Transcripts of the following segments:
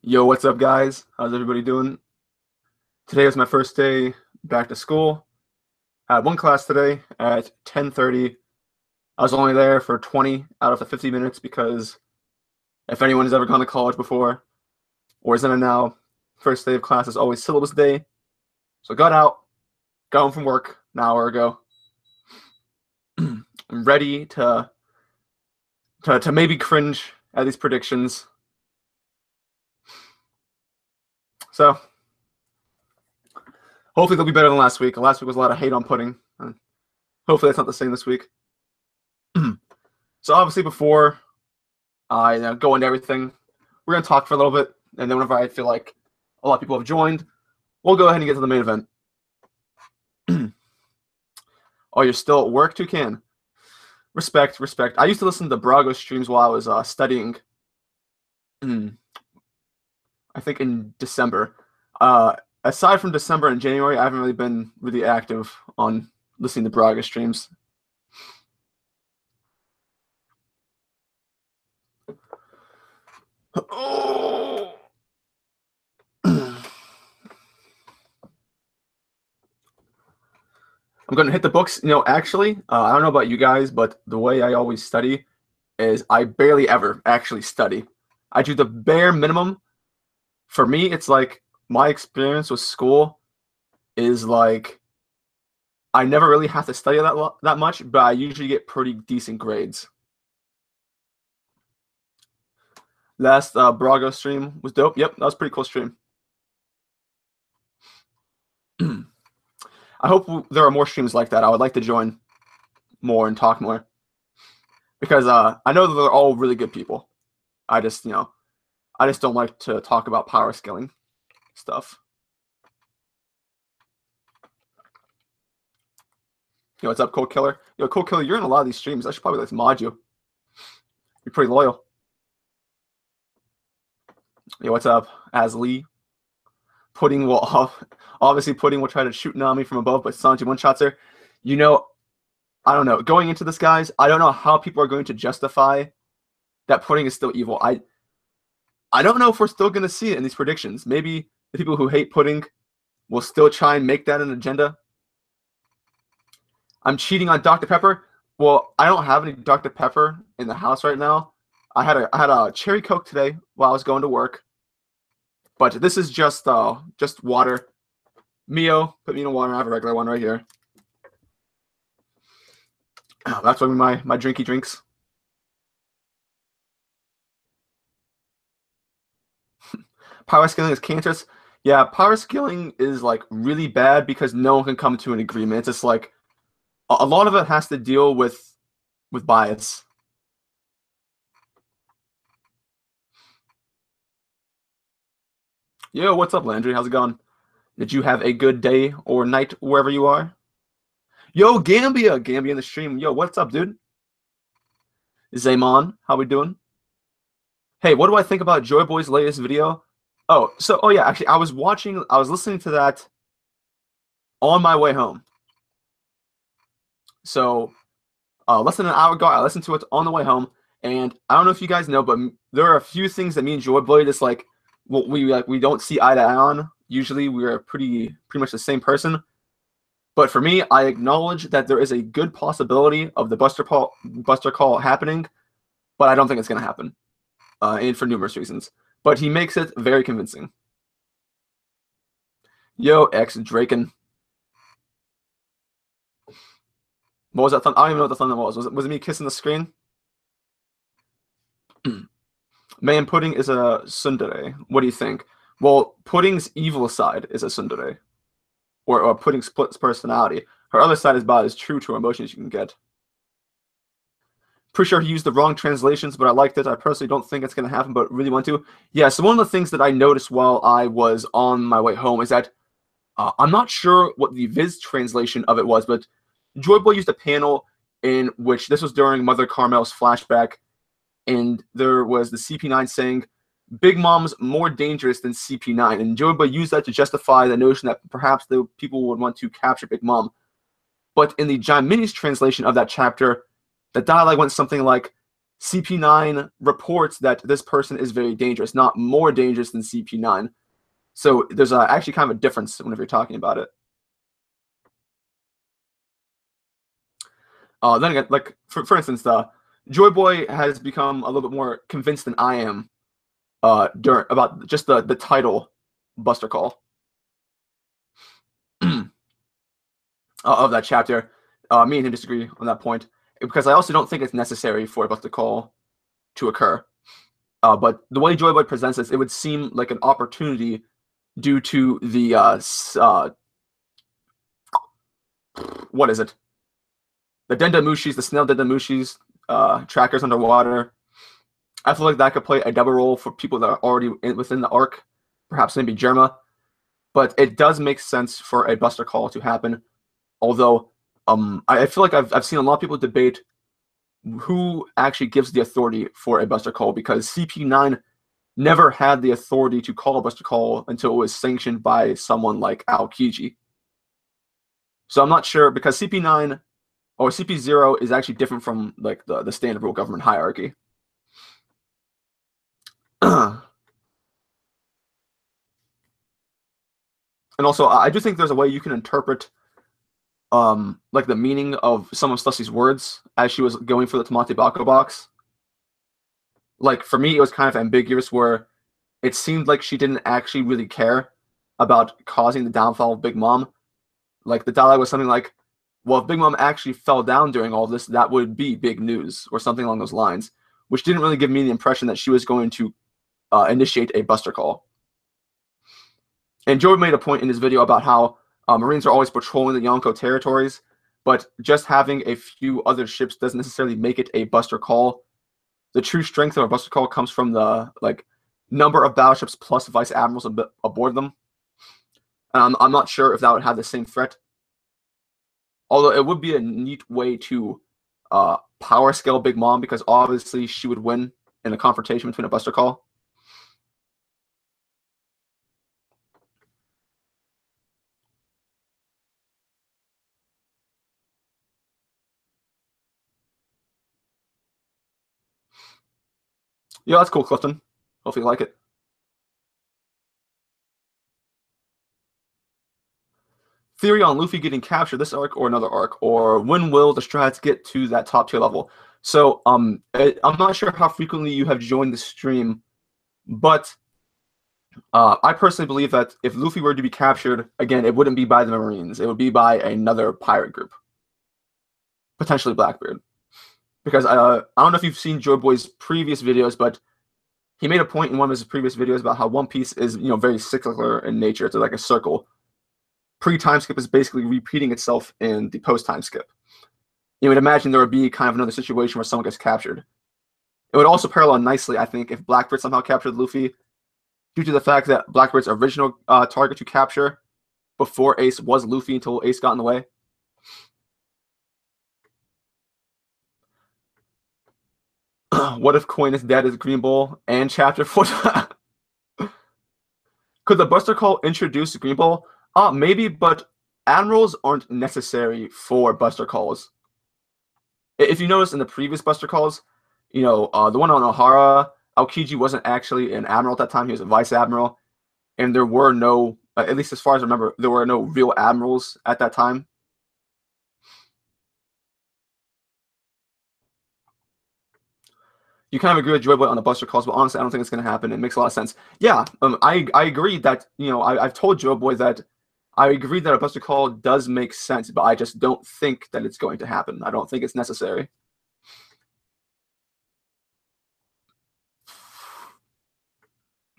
Yo, what's up, guys? How's everybody doing? Today was my first day back to school. I had one class today at 10:30. I was only there for 20 out of the 50 minutes because if anyone has ever gone to college before or is in it now, first day of class is always syllabus day. So I got home from work an hour ago. I'm ready to maybe cringe at these predictions. So hopefully they'll be better than last week. Last week was a lot of hate on pudding. Hopefully that's not the same this week. So obviously before I go into everything, we're going to talk for a little bit, and then whenever I feel like a lot of people have joined, we'll go ahead and get to the main event. Oh, you're still at work, Toucan? Respect. I used to listen to Brago streams while I was studying. I think in December. Aside from December and January, I haven't really been really active on listening to Braga streams. Oh. I'm going to hit the books. Actually, I don't know about you guys, but the way I always study is I barely ever actually study. I do the bare minimum. For me, it's like my experience with school is like I never really have to study that much, but I usually get pretty decent grades. Last Brago stream was dope. Yep, that was a pretty cool stream. I hope there are more streams like that. I would like to join more and talk more because I know that they're all really good people. I just don't like to talk about power scaling stuff. Yo, what's up, Cold Killer? Yo, Cold Killer, you're in a lot of these streams. I should probably like to mod you. You're pretty loyal. Yo, what's up, Aslee? Pudding will obviously Pudding will try to shoot Nami from above, but Sanji one-shots her. I don't know. Going into this, guys, I don't know how people are going to justify that Pudding is still evil. I don't know if we're still going to see it in these predictions. Maybe the people who hate Pudding will still try and make that an agenda. I'm cheating on Dr. Pepper. Well, I don't have any Dr. Pepper in the house right now. I had a cherry Coke today while I was going to work. But this is just water. Mio, put me in a water. I have a regular one right here. That's one of my drinky drinks. Power scaling is cancerous. Yeah, power scaling is like really bad because no one can come to an agreement. It's just like a lot of it has to deal with bias. Yo, what's up, Landry? How's it going? Did you have a good day or night wherever you are? Yo, Gambia in the stream. Yo, what's up, dude? Zaymon, how we doing? Hey, what do I think about Joy Boy's latest video? Oh yeah, actually, I was listening to that on my way home. So, less than an hour ago, I listened to it on the way home, and I don't know if you guys know, but there are a few things that me and Joy Boy just like, well, we don't see eye to eye on. Usually, we are pretty much the same person. But for me, I acknowledge that there is a good possibility of the Buster Call happening, but I don't think it's going to happen, and for numerous reasons. But he makes it very convincing. Yo, X Draken. What was that? I don't even know what the thunder was. Was it me kissing the screen? Man, Pudding is a tsundere. What do you think? Well, Pudding's evil side is a tsundere. Or Pudding splits personality. Her other side is about as true to her emotions you can get. Pretty sure he used the wrong translations, but I liked it. I personally don't think it's going to happen, but really want to. Yeah, so one of the things that I noticed while I was on my way home is that I'm not sure what the Viz translation of it was, but Joy Boy used a panel in which this was during Mother Carmel's flashback, and there was the CP9 saying, Big Mom's more dangerous than CP9, and Joy Boy used that to justify the notion that perhaps the people would want to capture Big Mom. But in the John Mini's translation of that chapter, the dialogue went something like, CP9 reports that this person is very dangerous, not more dangerous than CP9. So there's actually kind of a difference whenever you're talking about it. Then again, like for instance, Joy Boy has become a little bit more convinced than I am about just the title Buster Call of that chapter. Me and him disagree on that point because I also don't think it's necessary for a Buster Call to occur. But the way Joy Boy presents this, it would seem like an opportunity due to the what is it? The Dendamushis, the snail Dendamushis, trackers underwater. I feel like that could play a double role for people that are already within the arc, perhaps maybe Germa. But it does make sense for a Buster Call to happen. Although I feel like I've seen a lot of people debate who actually gives the authority for a Buster Call, because CP9 never had the authority to call a Buster Call until it was sanctioned by someone like Aokiji. So I'm not sure, because CP9 or CP0 is actually different from like the standard rule government hierarchy. And also, I do think there's a way you can interpret like the meaning of some of Slussy's words as she was going for the Tamate Bako box. Like, for me, it was kind of ambiguous, where it seemed like she didn't actually really care about causing the downfall of Big Mom. Like, the dialogue was something like, well, if Big Mom actually fell down during all this, that would be big news, or something along those lines, which didn't really give me the impression that she was going to initiate a Buster Call. And Joe made a point in his video about how Marines are always patrolling the Yonko territories, but just having a few other ships doesn't necessarily make it a Buster Call. The true strength of a Buster Call comes from the number of battleships plus vice admirals aboard them. I'm not sure if that would have the same threat. Although it would be a neat way to power scale Big Mom, because obviously she would win in a confrontation between a Buster Call. Yeah, that's cool, Clifton. Hopefully you like it. Theory on Luffy getting captured this arc or another arc, or when will the strats get to that top tier level? So I'm not sure how frequently you have joined the stream, but I personally believe that if Luffy were to be captured, again, it wouldn't be by the Marines. It would be by another pirate group, potentially Blackbeard. Because I don't know if you've seen Joy Boy's previous videos, but he made a point in one of his previous videos about how One Piece is, very cyclical in nature. It's like a circle. Pre-time skip is basically repeating itself in the post-time skip. You would imagine there would be kind of another situation where someone gets captured. It would also parallel nicely, I think, if Blackbeard somehow captured Luffy, due to the fact that Blackbeard's original target to capture before Ace was Luffy until Ace got in the way. What if Coin is dead as Green Bull and Chapter 4? Could the Buster Call introduce Green Bull? Maybe, but admirals aren't necessary for Buster Calls. If you notice in the previous Buster Calls, the one on Ohara, Aokiji wasn't actually an admiral at that time. He was a vice admiral. And there were no, at least as far as I remember, there were no real admirals at that time. You kind of agree with Joy Boy on the Buster Calls, but honestly, I don't think it's going to happen. It makes a lot of sense. Yeah, I agree that, I've told Joy Boy that I agree that a Buster Call does make sense, but I just don't think that it's going to happen. I don't think it's necessary.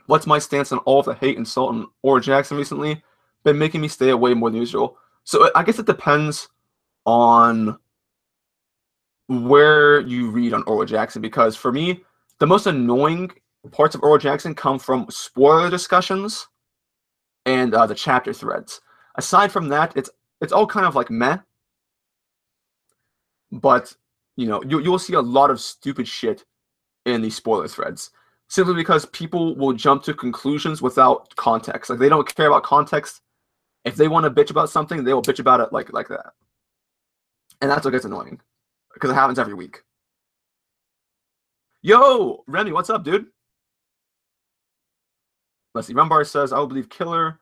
What's my stance on all of the hate and salt on Oro Jackson recently? Been making me stay away more than usual. So I guess it depends on where you read on Oro Jackson, because for me, the most annoying parts of Oro Jackson come from spoiler discussions and the chapter threads. Aside from that, it's all kind of like meh. But you'll see a lot of stupid shit in these spoiler threads, simply because people will jump to conclusions without context. Like, they don't care about context. If they want to bitch about something, they will bitch about it like that. And that's what gets annoying, because it happens every week. Yo, Remy, what's up, dude? Let's see. Rumbar says, I believe Killer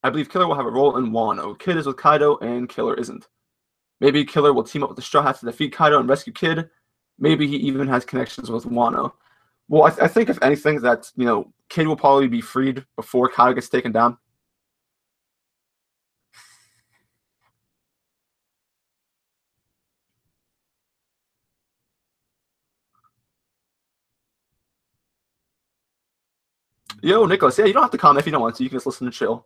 will have a role in Wano. Kid is with Kaido and Killer isn't. Maybe Killer will team up with the Straw Hats to defeat Kaido and rescue Kid. Maybe he even has connections with Wano. Well, I think if anything that, Kid will probably be freed before Kaido gets taken down. Yo, Nicholas, yeah, you don't have to comment if you don't want to. You can just listen and chill.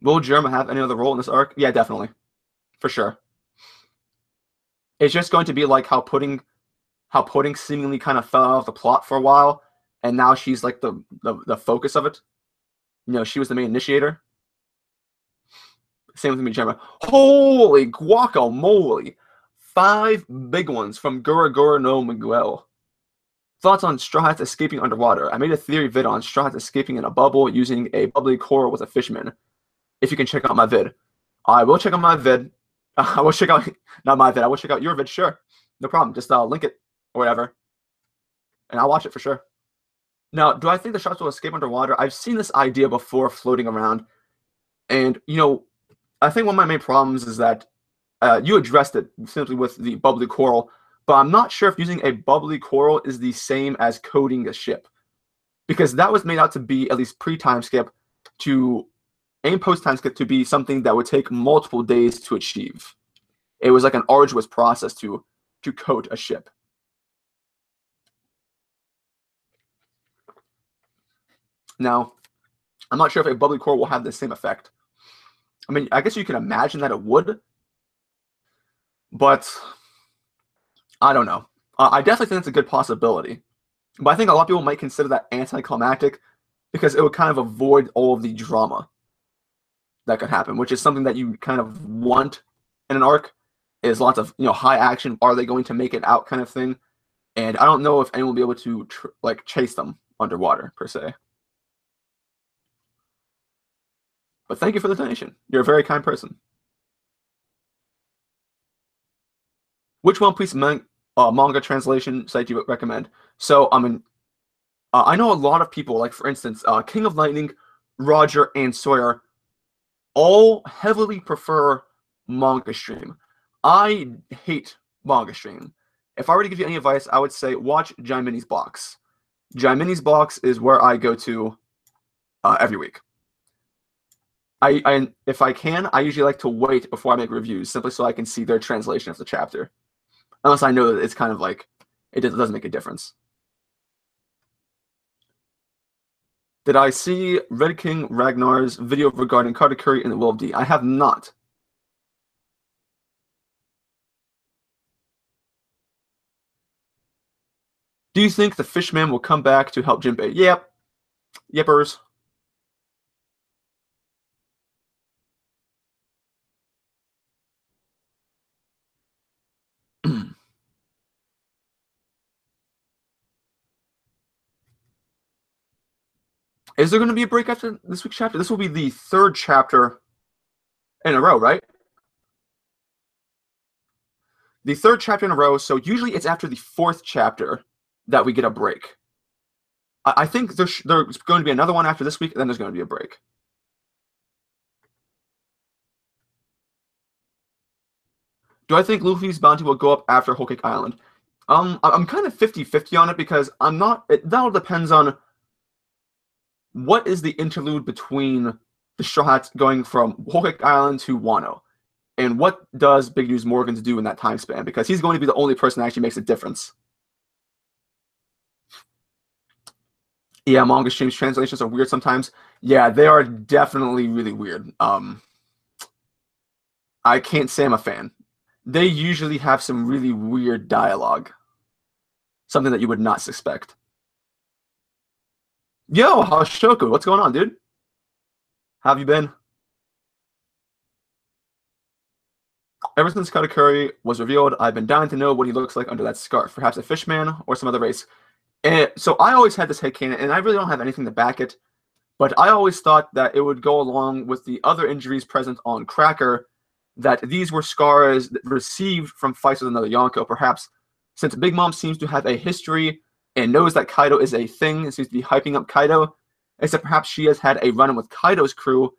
Will Germa have any other role in this arc? Yeah, definitely. For sure. It's just going to be like how Pudding seemingly kind of fell out of the plot for a while, and now she's like the focus of it. She was the main initiator. Same with me, Gemma. Holy guacamole! 5 big ones from Gura Gura no Miguel. Thoughts on Straw Hats escaping underwater? I made a theory vid on Straw Hats escaping in a bubble using a bubbly coral with a fishman. If you can check out my vid. I will check out my vid. I will check out, not my vid, I will check out your vid, sure. No problem. Just link it or whatever. And I'll watch it for sure. Now, do I think the sharks will escape underwater? I've seen this idea before floating around. And, I think one of my main problems is that you addressed it simply with the bubbly coral, but I'm not sure if using a bubbly coral is the same as coding a ship. Because that was made out to be, at least pre-time skip, and post-time skip to be something that would take multiple days to achieve. It was like an arduous process to code a ship. Now, I'm not sure if a bubbly coral will have the same effect. I mean, I guess you can imagine that it would, but I don't know. I definitely think it's a good possibility. But I think a lot of people might consider that anticlimactic because it would kind of avoid all of the drama that could happen, which is something that you kind of want in an arc, is lots of high action. Are they going to make it out kind of thing? And I don't know if anyone will be able to chase them underwater per se. But thank you for the donation. You're a very kind person. Which One Piece manga translation site do you recommend? So I know a lot of people, like for instance, King of Lightning, Roger, and Sawyer all heavily prefer manga stream. I hate manga stream. If I were to give you any advice, I would say watch Jaimini's Box. Jaimini's Box is where I go to every week. If I can, I usually like to wait before I make reviews, simply so I can see their translation of the chapter. Unless I know that it's kind of like, it doesn't make a difference. Did I see Red King Ragnar's video regarding Katakuri and the Will of D? I have not. Do you think the Fishman will come back to help Jinbei? Yep. Yepers. Is there going to be a break after this week's chapter? This will be the 3rd chapter in a row, right? The 3rd chapter in a row, so usually it's after the 4th chapter that we get a break. I think there's going to be another one after this week, and then there's going to be a break. Do I think Luffy's bounty will go up after Whole Cake Island? I'm kind of 50-50 on it because I'm not. That all depends on what is the interlude between the Straw Hats going from Whole Cake Island to Wano, and what does Big News Morgans do in that time span? Because he's going to be the only person that actually makes a difference. Yeah, manga streams translations are weird sometimes. Yeah, they are definitely really weird. I can't say I'm a fan. They usually have some really weird dialogue. Something that you would not suspect. Yo, Hashoku, what's going on, dude? How have you been? Ever since Katakuri was revealed, I've been dying to know what he looks like under that scarf. Perhaps a fishman or some other race. And so I always had this headcanon, and I really don't have anything to back it, but I always thought that it would go along with the other injuries present on Cracker, that these were scars received from fights with another Yonko. Perhaps since Big Mom seems to have a history and knows that Kaido is a thing and seems to be hyping up Kaido, except perhaps she has had a run-in with Kaido's crew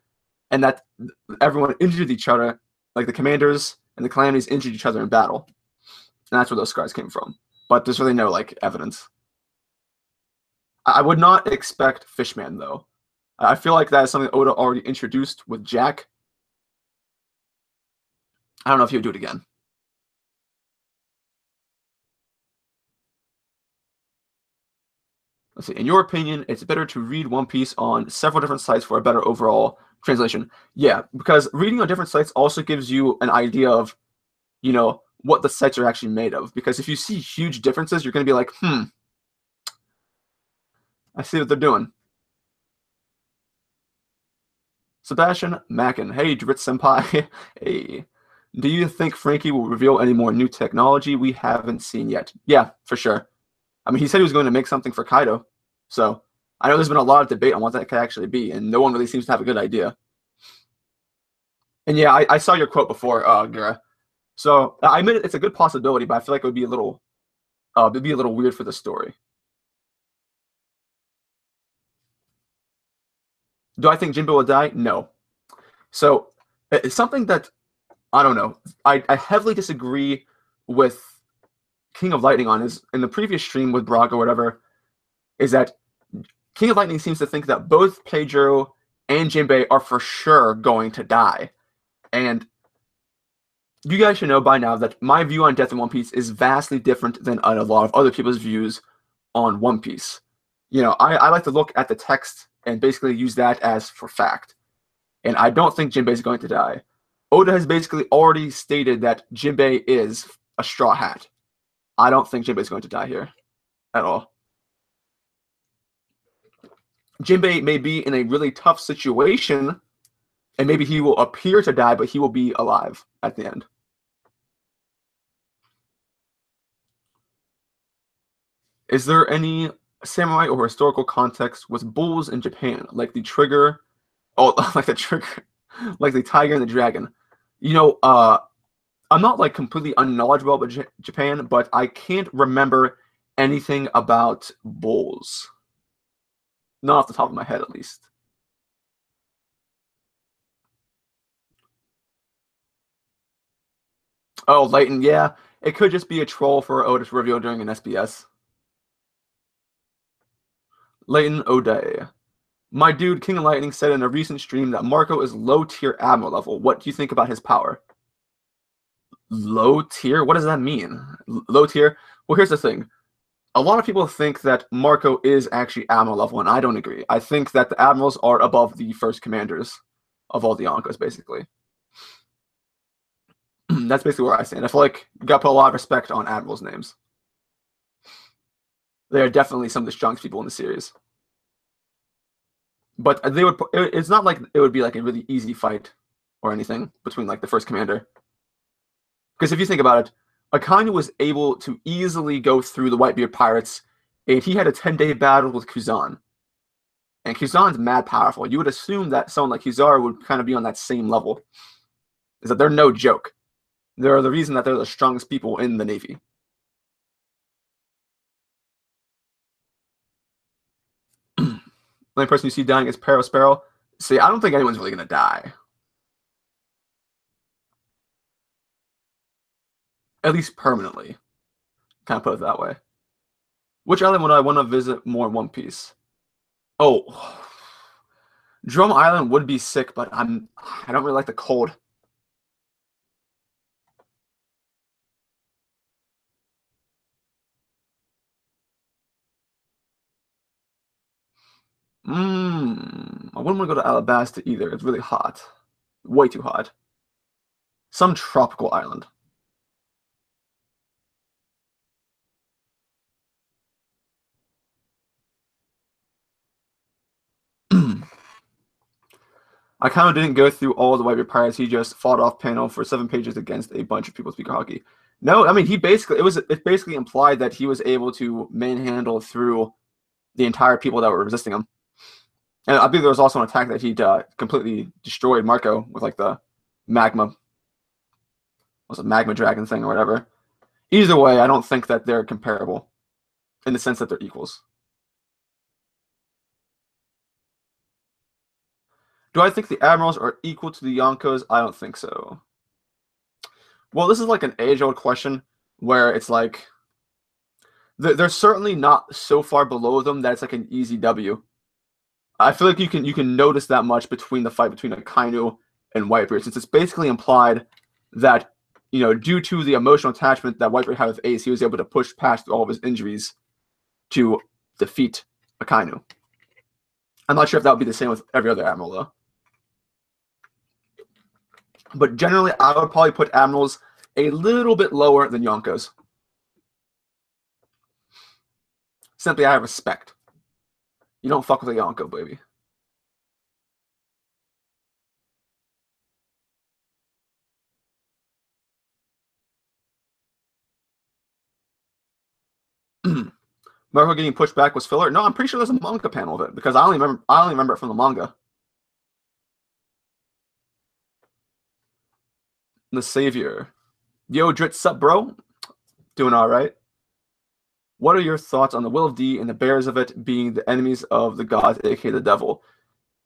and that everyone injured each other, like the commanders and the calamities injured each other in battle. And that's where those scars came from. But there's really no like evidence. I would not expect Fishman though. I feel like that is something Oda already introduced with Jack. I don't know if he would do it again. Let's see. In your opinion, it's better to read One Piece on several different sites for a better overall translation. Yeah, because reading on different sites also gives you an idea of, what the sites are actually made of. Because if you see huge differences, you're going to be like, I see what they're doing. Sebastian Mackin. Hey, Dritz Senpai. Hey. Do you think Frankie will reveal any more new technology we haven't seen yet? Yeah, for sure. I mean, he said he was going to make something for Kaido. So I know there's been a lot of debate on what that could actually be, and no one really seems to have a good idea. And yeah, I saw your quote before, Gira. So I admit it's a good possibility, but I feel like it would be it'd be a little weird for the story. Do I think Jinbe will die? No. So it's something that I don't know. I heavily disagree with King of Lightning on his in the previous stream with Brock or whatever. Is that King of Lightning seems to think that both Pedro and Jinbe are for sure going to die, and you guys should know by now that my view on Death in One Piece is vastly different than a lot of other people's views on One Piece. I like to look at the text and basically use that as for fact. And I don't think Jinbei is going to die. Oda has basically already stated that Jinbei is a Straw Hat. I don't think Jinbei is going to die here at all. Jinbei may be in a really tough situation, and maybe he will appear to die, but he will be alive at the end. Is there any samurai or historical context with bulls in Japan, like the trigger? Oh, like the trigger, like the tiger and the dragon. I'm not like completely unknowledgeable about Japan, but I can't remember anything about bulls. Not off the top of my head, at least. Oh, Layton, yeah. It could just be a troll for Oda to reveal during an SBS. Layton O'Day. My dude, King of Lightning, said in a recent stream that Marco is low-tier Admiral level. What do you think about his power? Low tier? What does that mean? Low tier? Well, here's the thing. A lot of people think that Marco is actually Admiral level, and I don't agree. I think that the Admirals are above the first commanders of all the Yonkos, basically. That's basically where I stand. I feel like you got to put a lot of respect on Admirals' names. They are definitely some of the strongest people in the series. But it's not like it would be like a really easy fight or anything between like the first commander. Because if you think about it, Akainu was able to easily go through the Whitebeard pirates, and he had a 10-day battle with Kuzan. And Kuzan's mad powerful. You would assume that someone like Kizaru would kind of be on that same level. Is that they're no joke. They're the reason that they're the strongest people in the Navy. The only person you see dying is Sparrow. See, I don't think anyone's really going to die. At least permanently. Kind of put it that way. Which island would I want to visit more in One Piece? Oh, Drum Island would be sick, but I don't really like the cold. I wouldn't want to go to Alabasta either. It's really hot. Way too hot. Some tropical island. I kind of didn't go through all the Whitebeard Pirates. He just fought off panel for 7 pages against a bunch of people speaker hockey. No, I mean it basically implied that he was able to manhandle through the entire people that were resisting him. And I believe there was also an attack that he completely destroyed Marco with like the magma was a magma dragon thing or whatever. Either way, I don't think that they're comparable in the sense that they're equals. Do I think the Admirals are equal to the Yonkos? I don't think so. Well, this is like an age-old question where it's like they're certainly not so far below them that it's like an easy W. I feel like you can notice that much between the fight between Akainu and Whitebeard, since it's basically implied that, you know, due to the emotional attachment that Whitebeard had with Ace, he was able to push past all of his injuries to defeat Akainu. I'm not sure if that would be the same with every other Admiral, though. But generally, I would probably put Admirals a little bit lower than Yonkos. Simply out of respect. You don't fuck with a Yonko, baby. Marco getting pushed back was filler. No, I'm pretty sure there's a manga panel of it because I only remember it from the manga. The Savior. Yo, Drit, sup, bro? Doing all right. What are your thoughts on the Will of D and the bearers of it being the enemies of the gods, aka the devil?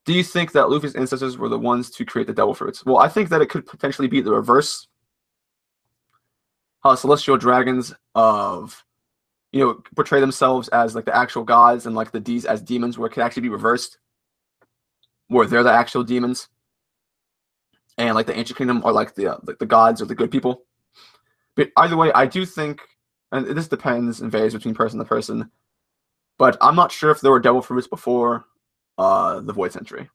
Do you think that Luffy's ancestors were the ones to create the devil fruits? Well, I think that it could potentially be the reverse. How celestial dragons of, you know, portray themselves as like the actual gods and like the D's as demons, where it could actually be reversed, where they're the actual demons. And like the Ancient Kingdom are like the gods or the good people. But either way, I do think, and this depends and varies between person to person, but I'm not sure if there were devil fruits before the Void Century.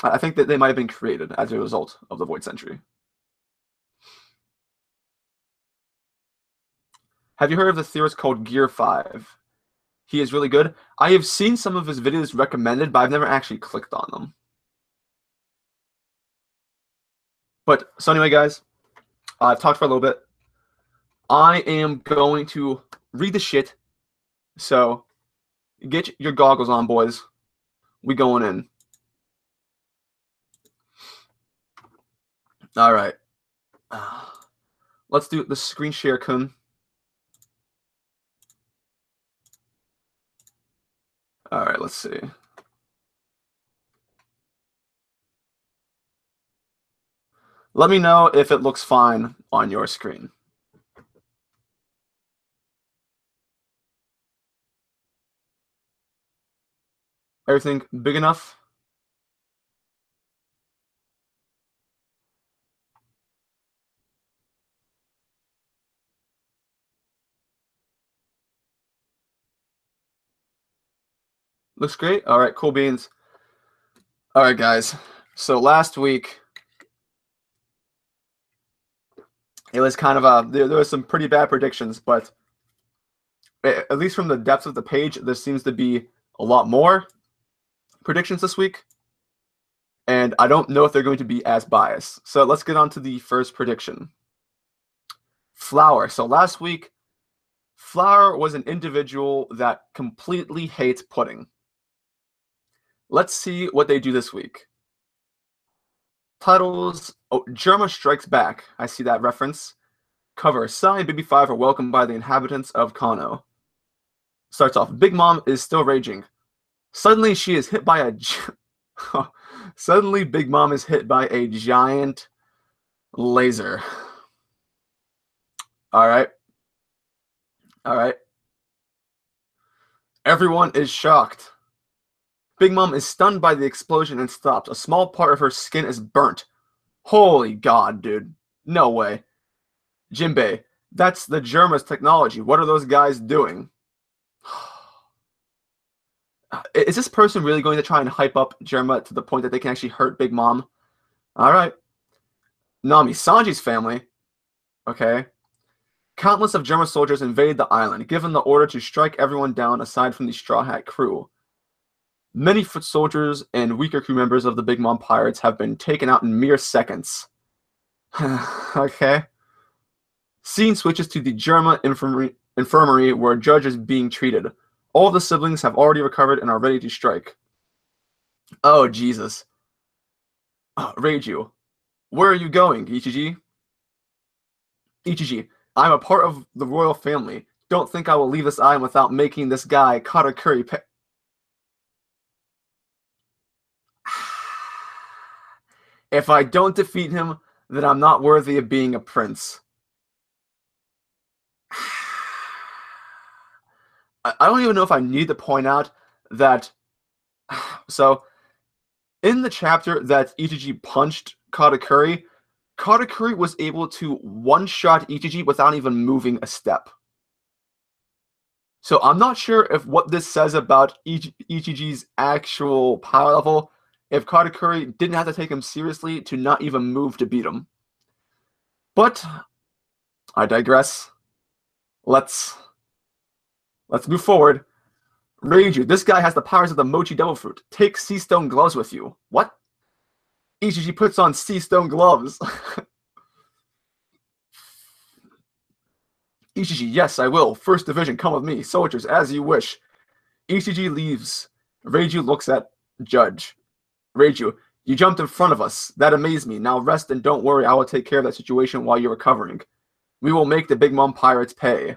I think that they might have been created as a result of the Void Century. Have you heard of the theorist called Gear 5? He is really good. I have seen some of his videos recommended, but I've never actually clicked on them. But, so anyway, guys, I've talked for a little bit. I am going to read the shit. So, get your goggles on, boys. We going in. All right. Let's do the screen share, Kun. All right, let's see. Let me know if it looks fine on your screen. Everything big enough? Looks great. All right, cool beans. All right, guys. So last week, it was kind of there was some pretty bad predictions, but at least from the depths of the page, there seems to be a lot more predictions this week. And I don't know if they're going to be as biased. So let's get on to the first prediction. Flower. So last week, Flower was an individual that completely hates pudding. Let's see what they do this week. Titles. Oh, Germa Strikes Back. I see that reference. Cover. Sai and Baby 5 are welcomed by the inhabitants of Kano. Starts off. Big Mom is still raging. Suddenly she is hit by a... Suddenly Big Mom is hit by a giant laser. All right. All right. Everyone is shocked. Big Mom is stunned by the explosion and stops. A small part of her skin is burnt. Holy God, dude. No way. Jinbei, that's the Germa's technology. What are those guys doing? Is this person really going to try and hype up Germa to the point that they can actually hurt Big Mom? All right. Nami, Sanji's family. Okay. Countless of German soldiers invade the island, given the order to strike everyone down aside from the Straw Hat crew. Many foot soldiers and weaker crew members of the Big Mom Pirates have been taken out in mere seconds. Okay. Scene switches to the Germa infirmary where Judge is being treated. All the siblings have already recovered and are ready to strike. Oh, Jesus. Reiju, where are you going, Ichiji? Ichiji, I'm a part of the royal family. Don't think I will leave this island without making this guy Katakuri pay. If I don't defeat him, then I'm not worthy of being a prince. I don't even know if I need to point out that. So, in the chapter that Ichiji punched Katakuri, Katakuri was able to one-shot Ichiji without even moving a step. So I'm not sure if what this says about Ichiji's actual power level, if Katakuri didn't have to take him seriously to not even move to beat him. But I digress. Let's move forward. Reiju, this guy has the powers of the Mochi Devil Fruit. Take Sea Stone gloves with you. What? Ichiji puts on Sea Stone gloves. Ichiji, yes, I will. First Division, come with me. Soldiers, as you wish. Ichiji leaves. Reiju looks at Judge. Reiju, you jumped in front of us. That amazed me. Now rest and don't worry. I will take care of that situation while you're recovering. We will make the Big Mom pirates pay.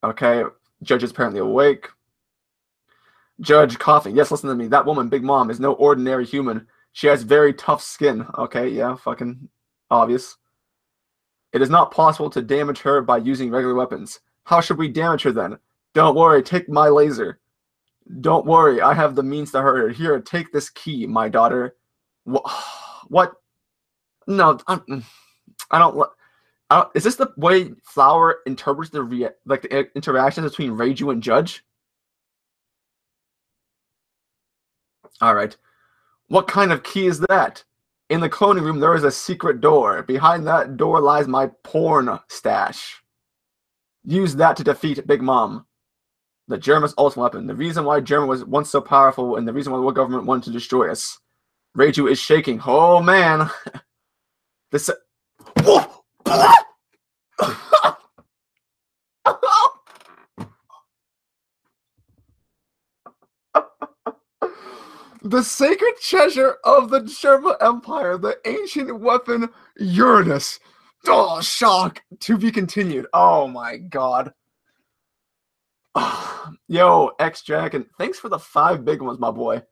Okay, Judge is apparently awake. Judge coughing. Yes, listen to me. That woman, Big Mom, is no ordinary human. She has very tough skin. Okay, yeah, fucking obvious. It is not possible to damage her by using regular weapons. How should we damage her then? Don't worry, take my laser. Don't worry, I have the means to hurt her. Here, take this key, my daughter. What? No, I don't. Is this the way Flower interprets the interactions between Reiju and Judge? All right. What kind of key is that? In the cloning room, there is a secret door. Behind that door lies my porn stash. Use that to defeat Big Mom, the Germa's ultimate weapon. The reason why Germa was once so powerful and the reason why the world government wanted to destroy us. Reiju is shaking. Oh, man. This... The sacred treasure of the Germa Empire, the ancient weapon Uranus. Oh, shock. To be continued. Oh my god. Yo, X-Jack, and thanks for the 5 big ones, my boy.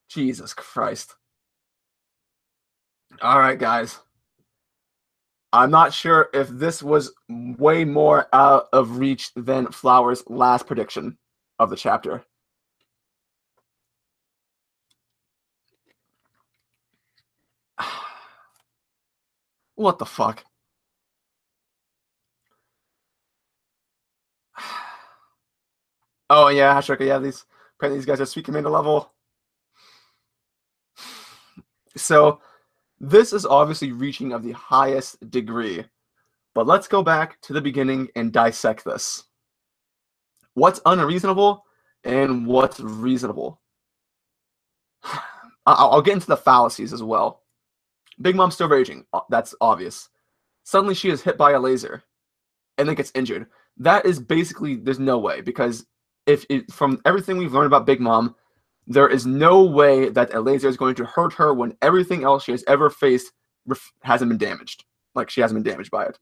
Jesus Christ. Alright, guys. I'm not sure if this was way more out of reach than Flower's last prediction of the chapter. What the fuck? Oh yeah, Hashiraka, yeah, apparently these guys are Sweet Commander level. So this is obviously reaching of the highest degree. But let's go back to the beginning and dissect this. What's unreasonable and what's reasonable? I'll get into the fallacies as well. Big Mom's still raging. That's obvious. Suddenly she is hit by a laser and then gets injured. That is basically, there's no way, because from everything we've learned about Big Mom, there is no way that a laser is going to hurt her when everything else she has ever faced hasn't been damaged. Like, she hasn't been damaged by it.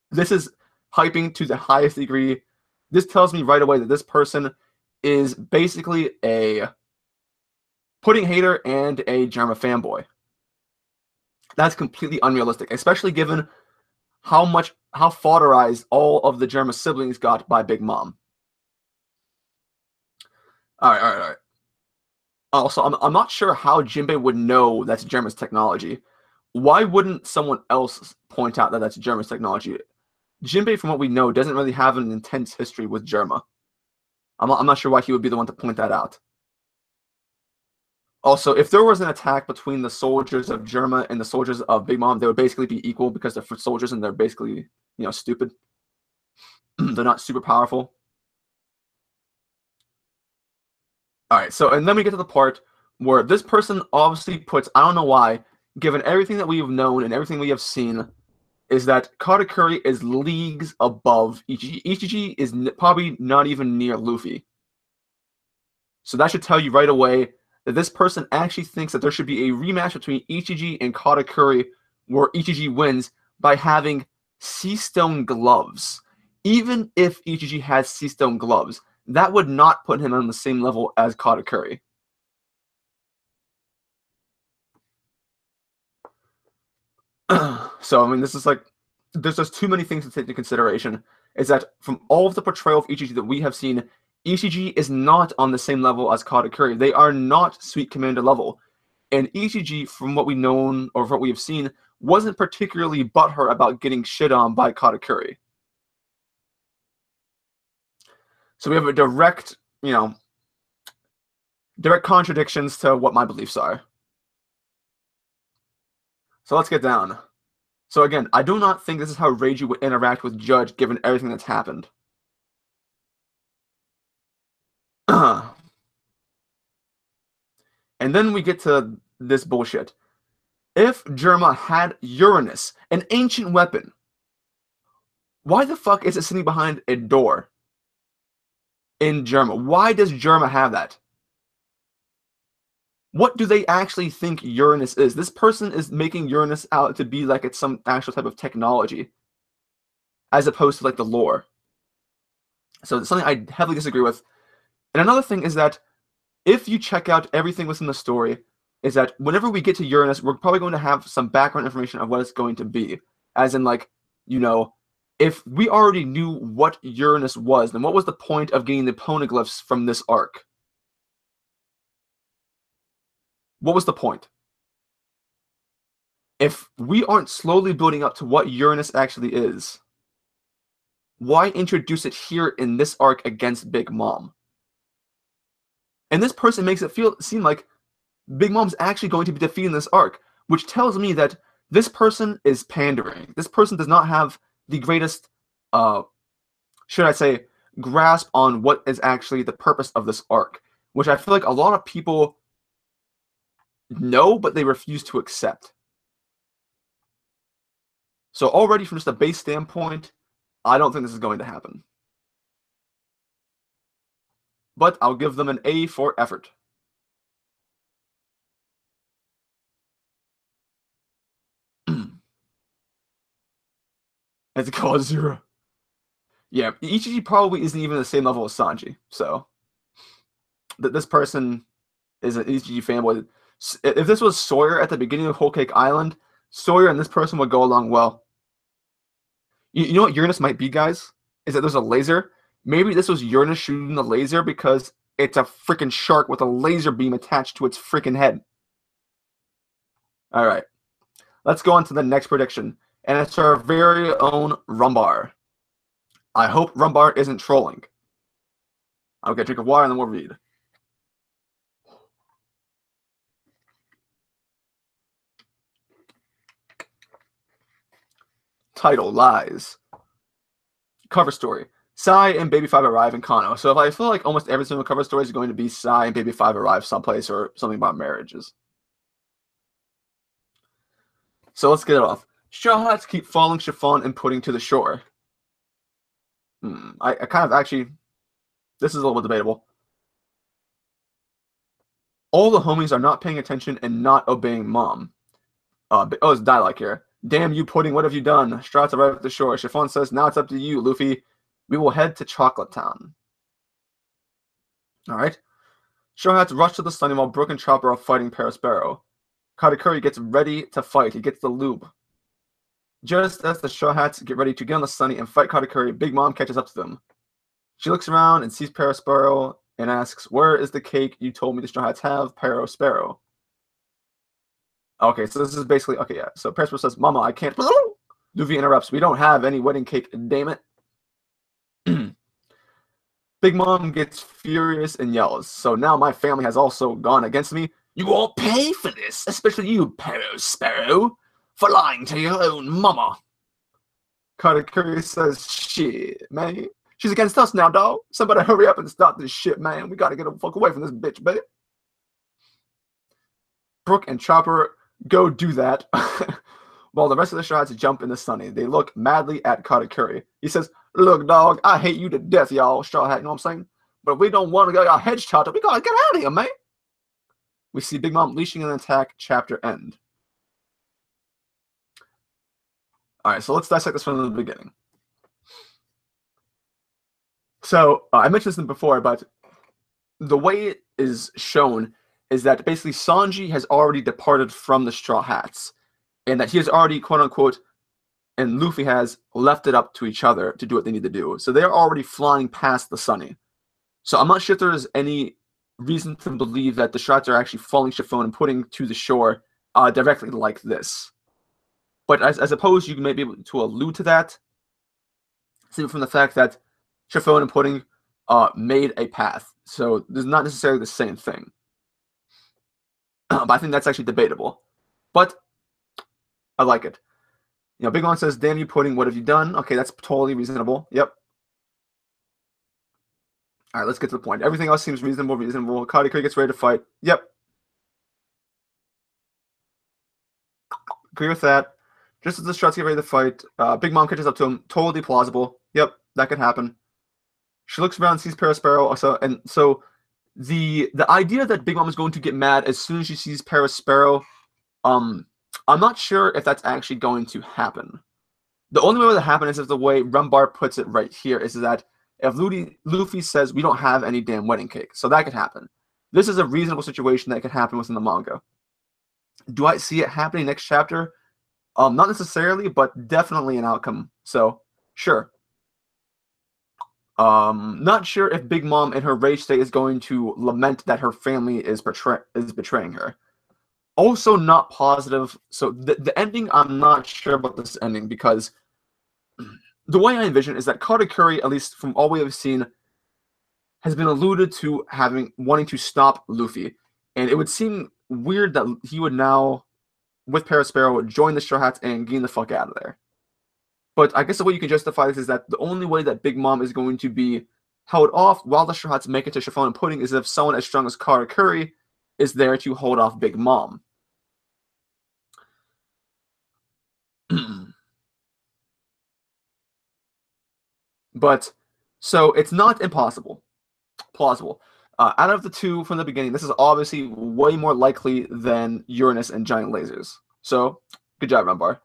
This is hyping to the highest degree. This tells me right away that this person is basically a pudding hater and a Germa fanboy. That's completely unrealistic, especially given how fodderized all of the Germa siblings got by Big Mom. All right. Also, I'm not sure how Jinbei would know that's Germa's technology. Why wouldn't someone else point out that that's Germa's technology? Jinbei, from what we know, doesn't really have an intense history with Germa. I'm not sure why he would be the one to point that out. Also, if there was an attack between the soldiers of Germa and the soldiers of Big Mom, they would basically be equal because they're soldiers and they're basically, stupid. They're not super powerful. All right, so, and then we get to the part where this person obviously puts, I don't know why, given everything that we have known and everything we have seen, is that Katakuri is leagues above Ichiji. Ichiji is probably not even near Luffy. So that should tell you right away that this person actually thinks that there should be a rematch between Ichiji and Katakuri where Ichiji wins by having sea stone gloves. Even if Ichiji has sea stone gloves, that would not put him on the same level as Katakuri. So, I mean, this is like, there's just too many things to take into consideration. Is that from all of the portrayal of Ichiji that we have seen, Ichiji is not on the same level as Katakuri. They are not Sweet Commander level. And Ichiji, from what we've known or what we have seen, wasn't particularly butthurt about getting shit on by Katakuri. So we have a direct, direct contradictions to what my beliefs are. So let's get down. So again, I do not think this is how Reiji would interact with Judge given everything that's happened. And then we get to this bullshit. If Germa had Uranus, an ancient weapon, why the fuck is it sitting behind a door in Germa? Why does Germa have that? What do they actually think Uranus is? This person is making Uranus out to be like it's some actual type of technology, as opposed to like the lore. So it's something I heavily disagree with. And another thing is that if you check out everything within the story, is that whenever we get to Uranus, we're probably going to have some background information of what it's going to be. As in, like, if we already knew what Uranus was, then what was the point of getting the poneglyphs from this arc? What was the point? If we aren't slowly building up to what Uranus actually is, why introduce it here in this arc against Big Mom? And this person makes it seem like Big Mom's actually going to be defeating this arc, which tells me that this person is pandering. This person does not have the greatest, should I say, grasp on what is actually the purpose of this arc, which I feel like a lot of people know, but they refuse to accept. So already from just a base standpoint, I don't think this is going to happen. But I'll give them an A for effort. It's called Zero. Yeah, Ichiji probably isn't even the same level as Sanji. So this person is an Ichiji fanboy. If this was Sawyer at the beginning of Whole Cake Island, Sawyer and this person would go along well. You know what Uranus might be, guys? Is that there's a laser. Maybe this was Uranus shooting the laser because it's a freaking shark with a laser beam attached to its freaking head. All right. Let's go on to the next prediction. And it's our very own Rumbar. I hope Rumbar isn't trolling. I'll get a drink of water and then we'll read. Title, Lies. Cover story. Sai and Baby 5 arrive in Kano. So if I feel like almost every single cover story is going to be Sai and Baby 5 arrive someplace or something about marriages. So let's get it off. Straw Hats keep following Chiffon and putting to the shore. I kind of actually... This is a little bit debatable. All the homies are not paying attention and not obeying Mom. It's dialogue here. Damn you, Pudding, what have you done? Straw Hats arrive at the shore. Chiffon says, now it's up to you, Luffy. We will head to Chocolate Town. Alright. Straw Hats rush to the Sunny while Brook and Chopper are fighting Perospero. Katakuri gets ready to fight. He gets the lube. Just as the Straw Hats get ready to get on the Sunny and fight Katakuri, Big Mom catches up to them. She looks around and sees Perospero and asks, where is the cake you told me the Straw Hats have, Perospero? Okay, so this is basically... Okay, yeah. So Perospero says, Mama, I can't... Luffy interrupts. We don't have any wedding cake, damn it. Big Mom gets furious and yells, so now my family has also gone against me. You all pay for this, especially you, Perospero, for lying to your own mama. Katakuri says, shit, man. She's against us now, dog. Somebody hurry up and stop this shit, man. We gotta get the fuck away from this bitch, baby. Brook and Chopper go do that, while the rest of the Straw Hats jump in the Sunny. They look madly at Katakuri. He says, look, dog, I hate you to death, y'all, Straw Hat, you know what I'm saying? But we don't want to get our heads chopped up. We gotta get out of here, man. We see Big Mom leashing an attack, chapter end. Alright, so let's dissect this from the beginning. So, I mentioned this before, but the way it is shown is that basically Sanji has already departed from the Straw Hats, and that he has already, quote-unquote, and Luffy has left it up to each other to do what they need to do. So they're already flying past the Sunny. So I'm not sure if there's any reason to believe that the shots are actually following Chiffon and putting to the shore directly like this. But I suppose you may be able to allude to that, simply from the fact that Chiffon and Pudding made a path. So there's not necessarily the same thing. But I think that's actually debatable. But I like it. You know, Big Mom says, "Damn you, Pudding, what have you done?" Okay, that's totally reasonable. Yep. All right, let's get to the point. Everything else seems reasonable. Katakuri gets ready to fight. Yep. Agree with that. Just as the Struts get ready to fight, Big Mom catches up to him. Totally plausible. Yep, that could happen. She looks around and sees Perospero. So the idea that Big Mom is going to get mad as soon as she sees Perospero, I'm not sure if that's actually going to happen. The only way that happen is if the way Rumbar puts it right here is that if Luffy says we don't have any damn wedding cake, so that could happen. This is a reasonable situation that could happen within the manga. Do I see it happening next chapter? Not necessarily, but definitely an outcome. So, sure. Not sure if Big Mom in her rage state is going to lament that her family is betraying her. Also not positive. So the ending, I'm not sure about this ending because the way I envision is that Katakuri, at least from all we have seen, has been alluded to wanting to stop Luffy. And it would seem weird that he would now, with Perospero, join the Straw Hats and gain the fuck out of there. But I guess the way you can justify this is that the only way that Big Mom is going to be held off while the Straw Hats make it to Chiffon and Pudding is if someone as strong as Katakuri is there to hold off Big Mom. But, so it's not impossible. Plausible. Out of the two from the beginning, this is obviously way more likely than Uranus and Giant Lasers. So, good job, Rumbar.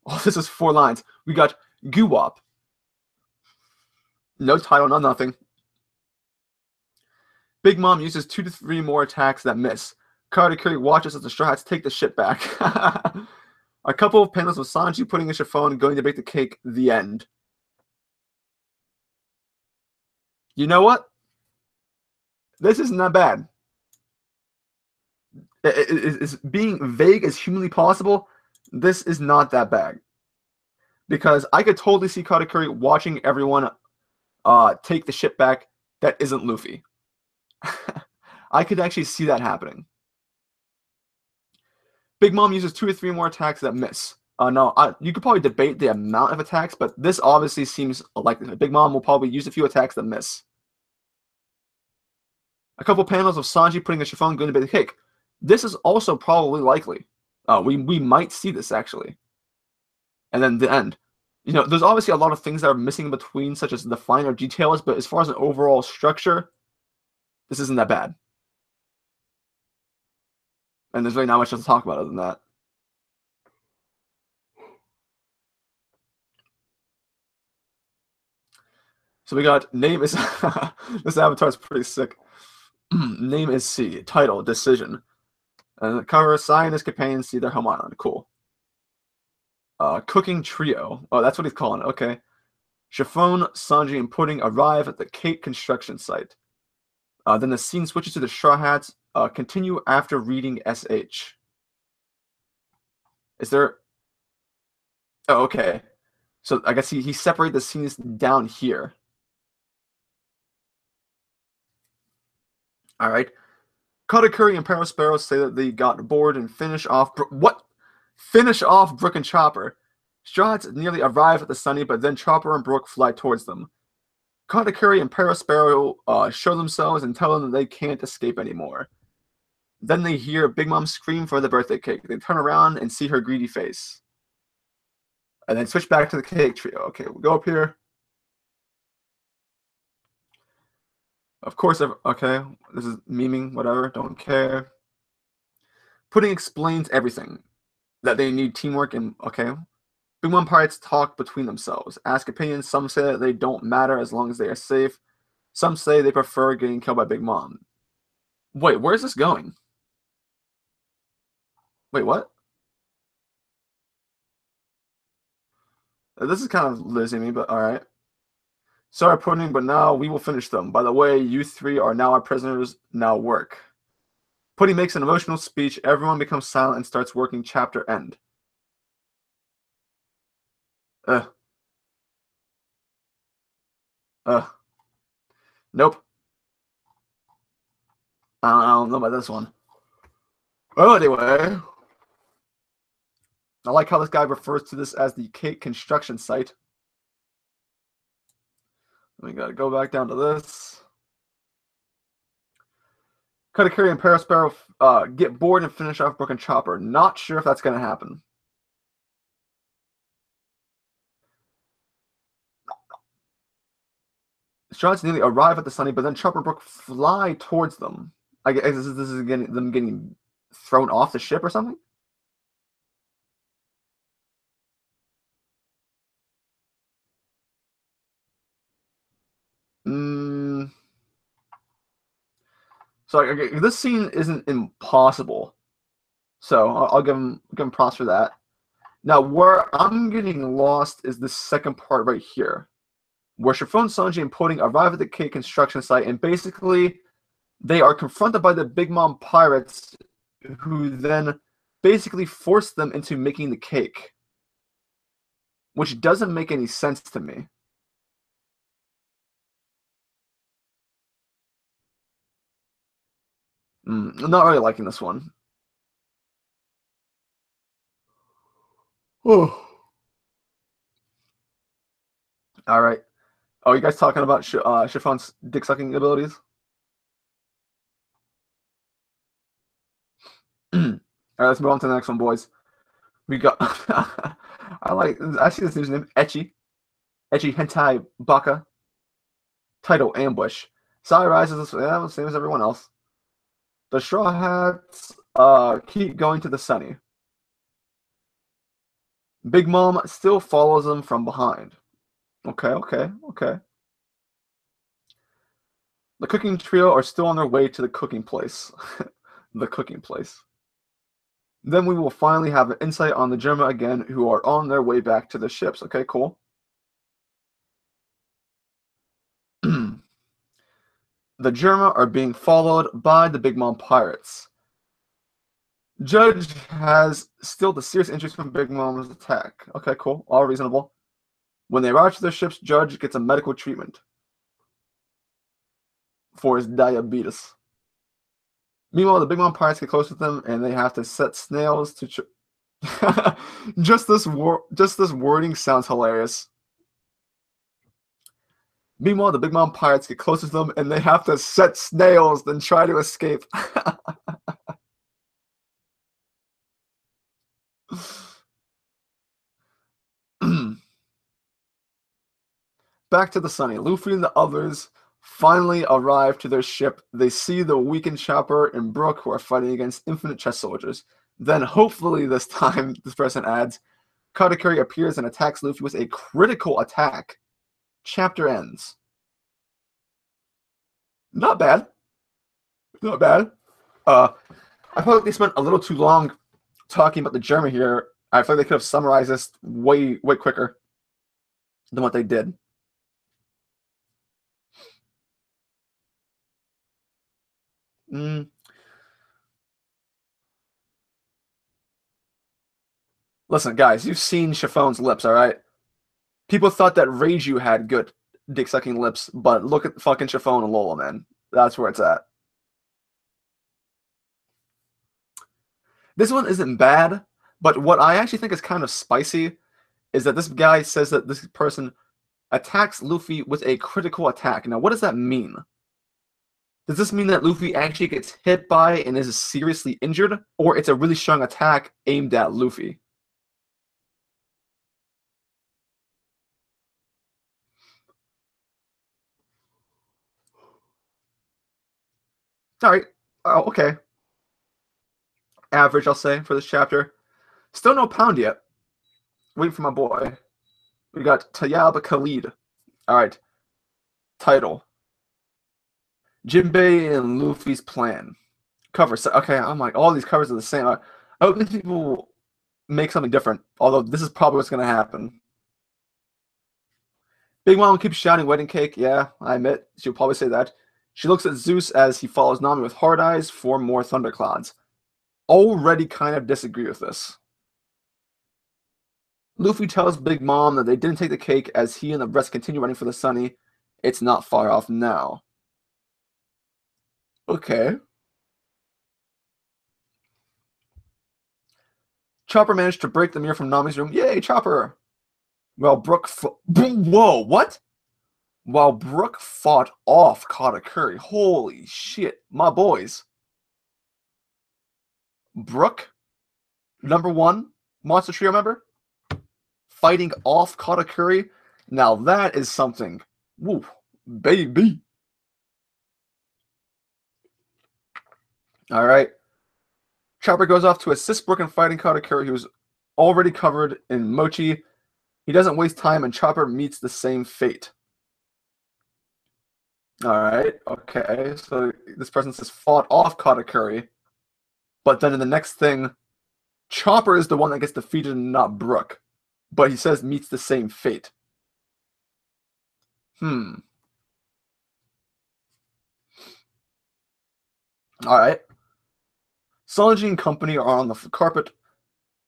Oh, this is 4 lines. We got Guwap. No title, no nothing. Big Mom uses 2 to 3 more attacks that miss. Katakuri watches as the Straw Hats take the shit back. A couple of panels of Sanji putting in Chiffon going to bake the cake. The end. You know what? This isn't that bad. It's being vague as humanly possible. This is not that bad. Because I could totally see Katakuri watching everyone take the shit back that isn't Luffy. I could actually see that happening. Big Mom uses 2 or 3 more attacks that miss. No, you could probably debate the amount of attacks, but this obviously seems likely. Big Mom will probably use a few attacks that miss. A couple panels of Sanji putting a Chiffon going to bake the cake. This is also probably likely. We might see this, actually. And then the end. You know, there's obviously a lot of things that are missing in between, such as the finer details, but as far as an overall structure, this isn't that bad. And there's really not much else to talk about other than that. So we got name is this avatar is pretty sick. Name is C. Title Decision. And the cover Sai and his companions see their home island. Cool. Cooking trio. Oh, that's what he's calling it. Okay. Chiffon, Sanji, and Pudding arrive at the cake construction site. Then the scene switches to the Straw Hats. Continue after reading SH. Is there... Oh, okay. So I guess he separated the scenes down here. All right. Katakuri and Perospero say that they got bored and finish off... What? Finish off Brook and Chopper. Straw Hats nearly arrive at the Sunny, but then Chopper and Brook fly towards them. Katakuri and Perospero show themselves and tell them that they can't escape anymore. Then they hear Big Mom scream for the birthday cake. They turn around and see her greedy face. And then switch back to the cake trio. Okay, we'll go up here. Of course, okay, this is memeing, whatever, don't care. Pudding explains everything. That they need teamwork and, okay. Big Mom Pirates talk between themselves, ask opinions. Some say that they don't matter as long as they are safe. Some say they prefer getting killed by Big Mom. Wait, where's this going? Wait, what? This is kind of losing me, but alright. Sorry, Pudding, but now we will finish them. By the way, you three are now our prisoners. Now work. Pudding makes an emotional speech. Everyone becomes silent and starts working. Chapter end. Ugh. Ugh. Nope. I don't know about this one. Well, anyway, I like how this guy refers to this as the cake construction site. We gotta go back down to this. Katakuri and Perospero get bored and finish off Brook and Chopper. Not sure if that's gonna happen. Strauss nearly arrive at the Sunny, but then Chopper and Brook fly towards them. I guess this is them getting thrown off the ship or something. Mm. So okay, this scene isn't impossible. So I'll give him props for that. Now, where I'm getting lost is the second part right here, where Chiffon, Sanji, and Pudding arrive at the cake construction site, and basically they are confronted by the Big Mom pirates, who then basically force them into making the cake, which doesn't make any sense to me. I'm not really liking this one. Oh. All right. Oh, you guys talking about Chiffon's dick sucking abilities? All right, let's move on to the next one, boys. We got. I see this news name Ecchi. Ecchi Hentai Baka. Title Ambush. Sai rises, yeah, same as everyone else. The Straw Hats keep going to the Sunny. Big Mom still follows them from behind. Okay. The cooking trio are still on their way to the cooking place. The cooking place. Then we will finally have an insight on the Germa again, who are on their way back to the ships. Okay, cool. The Germa are being followed by the Big Mom pirates. Judge has still the serious interest from Big Mom's attack. Okay, cool. All reasonable. When they arrive to their ships, Judge gets a medical treatment for his diabetes. Meanwhile, the Big Mom pirates get close with them, and they have to set snails to. Just this wording sounds hilarious. Meanwhile, the Big Mom pirates get close to them, and they have to set snails, then try to escape. Back to the Sunny. Luffy and the others finally arrive to their ship. They see the weakened Chopper and Brook, who are fighting against infinite chess soldiers. Then, hopefully this time, this person adds, Katakuri appears and attacks Luffy with a critical attack. Chapter ends. Not bad. Not bad. I feel like they spent a little too long talking about the Germa here. I feel like they could have summarized this way quicker than what they did. Listen, guys, you've seen Chiffon's lips, all right? People thought that Reiju had good dick-sucking lips, but look at fucking Chiffon and Lola, man. That's where it's at. This one isn't bad, but what I actually think is kind of spicy is that this guy says that this person attacks Luffy with a critical attack. Now, what does that mean? Does this mean that Luffy actually gets hit by and is seriously injured, or it's a really strong attack aimed at Luffy? All right. Oh, okay. Average, I'll say, for this chapter. Still no pound yet. Waiting for my boy. We got Tayab Khalid. All right. Title: Jinbei and Luffy's plan. Cover. So, okay, I'm like, all these covers are the same. I hope these people make something different. Although this is probably what's going to happen. Big Mom keeps shouting wedding cake. Yeah, I admit. She'll probably say that. She looks at Zeus as he follows Nami with hard eyes for more thunderclouds. Already kind of disagree with this. Luffy tells Big Mom that they didn't take the cake as he and the rest continue running for the Sunny. It's not far off now. Okay. Chopper managed to break the mirror from Nami's room. Yay, Chopper! Well, Whoa, what? While Brook fought off Katakuri. Holy shit, my boys. Brook, #1 Monster Trio member, fighting off Katakuri. Now that is something. Woo, baby. All right. Chopper goes off to assist Brook in fighting Katakuri, who's already covered in mochi. He doesn't waste time, and Chopper meets the same fate. All right, okay. So this person says fought off Katakuri, but then in the next thing, Chopper is the one that gets defeated and not Brook. But he says meets the same fate. All right. Sanji and company are on the carpet,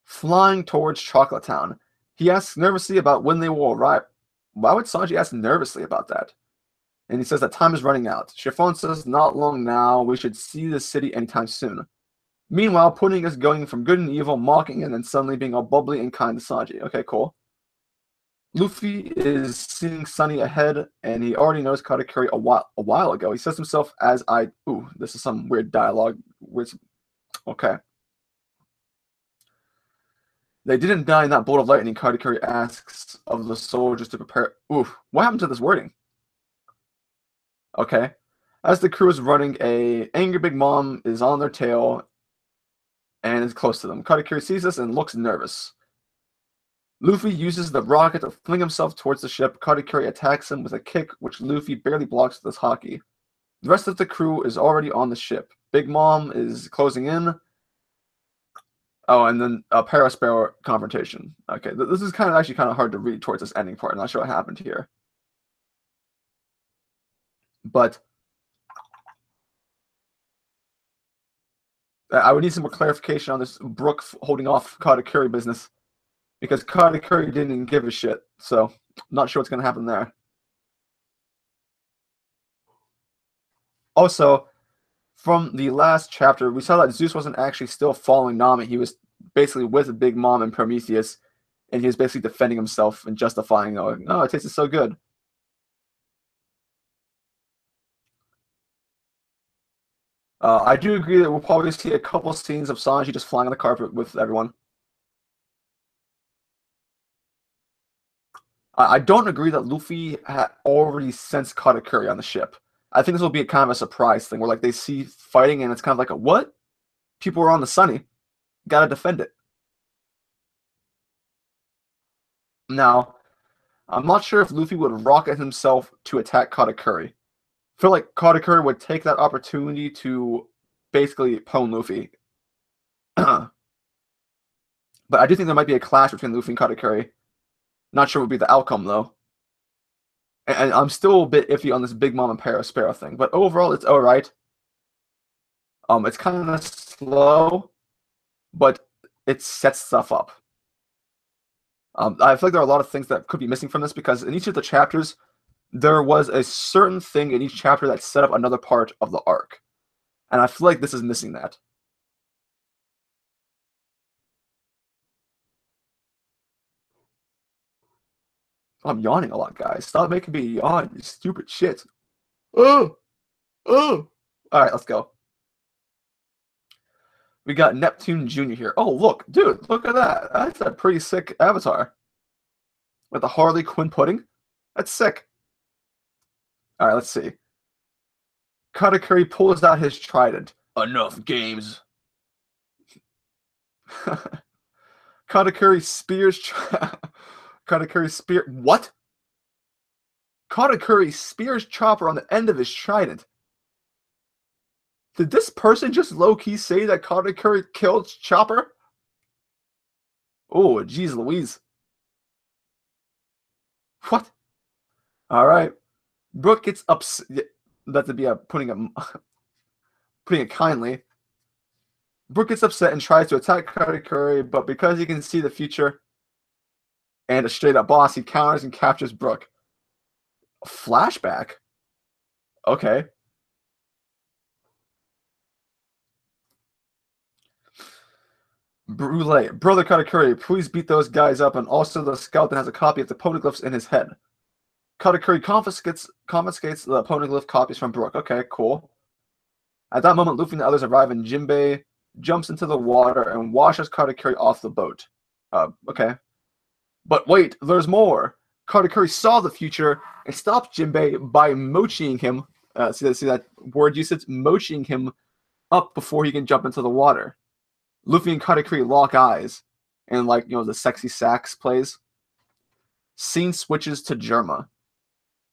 flying towards Chocolate Town. He asks nervously about when they will arrive. Why would Sanji ask nervously about that? And he says that time is running out. Chiffon says, not long now. We should see the city anytime soon. Meanwhile, Pudding is going from good and evil, mocking, and then suddenly being all bubbly and kind to Sanji. Okay, cool. Luffy is seeing Sunny ahead, and he already knows Katakuri a while ago. He says himself as I... Ooh, this is some weird dialogue. Okay. They didn't die in that bolt of lightning, Katakuri asks of the soldiers to prepare... Oof, what happened to this wording? Okay. As the crew is running, a angry Big Mom is on their tail and is close to them. Katakuri sees this and looks nervous. Luffy uses the rocket to fling himself towards the ship. Katakuri attacks him with a kick, which Luffy barely blocks with his haki. The rest of the crew is already on the ship. Big Mom is closing in. Oh, and then a Parasparrow confrontation. Okay, this is actually kind of hard to read towards this ending part. I'm not sure what happened here. But I would need some more clarification on this Brook holding off Katakuri business. Because Katakuri didn't give a shit. So, not sure what's going to happen there. Also, from the last chapter, we saw that Zeus wasn't actually still following Nami. He was basically with Big Mom and Prometheus, and he was basically defending himself and justifying, oh, it tasted so good. I do agree that we'll probably see a couple scenes of Sanji just flying on the carpet with everyone. I don't agree that Luffy had already sensed Katakuri on the ship. I think this will be a kind of a surprise thing where like they see fighting and it's kind of like a what? People are on the Sunny. Gotta defend it. Now, I'm not sure if Luffy would rocket himself to attack Katakuri. I feel like Katakuri would take that opportunity to basically pwn Luffy. But I do think there might be a clash between Luffy and Katakuri. Not sure what would be the outcome, though. And I'm still a bit iffy on this Big Mom and Parasparrow thing. But overall, it's alright. It's kind of slow, but it sets stuff up. I feel like there are a lot of things that could be missing from this because in each of the chapters, there was a certain thing in each chapter that set up another part of the arc. And I feel like this is missing that. I'm yawning a lot, guys. Stop making me yawn, you stupid shit. Oh, oh. All right, let's go. We got Neptune Jr. here. Oh, look, dude, look at that. That's a pretty sick avatar. With the Harley Quinn pudding. That's sick. All right, let's see. Katakuri pulls out his trident. Enough games. Katakuri spears. Katakuri spear. What? Katakuri spears Chopper on the end of his trident. Did this person just low-key say that Katakuri killed Chopper? Oh, jeez Louise. What? All right. Brook gets upset. That to be putting it kindly. Brook gets upset and tries to attack Katakuri, but because he can see the future and a straight-up boss, he counters and captures Brook. Flashback? Okay. Brule, Brother Katakuri, please beat those guys up, and also the skeleton has a copy of the poneglyphs in his head. Katakuri confiscates the poneglyph copies from Brook. Okay, cool. At that moment, Luffy and the others arrive, and Jinbei jumps into the water and washes Katakuri off the boat. Okay. But wait, there's more. Katakuri saw the future and stopped Jinbei by mochiing him. See that word usage? Mochiing him up before he can jump into the water. Luffy and Katakuri lock eyes, and the sexy sax plays. Scene switches to Germa.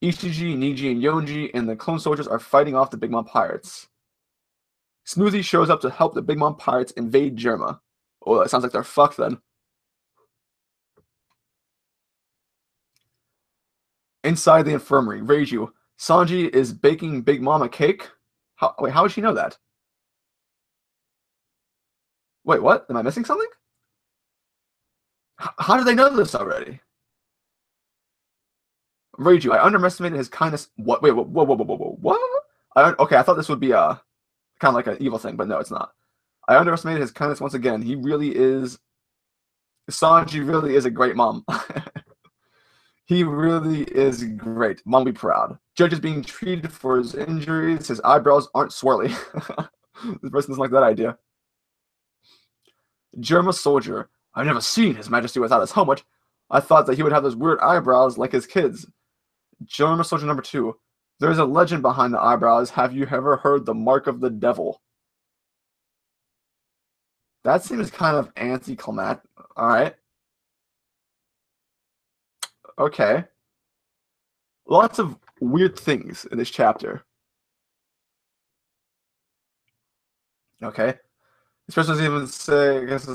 Ichiji, Niji, and Yonji and the clone soldiers are fighting off the Big Mom pirates. Smoothie shows up to help the Big Mom pirates invade Germa. Oh, that sounds like they're fucked then. Inside the infirmary, Reiju, Sanji is baking Big Mom a cake? How does she know that? Wait, what? Am I missing something? How did they know this already? Reiju, I underestimated his kindness. What? Wait, whoa. What? Okay, I thought this would be kind of like an evil thing, but no, it's not. I underestimated his kindness once again. He really is. Sanji really is a great mom. He really is great. Mom will be proud. Judge is being treated for his injuries. His eyebrows aren't swirly. This person doesn't like that idea. Germa soldier. I've never seen His Majesty without his helmet. I thought that he would have those weird eyebrows like his kids. Germa soldier number 2. There's a legend behind the eyebrows. Have you ever heard the mark of the devil? That seems kind of anticlimactic. Alright. Okay. Lots of weird things in this chapter. Okay. This person doesn't even say, I guess,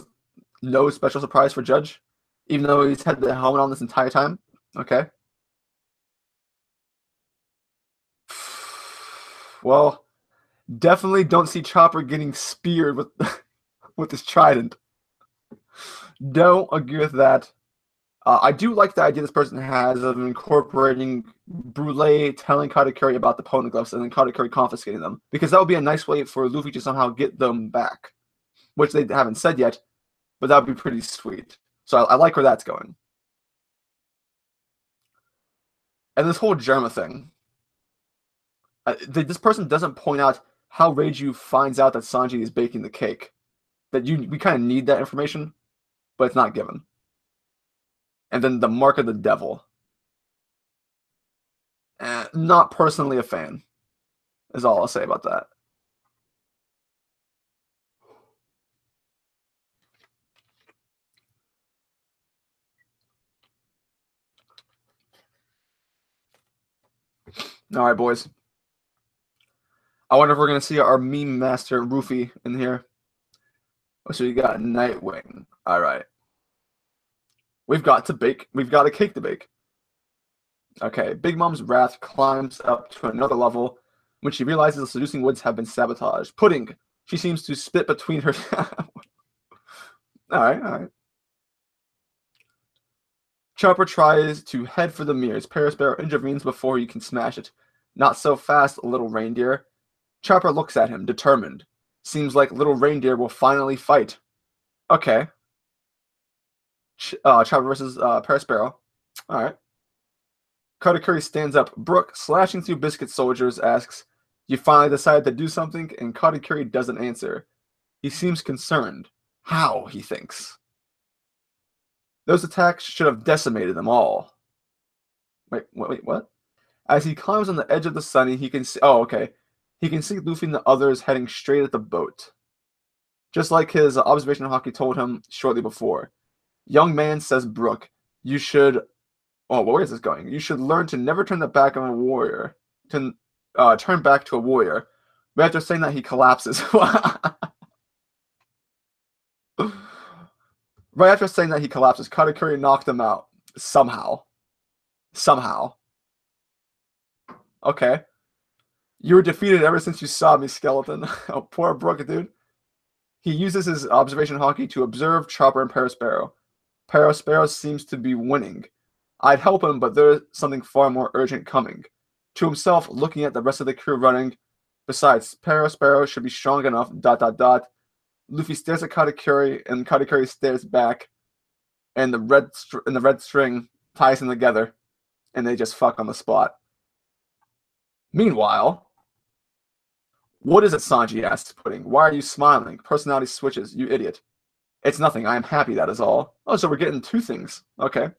no special surprise for Judge, even though he's had the helmet on this entire time. Okay. Well, definitely don't see Chopper getting speared with with his trident. Don't agree with that. I do like the idea this person has of incorporating Brule telling Katakuri about the poneglyphs and then Katakuri confiscating them, because that would be a nice way for Luffy to somehow get them back, which they haven't said yet, but that would be pretty sweet. So I like where that's going. And this whole Germa thing. This person doesn't point out how Reiju finds out that Sanji is baking the cake. We kind of need that information, but it's not given. And then the mark of the devil. Not personally a fan, is all I'll say about that. All right, boys. I wonder if we're going to see our meme master, Rufy, in here. So you got Nightwing. All right. We've got a cake to bake. Okay, Big Mom's wrath climbs up to another level when she realizes the seducing woods have been sabotaged. Pudding. She seems to spit between her... Alright. Chopper tries to head for the mirrors. Parasparrow intervenes before he can smash it. Not so fast, little reindeer. Chopper looks at him, determined. Seems like little reindeer will finally fight. Okay. Chopper versus Parasparrow. Alright. Katakuri stands up. Brook, slashing through Biscuit soldiers, asks, "You finally decided to do something?" And Katakuri doesn't answer. He seems concerned. How, he thinks. Those attacks should have decimated them all. Wait, what? As he climbs on the edge of the sunny, he can see... Oh, okay. He can see Luffy and the others heading straight at the boat. Just like his observation haki told him shortly before. Young man, says Brook, you should. Oh, where is this going? You should learn to never turn the back on a warrior. To turn back to a warrior. But after saying that, he collapses. Right after saying that, he collapses. Katakuri knocked him out. Somehow. Okay. You were defeated ever since you saw me, skeleton. Oh, poor Brook, dude. He uses his observation haki to observe Chopper and Perospero. Perospero seems to be winning. I'd help him, but there's something far more urgent coming. To himself, looking at the rest of the crew running. Besides, Perospero should be strong enough. ... Luffy stares at Katakuri, and Katakuri stares back. And the red string ties them together, and they just fuck on the spot. Meanwhile, what is it, Sanji asks Pudding. Why are you smiling? Personality switches, you idiot. It's nothing. I am happy, that is all. Oh, so we're getting two things. Okay.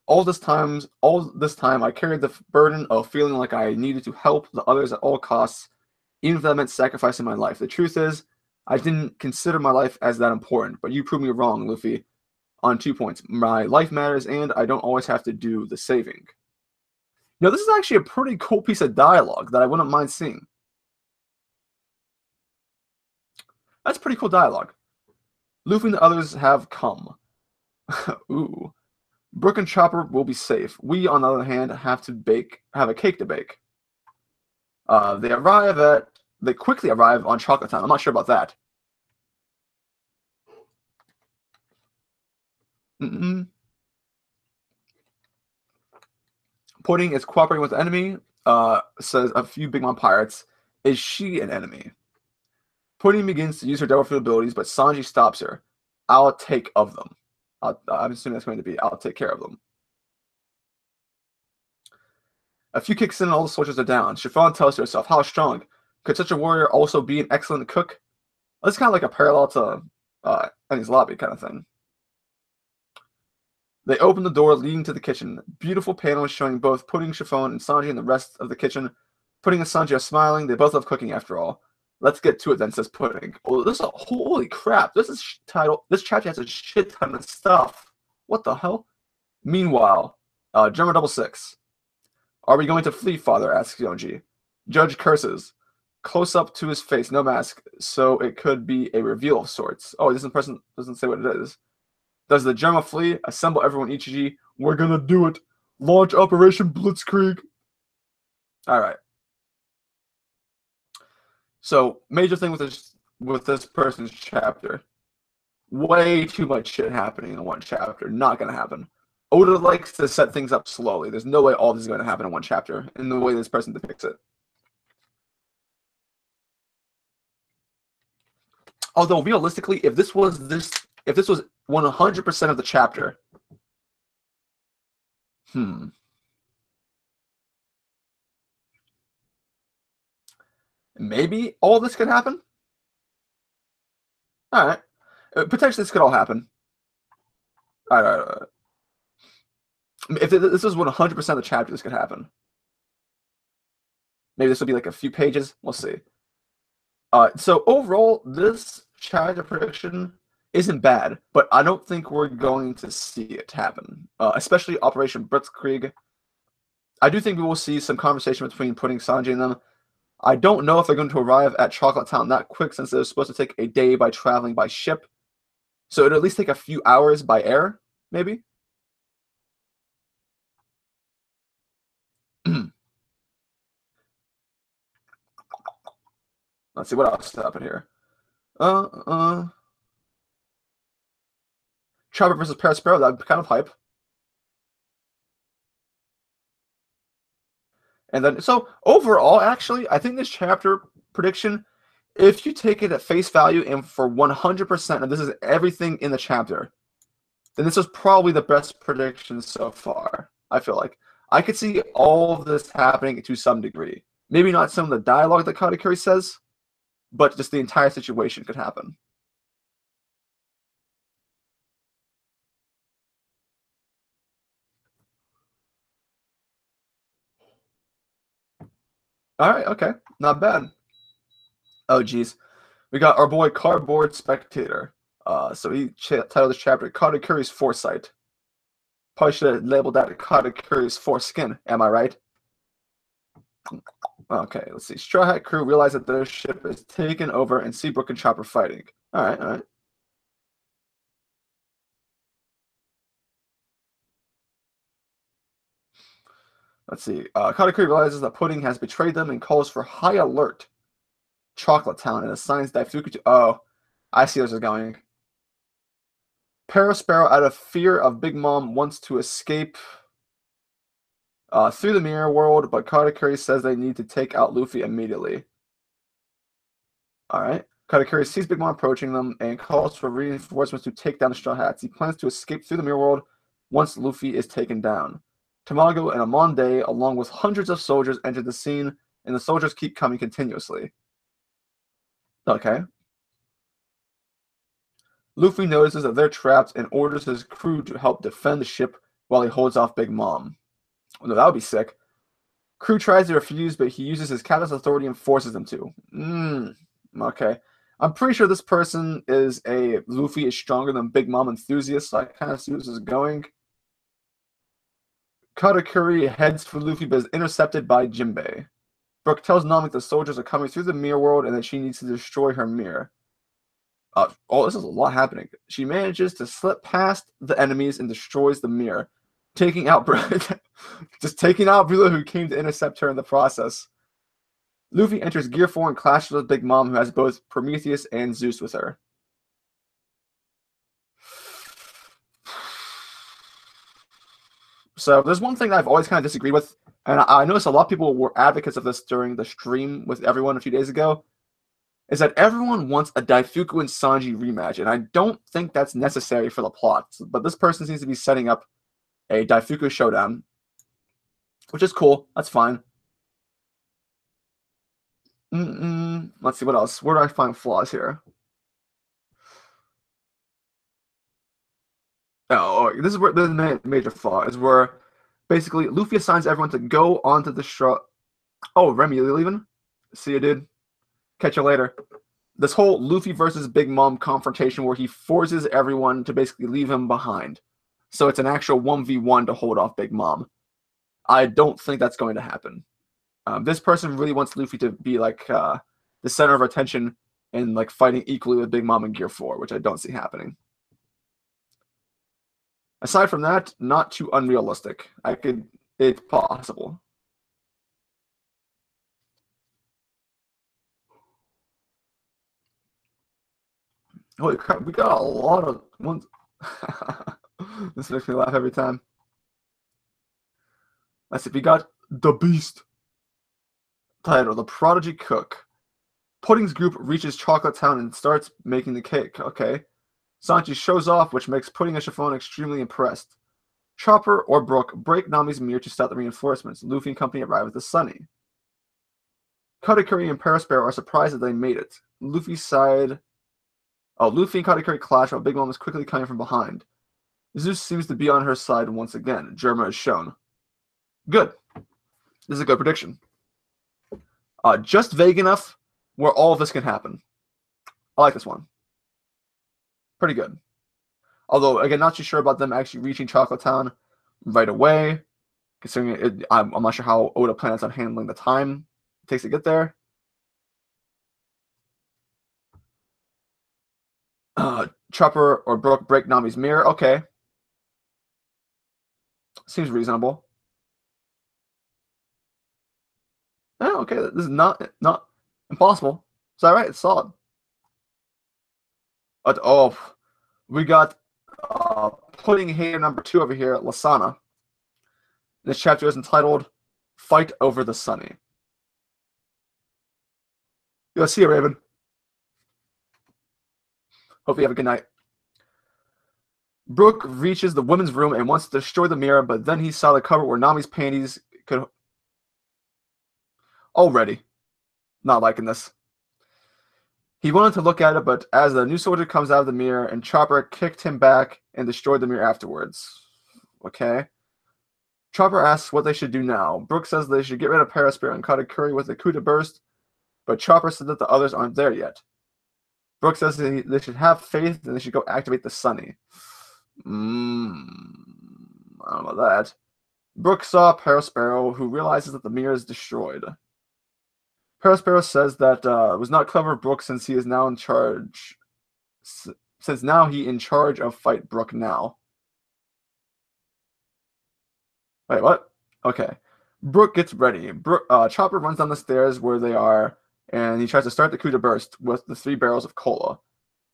All this time, I carried the burden of feeling like I needed to help the others at all costs, even if that meant sacrificing my life. The truth is, I didn't consider my life as that important, but you proved me wrong, Luffy, on 2 points. My life matters, and I don't always have to do the saving. This is actually a pretty cool piece of dialogue that I wouldn't mind seeing. That's pretty cool dialogue. Luffy and the others have come. Ooh. Brook and Chopper will be safe. We, on the other hand, have a cake to bake. They quickly arrive on Chocolate Town. I'm not sure about that. Pudding is cooperating with the enemy, says a few Big Mom pirates. Is she an enemy? Pudding begins to use her Devil Fruit abilities, but Sanji stops her. I'll take of them. I'm assuming that's going to be, I'll take care of them. A few kicks in and all the soldiers are down. Chiffon tells to herself, how strong? Could such a warrior also be an excellent cook? That's kind of like a parallel to Enies Lobby kind of thing. They open the door leading to the kitchen. Beautiful panels showing both Pudding, Chiffon, and Sanji and the rest of the kitchen. Pudding and Sanji are smiling. They both love cooking after all. Let's get to it then, says Pudding. Oh, holy crap. This chapter has a shit ton of stuff. What the hell? Meanwhile, Drummer 66. Are we going to flee, father? Asks Yonji. Judge curses. Close up to his face, no mask, so it could be a reveal of sorts. Oh, this person doesn't say what it is. Does the Germa flee? Assemble everyone, Ichiji. We're gonna do it. Launch Operation Blitzkrieg. All right. So, major thing with this person's chapter. Way too much shit happening in one chapter. Not gonna happen. Oda likes to set things up slowly. There's no way all this is going to happen in one chapter in the way this person depicts it. Although realistically, if this was 100% of the chapter, maybe all this could happen. All right, potentially this could all happen. All right. If this was 100% of the chapter, this could happen. Maybe this will be like a few pages. We'll see. So overall, this chapter prediction isn't bad, but I don't think we're going to see it happen, especially Operation Blitzkrieg. I do think we will see some conversation between Pudding, Sanji, and them. I don't know if they're going to arrive at Chocolate Town that quick, since they're supposed to take a day by traveling by ship. So it'll at least take a few hours by air, maybe. Let's see what else happened here. Chopper versus Perospero, that'd be kind of hype. And then, so overall, actually, I think this chapter prediction, if you take it at face value and for 100%, and this is everything in the chapter, then this is probably the best prediction so far, I feel like. I could see all of this happening to some degree. Maybe not some of the dialogue that Katakuri says, but just the entire situation could happen. All right, okay, not bad. Oh, geez. We got our boy Cardboard Spectator. So he titled this chapter Katakuri's Foresight. Probably should have labeled that Katakuri's Foreskin. Am I right? Okay, let's see. Straw Hat crew realize that their ship is taken over and see Brook and Chopper fighting. All right, all right. Let's see. Katakuri realizes that Pudding has betrayed them and calls for high alert. Chocolate Town and assigns Daifuku to. Oh, I see where this is going. Parasparrow, out of fear of Big Mom, wants to escape through the mirror world, but Katakuri says they need to take out Luffy immediately. All right. Katakuri sees Big Mom approaching them and calls for reinforcements to take down the Straw Hats. He plans to escape through the mirror world once Luffy is taken down. Tamago and Amonde, along with hundreds of soldiers, enter the scene, and the soldiers keep coming continuously. Okay. Luffy notices that they're trapped and orders his crew to help defend the ship while he holds off Big Mom. No, that would be sick. Crew tries to refuse, but he uses his captain's authority and forces them to. Okay. I'm pretty sure this person is a Luffy is stronger than Big Mom enthusiast, so I kind of see where this is going. Katakuri heads for Luffy, but is intercepted by Jinbei. Brook tells Nami that the soldiers are coming through the mirror world and that she needs to destroy her mirror. This is a lot happening. She manages to slip past the enemies and destroys the mirror, taking out just taking out Brilla, who came to intercept her in the process. Luffy enters Gear 4 and clashes with Big Mom, who has both Prometheus and Zeus with her. So there's one thing that I've always kind of disagreed with, and I noticed a lot of people were advocates of this during the stream with everyone a few days ago, is that everyone wants a Daifuku and Sanji rematch, and I don't think that's necessary for the plot. But this person seems to be setting up a Daifuku showdown, which is cool. That's fine. Let's see what else. Where do I find flaws here? Oh, this is where the major flaw is, where basically Luffy assigns everyone to go onto the straw. Oh, Remy, you leaving? See you, dude. Catch you later. This whole Luffy versus Big Mom confrontation where he forces everyone to basically leave him behind. So it's an actual 1v1 to hold off Big Mom. I don't think that's going to happen. This person really wants Luffy to be like the center of attention and like fighting equally with Big Mom in Gear 4, which I don't see happening. Aside from that, not too unrealistic. It's possible. Holy crap, we got a lot of ones. This makes me laugh every time. Let's see, we got The Beast. Title, The Prodigy Cook. Pudding's group reaches Chocolate Town and starts making the cake. Okay. Sanji shows off, which makes Pudding and Chiffon extremely impressed. Chopper or Brook break Nami's mirror to stop the reinforcements. Luffy and company arrive at the Sunny. Katakuri and Parasparrow are surprised that they made it. Luffy and Katakuri clash while Big Mom is quickly coming from behind. Zeus seems to be on her side once again. Germa is shown. Good. This is a good prediction. Just vague enough where all of this can happen. I like this one. Pretty good. Although, again, not too sure about them actually reaching Chocolate Town right away. Considering I'm not sure how Oda plans on handling the time it takes to get there. Chopper or Brook break Nami's mirror. Okay. Seems reasonable. Oh, okay. This is not impossible. It's all right. It's solid. But, we got Pudding hater number 2 over here at Lasana. This chapter is entitled Fight Over the Sunny. Yo, see you, Raven. Hope you have a good night. Brook reaches the women's room and wants to destroy the mirror, but then he saw the cover where Nami's panties could... Already. Not liking this. He wanted to look at it, but as the new soldier comes out of the mirror, and Chopper kicked him back and destroyed the mirror afterwards. Okay. Chopper asks what they should do now. Brook says they should get rid of Perisphere and Katakuri with a coup de burst, but Chopper said that the others aren't there yet. Brook says they should have faith and they should go activate the Sunny. I don't know about that. Brook saw Perospero, who realizes that the mirror is destroyed. Perospero says that it was not clever of Brook since he is now in charge. Since now he in charge of Fight Brook now. Wait, what? Okay. Brook gets ready. Chopper runs down the stairs where they are, and he tries to start the coup de burst with the 3 barrels of cola.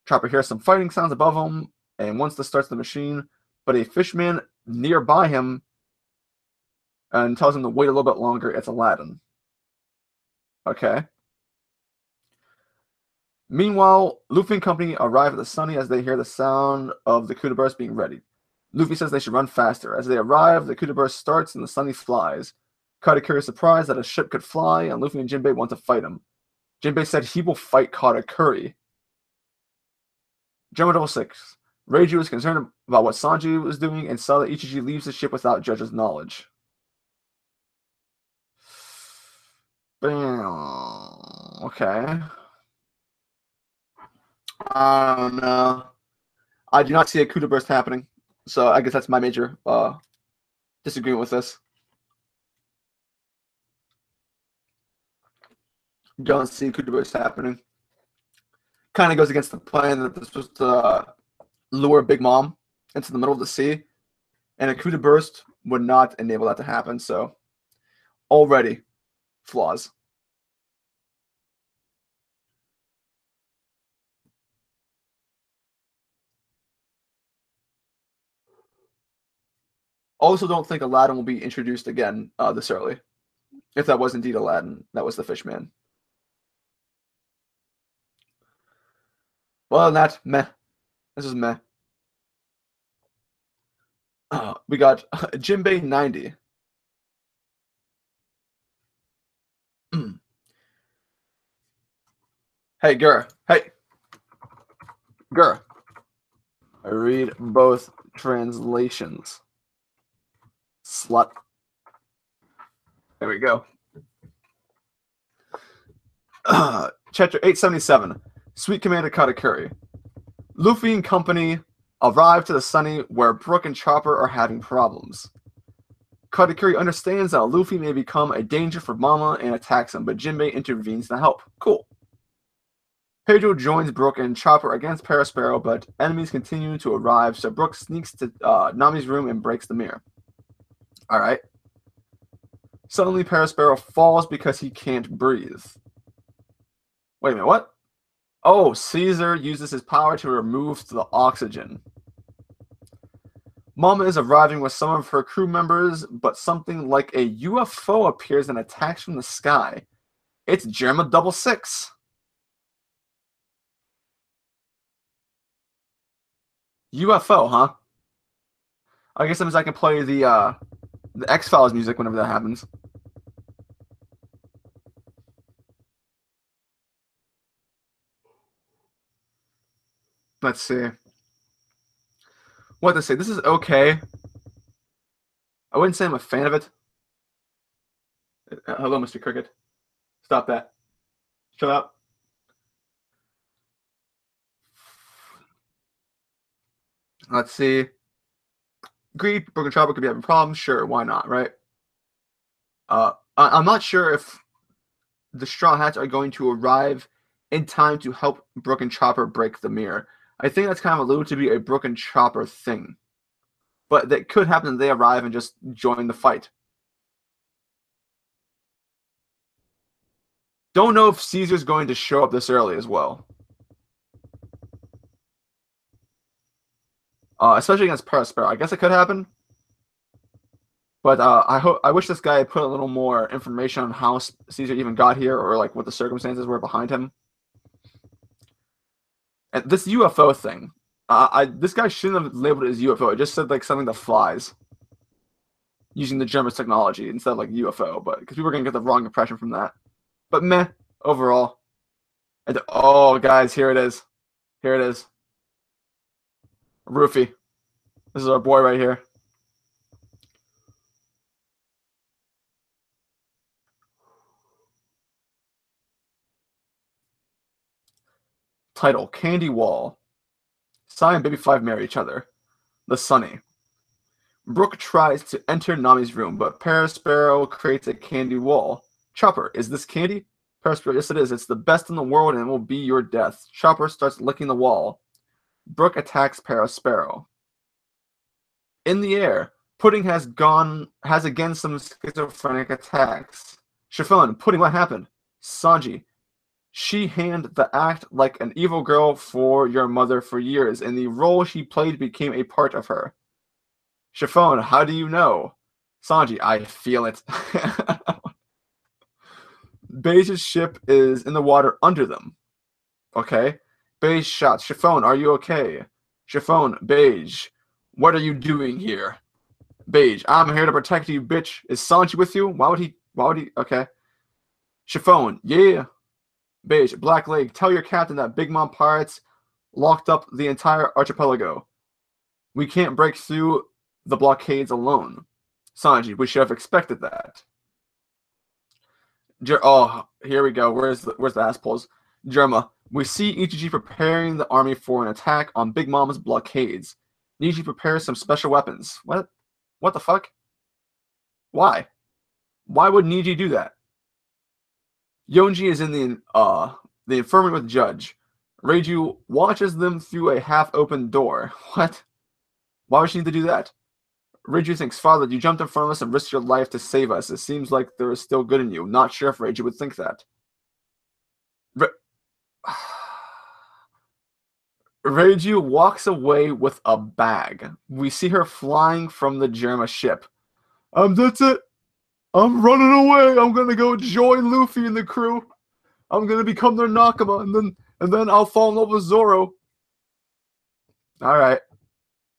Chopper hears some fighting sounds above him and wants to start the machine, but a fishman nearby him and tells him to wait a little bit longer. It's Aladdin. Okay. Meanwhile, Luffy and company arrive at the Sunny as they hear the sound of the coup de burst being ready. Luffy says they should run faster. As they arrive, the coup de burst starts and the Sunny flies. Katakuri is surprised that a ship could fly, and Luffy and Jinbei want to fight him. Jinbei said he will fight Katakuri. Drama 6. Reiju is concerned about what Sanji was doing and saw that Ichiji leaves the ship without Judge's knowledge. Bam. Okay. I don't know. I do not see a coup de burst happening. So I guess that's my major disagreement with this. Don't see coup de burst happening. Kind of goes against the plan that this was to lure Big Mom into the middle of the sea, and a coup de burst would not enable that to happen. So already flaws. Also, don't think Aladdin will be introduced again this early. If that was indeed Aladdin, that was the Fishman. Well, that meh. This is meh. We got Jinbei 90. Hey, Gur. Hey. Gur. I read both translations. Slut. There we go. Chapter 877. Sweet Commander Katakuri. Luffy and company arrive to the Sunny where Brook and Chopper are having problems. Katakuri understands that Luffy may become a danger for Mama and attacks him, but Jinbei intervenes to help. Cool. Pedro joins Brook and Chopper against Perospero, but enemies continue to arrive, so Brook sneaks to Nami's room and breaks the mirror. Alright. Suddenly, Perospero falls because he can't breathe. Wait a minute, what? Oh, Caesar uses his power to remove the oxygen. Mama is arriving with some of her crew members, but something like a UFO appears and attacks from the sky. It's Germa 66. UFO, huh? I guess that means I can play the X-Files music whenever that happens. Let's see. What to say? This is okay. I wouldn't say I'm a fan of it. Hello, Mr. Cricket. Stop that. Shut up. Let's see. Agreed, Broken Chopper could be having problems. Sure, why not, right? I'm not sure if the Straw Hats are going to arrive in time to help Brook and Chopper break the mirror. I think that's kind of alluded to be a Brook and Chopper thing. But that could happen that they arrive and just join the fight. Don't know if Caesar's going to show up this early as well. Especially against Perospero. I guess it could happen. But I wish this guy had put a little more information on how Caesar even got here, or like what the circumstances were behind him. And this UFO thing, this guy shouldn't have labeled it as UFO. It just said like something that flies, using the German technology instead of like UFO. But because people were gonna get the wrong impression from that. But meh, overall. And oh, guys, here it is. Here it is. Rufy. This is our boy right here. Title, Candy Wall. Sai and Baby 5 marry each other. The Sunny. Brooke tries to enter Nami's room, but Parasparrow creates a candy wall. Chopper, is this candy? Parasparrow, yes it is. It's the best in the world and it will be your death. Chopper starts licking the wall. Brooke attacks Parasparrow. In the air, Pudding has again some schizophrenic attacks. Chiffon, Pudding, what happened? Sanji, she handled the act like an evil girl for your mother for years, and the role she played became a part of her. Chiffon, how do you know? Sanji, I feel it. Beige's ship is in the water under them. Okay. Beige shouts, Chiffon, are you okay? Chiffon, Beige, what are you doing here? Beige, I'm here to protect you, bitch. Is Sanji with you? Why would he? Okay. Chiffon, yeah. Beige, Black Leg, tell your captain that Big Mom pirates locked up the entire archipelago. We can't break through the blockades alone. Sanji, we should have expected that. Oh, here we go. Where's the ass pulls? Germa, we see Ichiji preparing the army for an attack on Big Mom's blockades. Niji prepares some special weapons. What? What the fuck? Why? Why would Niji do that? Yonji is in the infirmary with Judge. Reiju watches them through a half-open door. What? Why would she need to do that? Reiju thinks, Father, you jumped in front of us and risked your life to save us. It seems like there is still good in you. Not sure if Reiju would think that. Reiju walks away with a bag. We see her flying from the Germa ship. That's it. I'm running away. I'm gonna go join Luffy and the crew. I'm gonna become their Nakama, and then I'll fall in love with Zoro. All right,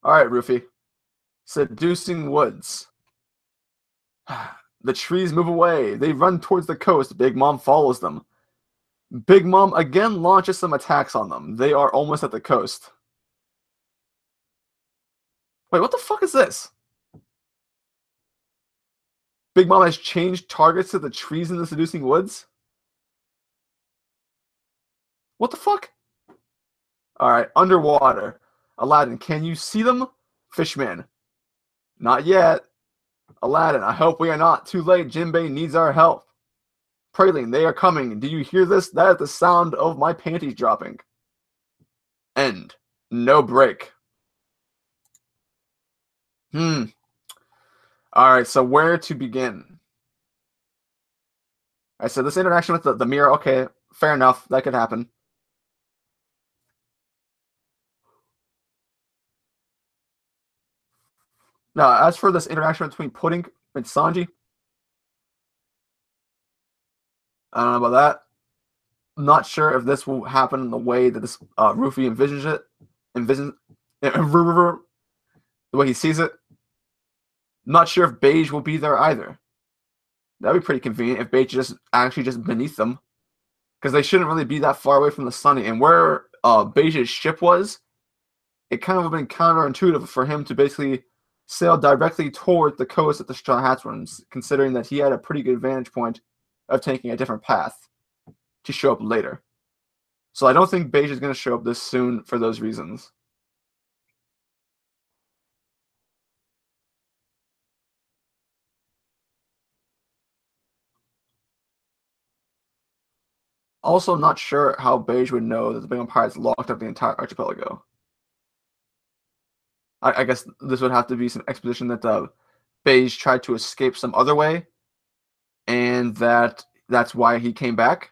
Ruffy. Seducing woods. The trees move away. They run towards the coast. Big Mom follows them. Big Mom again launches some attacks on them. They are almost at the coast. Wait, what the fuck is this? Big Mom has changed targets to the trees in the Seducing Woods? What the fuck? Alright, underwater. Aladdin, can you see them? Fishman. Not yet. Aladdin, I hope we are not too late. Jinbei needs our help. Praline, they are coming. Do you hear this? That is the sound of my panties dropping. End. No break. Alright, so where to begin? I said this interaction with the mirror, okay, fair enough, that could happen. Now, as for this interaction between Pudding and Sanji, I don't know about that. I'm not sure if this will happen in the way that this Ruffy envisions it. The way he sees it. I'm not sure if Beige will be there either. That'd be pretty convenient if Beige is actually just beneath them. Because they shouldn't really be that far away from the Sunny. And where Beige's ship was, it kind of would have been counterintuitive for him to basically sail directly toward the coast that the Straw Hats runs, considering that he had a pretty good vantage point of taking a different path to show up later. So I don't think Beige is going to show up this soon for those reasons. Also, not sure how Beige would know that the Big Mom Pirates locked up the entire archipelago. I guess this would have to be some exposition that Beige tried to escape some other way, and that's why he came back.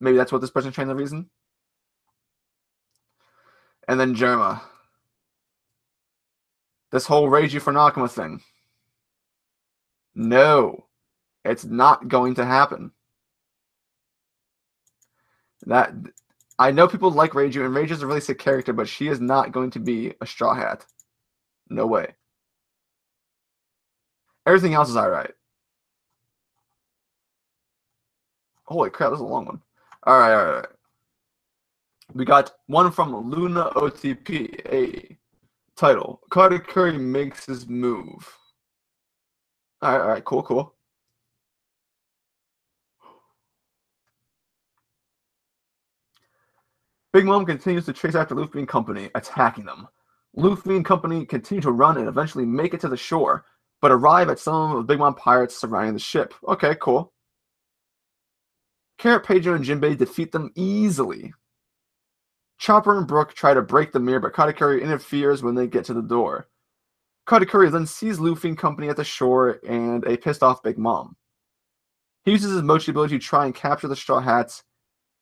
Maybe that's what this person trying to reason. And then Germa. This whole Reiju for Nakama thing. No, it's not going to happen. That I know people like Reiju, and Reiju's a really sick character, but she is not going to be a Straw Hat. No way. Everything else is alright. Holy crap, this is a long one. Alright. We got one from Luna OTP. A title. Katakuri makes his move. Alright, cool. Big Mom continues to chase after Luffy and company, attacking them. Luffy and company continue to run and eventually make it to the shore, but arrive at some of the Big Mom pirates surrounding the ship. Okay, cool. Carrot, Pedro, and Jinbei defeat them easily. Chopper and Brook try to break the mirror, but Katakuri interferes when they get to the door. Katakuri then sees Luffy and company at the shore and a pissed off Big Mom. He uses his Mochi ability to try and capture the Straw Hats.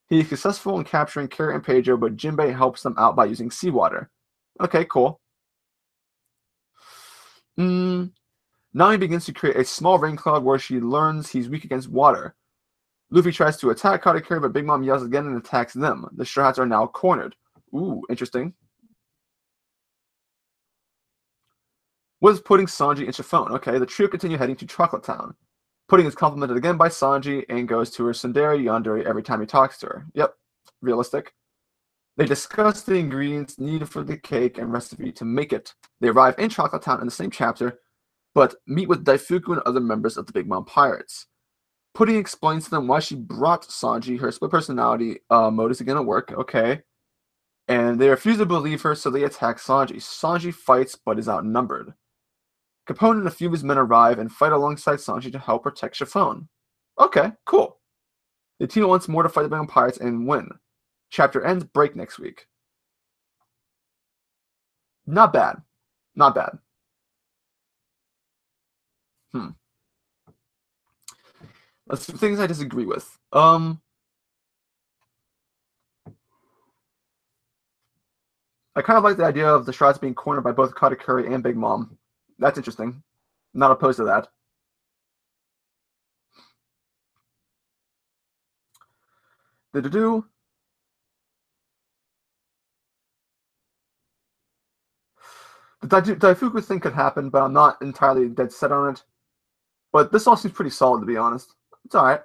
He is successful in capturing Carrot and Pedro, but Jinbei helps them out by using seawater. Okay, cool. Nami begins to create a small rain cloud where she learns he's weak against water. Luffy tries to attack Katakuri, but Big Mom yells again and attacks them. The Straw Hats are now cornered. Ooh, interesting. With Pudding, Sanji, and Chiffon. Okay, the trio continue heading to Chocolate Town. Pudding is complimented again by Sanji and goes to her tsundere yandere every time he talks to her. Yep, realistic. They discuss the ingredients needed for the cake and recipe to make it. They arrive in Chocolate Town in the same chapter, but meet with Daifuku and other members of the Big Mom Pirates. Pudding explains to them why she brought Sanji. Her split personality mode is going to work, okay. And they refuse to believe her, so they attack Sanji. Sanji fights, but is outnumbered. Capone and a few of his men arrive and fight alongside Sanji to help protect Chiffon. Okay, cool. They team once more to fight the Big Mom Pirates and win. Chapter ends, break next week. Not bad. Not bad. Let's some things I disagree with. I kind of like the idea of the Shrouds being cornered by both Katakuri and Big Mom. That's interesting. Not opposed to that. The Daifuku thing could happen, but I'm not entirely dead set on it. But this all seems pretty solid, to be honest. It's alright.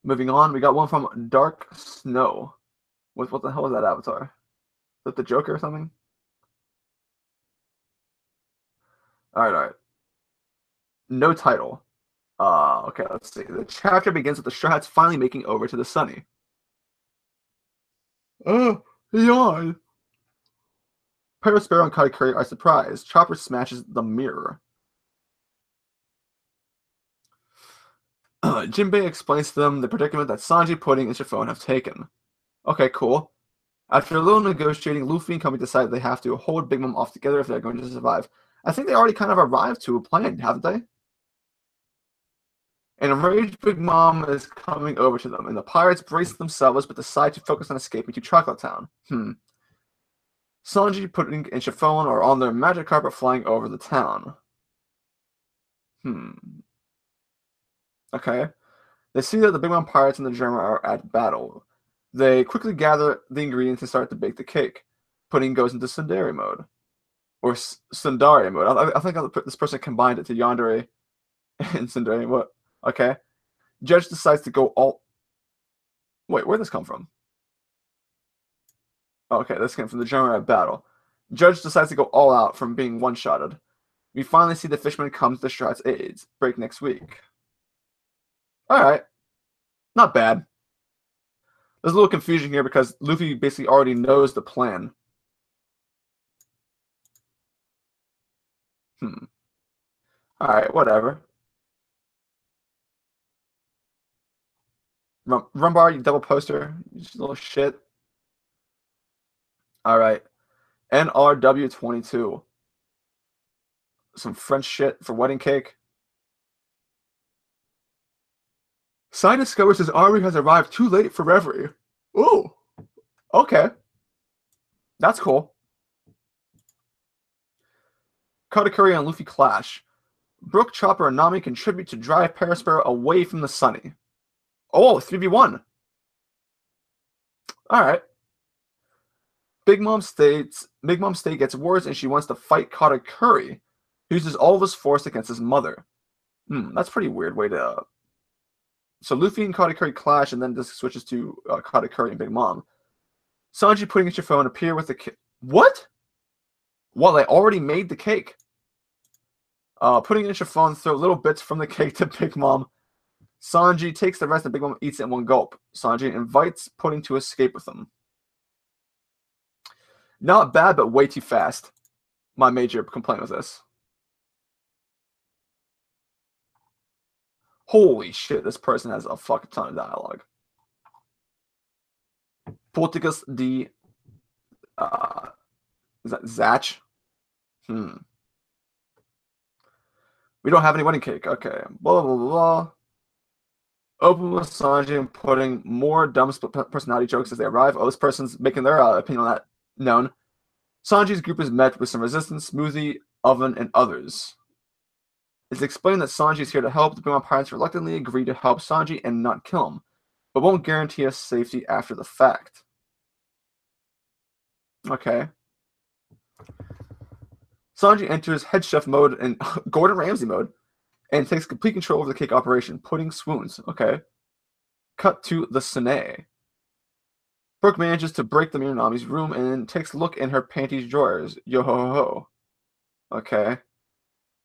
Moving on, we got one from Dark Snow. What the hell is that avatar? Is that the Joker or something? Alright. No title. Okay, let's see. The chapter begins with the Straw Hats finally making over to the Sunny. Oh, yawn. Pirate Sparrow and Katakuri are surprised. Chopper smashes the mirror. Jinbei explains to them the predicament that Sanji, Pudding, and Chiffon have taken. Okay, cool. After a little negotiating, Luffy and company decide they have to hold Big Mom off together if they're going to survive. I think they already kind of arrived to a plan, haven't they? An enraged Big Mom is coming over to them, and the pirates brace themselves but decide to focus on escaping to Chocolate Town. Sanji, Pudding, and Chiffon are on their magic carpet flying over the town. Okay. They see that the Big Mom Pirates and the Germa are at battle. They quickly gather the ingredients and start to bake the cake. Pudding goes into tsundere mode. Or tsundere mode. I think this person combined it to yandere and tsundere. What? Okay. Judge decides to go all... Wait, where'd this come from? Okay, this came from the Germa at battle. Judge decides to go all out from being one-shotted. We finally see the fisherman comes to Strahd's aids. Break next week. Alright. Not bad. There's a little confusion here because Luffy basically already knows the plan. Alright, whatever. Rumbar, you double poster. You little shit. Alright. NRW22. Some French shit for wedding cake. Sai discovers his army has arrived too late for reverie. Ooh. Okay. That's cool. Katakuri and Luffy clash. Brook, Chopper, and Nami contribute to drive Parasparrow away from the Sunny. Oh, 3v1. Alright. Big Mom State gets worse and she wants to fight Katakuri, who uses all of his force against his mother. That's a pretty weird way to... So Luffy and Katakuri clash, and then this switches to Katakuri and Big Mom. Sanji, Pudding, and Chiffon appear with the cake. What? Well, they already made the cake. Pudding and Chiffon throw little bits from the cake to Big Mom. Sanji takes the rest and Big Mom eats it in one gulp. Sanji invites Pudding to escape with him. Not bad, but way too fast. My major complaint with this. Holy shit, this person has a fuck ton of dialogue. Politicus de is that Zach? We don't have any wedding cake. Okay. Blah blah blah blah. Open with Sanji and Pudding more dumb personality jokes as they arrive. Oh, this person's making their opinion on that known. Sanji's group is met with some resistance, Smoothie, Oven, and others. It's explained that Sanji is here to help. The Big Mom pirates reluctantly agree to help Sanji and not kill him, but won't guarantee us safety after the fact. Okay. Sanji enters head chef mode and Gordon Ramsay mode and takes complete control over the cake operation. Pudding swoons. Okay. Cut to the Sine. Brooke manages to break the mirror in Nami's room and takes a look in her panties drawers. Yo ho ho ho. Okay.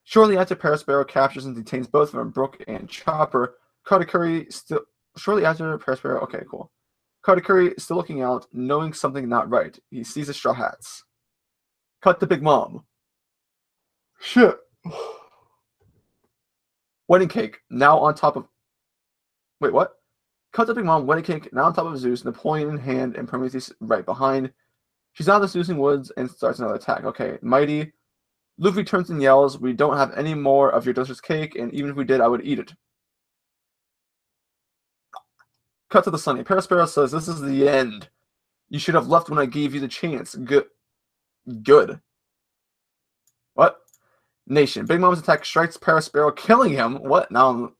Shortly after, Perospero captures and detains both of them, Brooke and Chopper. Katakuri still. Shortly after, Perospero. Okay, cool. Katakuri still looking out, knowing something not right. He sees the Straw Hats. Cut to Big Mom. Shit. Wedding cake now on top of. Wait, what? Cut to Big Mom. Wedding cake now on top of Zeus, Napoleon in hand, and Prometheus right behind. She's out of the snoozing woods and starts another attack. Okay, Mighty. Luffy turns and yells, "We don't have any more of your delicious cake, and even if we did, I would eat it." Cut to the Sunny. Perospero says, "This is the end. You should have left when I gave you the chance." Good. What? Nation. Big Mama's attack strikes Perospero, killing him. What? Now,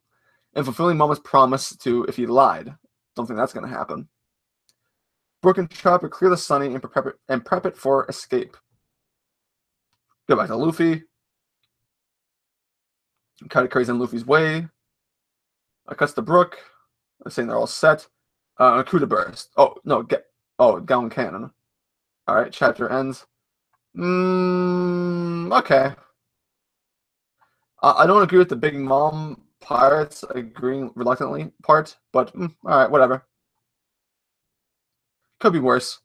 and fulfilling Mama's promise to if he lied. Don't think that's going to happen. Brooke and Chopper clear the Sunny and prep it for escape. Go back to Luffy. Katakuri's in Luffy's way. Cuts to Brooke. I'm saying they're all set. Kuda burst. Oh, no. Gallon Cannon. Alright, chapter ends. Okay. I don't agree with the Big Mom pirates agreeing reluctantly part, but alright, whatever. Could be worse.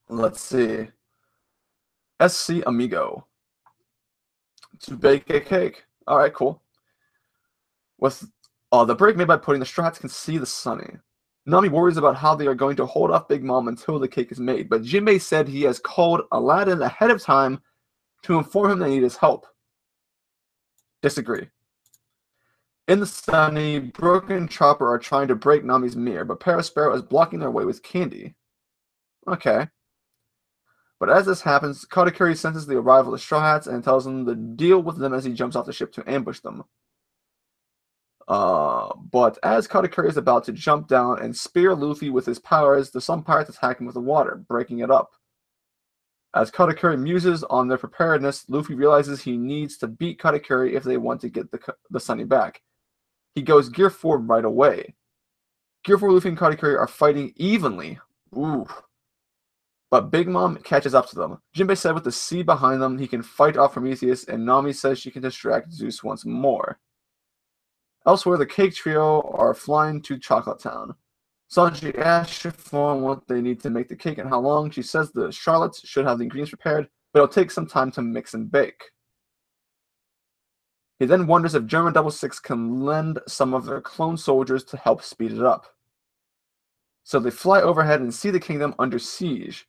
Let's see. SC Amigo. To bake a cake. Alright, cool. With the break made by Pudding, the Straw Hats can see the Sunny. Nami worries about how they are going to hold off Big Mom until the cake is made, but Jinbei said he has called Aladdin ahead of time to inform him they need his help. Disagree. In the Sunny, Brooke and Chopper are trying to break Nami's mirror, but Perospero is blocking their way with candy. Okay. But as this happens, Katakuri senses the arrival of the Straw Hats and tells them to deal with them as he jumps off the ship to ambush them. But as Katakuri is about to jump down and spear Luffy with his powers, the Sun Pirates attack him with the water, breaking it up. As Katakuri muses on their preparedness, Luffy realizes he needs to beat Katakuri if they want to get the Sunny back. He goes Gear 4 right away. Gear 4 Luffy and Katakuri are fighting evenly. Ooh. But Big Mom catches up to them. Jinbei said with the sea behind them, he can fight off Prometheus, and Nami says she can distract Zeus once more. Elsewhere, the Cake Trio are flying to Chocolate Town. Sanji asks Chiffon what they need to make the cake and how long. She says the Charlottes should have the ingredients prepared, but it'll take some time to mix and bake. He then wonders if German 66 can lend some of their clone soldiers to help speed it up. So they fly overhead and see the kingdom under siege.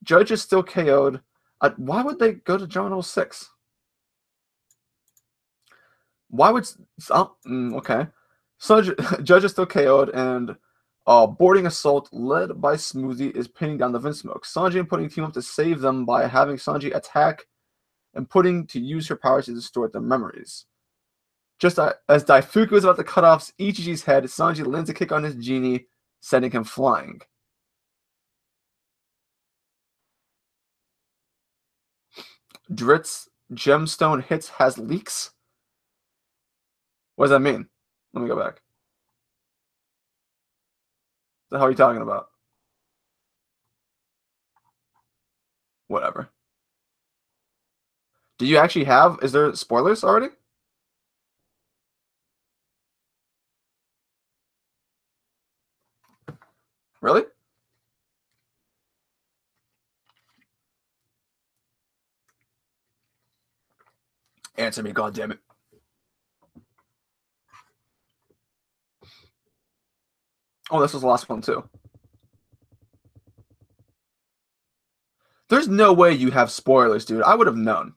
Judge is still KO'd. Why would they go to German 06? Why would... okay. So Judge is still KO'd, and boarding assault led by Smoothie is pinning down the Vinsmoke. Sanji and Pudding team up to save them by having Sanji attack and Pudding to use her powers to distort their memories. Just as Daifuku is about to cut off Ichiji's head, Sanji lands a kick on his genie, sending him flying. Drit's gemstone hits has leaks? What does that mean? Let me go back. What the hell are you talking about? Whatever. Do you actually have? Is there spoilers already? Really? Answer me, God damn it! Oh, this was the last one too. There's no way you have spoilers, dude. I would have known.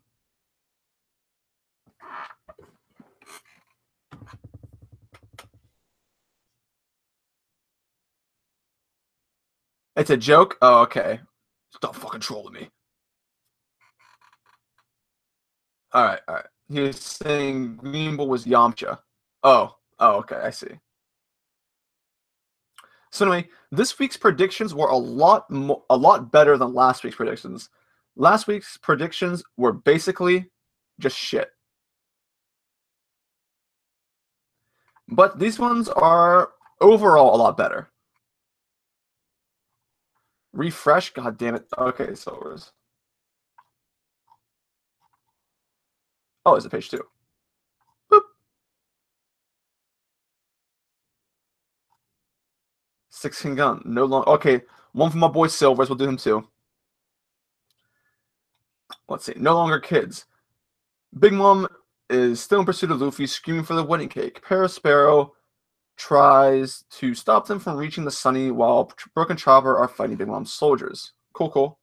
It's a joke? Oh, okay. Stop fucking trolling me. Alright, alright. He was saying Green Bull was Yamcha. Oh, okay, I see. So anyway, this week's predictions were a lot better than last week's predictions. Last week's predictions were basically just shit. But these ones are overall a lot better. Refresh? God damn it. Okay, so it was. Oh, it's a page 2. Boop. 16 gun. No longer. Okay, one from my boy Silvers. We'll do him too. Let's see. No longer kids. Big Mom is still in pursuit of Luffy, screaming for the wedding cake. Parasparrow tries to stop them from reaching the Sunny while Brook and Chopper are fighting Big Mom's soldiers. Cool, cool.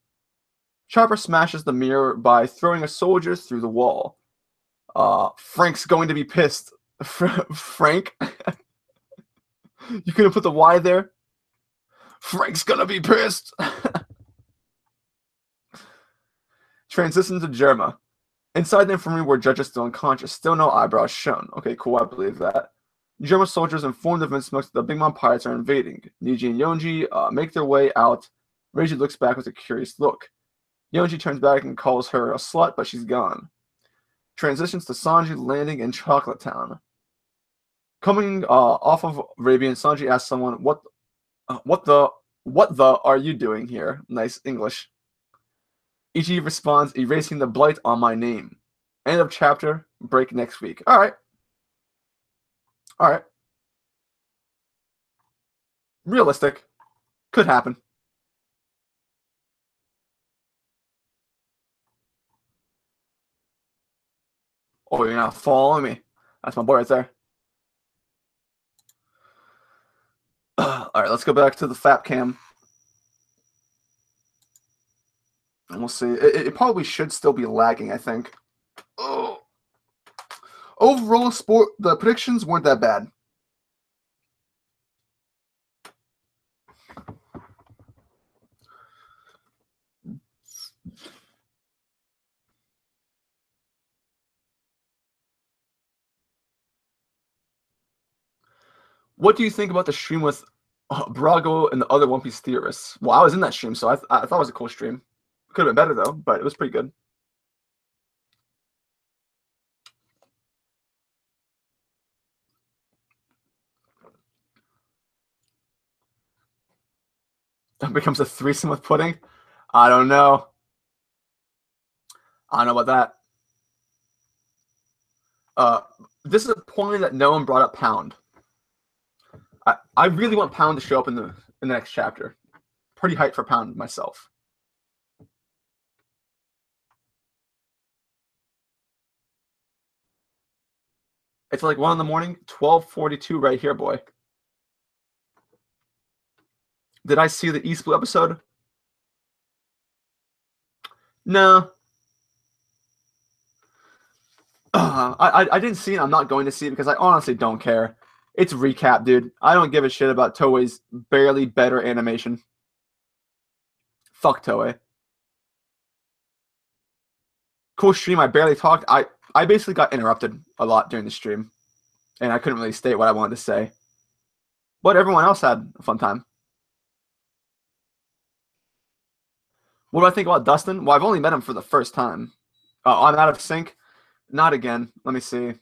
Chopper smashes the mirror by throwing a soldier through the wall. Frank's going to be pissed. Frank? You couldn't put the Y there? Frank's gonna be pissed. Transition to Germa. Inside the infirmary where Judge is still unconscious, still no eyebrows shown. Okay, cool, I believe that. Germa soldiers informed the Vinsmokes that the Big Mom pirates are invading. Niji and Yonji make their way out. Reiji looks back with a curious look. Yonji turns back and calls her a slut, but she's gone. Transitions to Sanji landing in Chocolate Town. Coming off of Arabian, Sanji asks someone, what the are you doing here? Nice English. Ichi responds, erasing the blight on my name. End of chapter. Break next week. Alright. Alright. Realistic. Could happen. Oh, you're not following me. That's my boy right there. Alright, let's go back to the FAP cam. And we'll see. It probably should still be lagging, I think. Oh. Overall, the predictions weren't that bad. What do you think about the stream with Brago and the other One Piece theorists? Well, I was in that stream, so I thought it was a cool stream. Could have been better, though, but it was pretty good. That becomes a threesome with pudding? I don't know. I don't know about that. This is a point that no one brought up Pound. I really want Pound to show up in the next chapter. Pretty hyped for Pound myself. It's like 1 in the morning, 12:42 right here, boy. Did I see the East Blue episode? No. I didn't see it. I'm not going to see it because I honestly don't care. It's recap, dude. I don't give a shit about Toei's barely better animation. Fuck Toei. Cool stream. I barely talked. I basically got interrupted a lot during the stream, and I couldn't really state what I wanted to say. But everyone else had a fun time. What do I think about Dustin? Well, I've only met him for the first time. I'm out of sync. Not again. Let me see.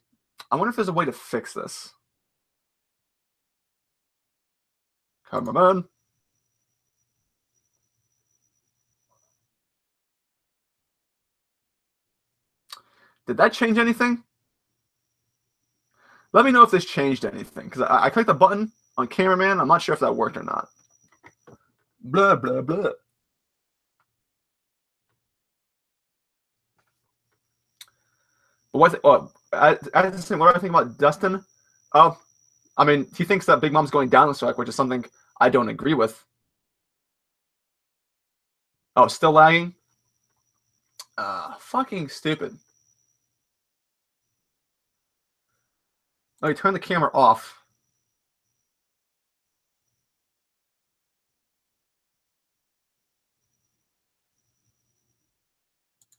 I wonder if there's a way to fix this. Come on. Did that change anything? Let me know if this changed anything, because I clicked the button on cameraman. I'm not sure if that worked or not. Blah, blah, blah. But what do I think about Dustin? Oh, I mean, he thinks that Big Mom's going down the strike, which is something I don't agree with. Oh, still lagging? Fucking stupid. Let me turn the camera off.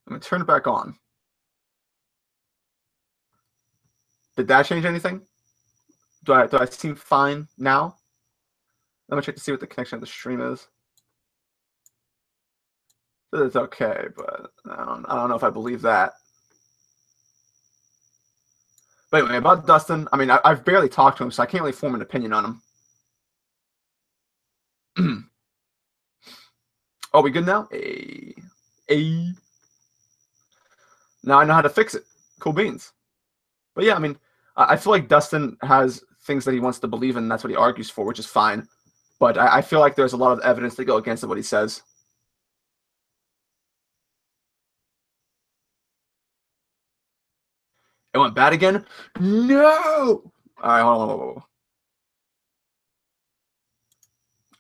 Let me turn it back on. Did that change anything? Do I seem fine now? Let me check to see what the connection of the stream is. It's okay, but I don't know if I believe that. But anyway, about Dustin, I mean, I've barely talked to him, so I can't really form an opinion on him. Oh, we good now? Now I know how to fix it. Cool beans. But yeah, I mean, I feel like Dustin has things that he wants to believe in, and that's what he argues for, which is fine. But I feel like there's a lot of evidence to go against what he says. It went bad again? No! All right, hold on.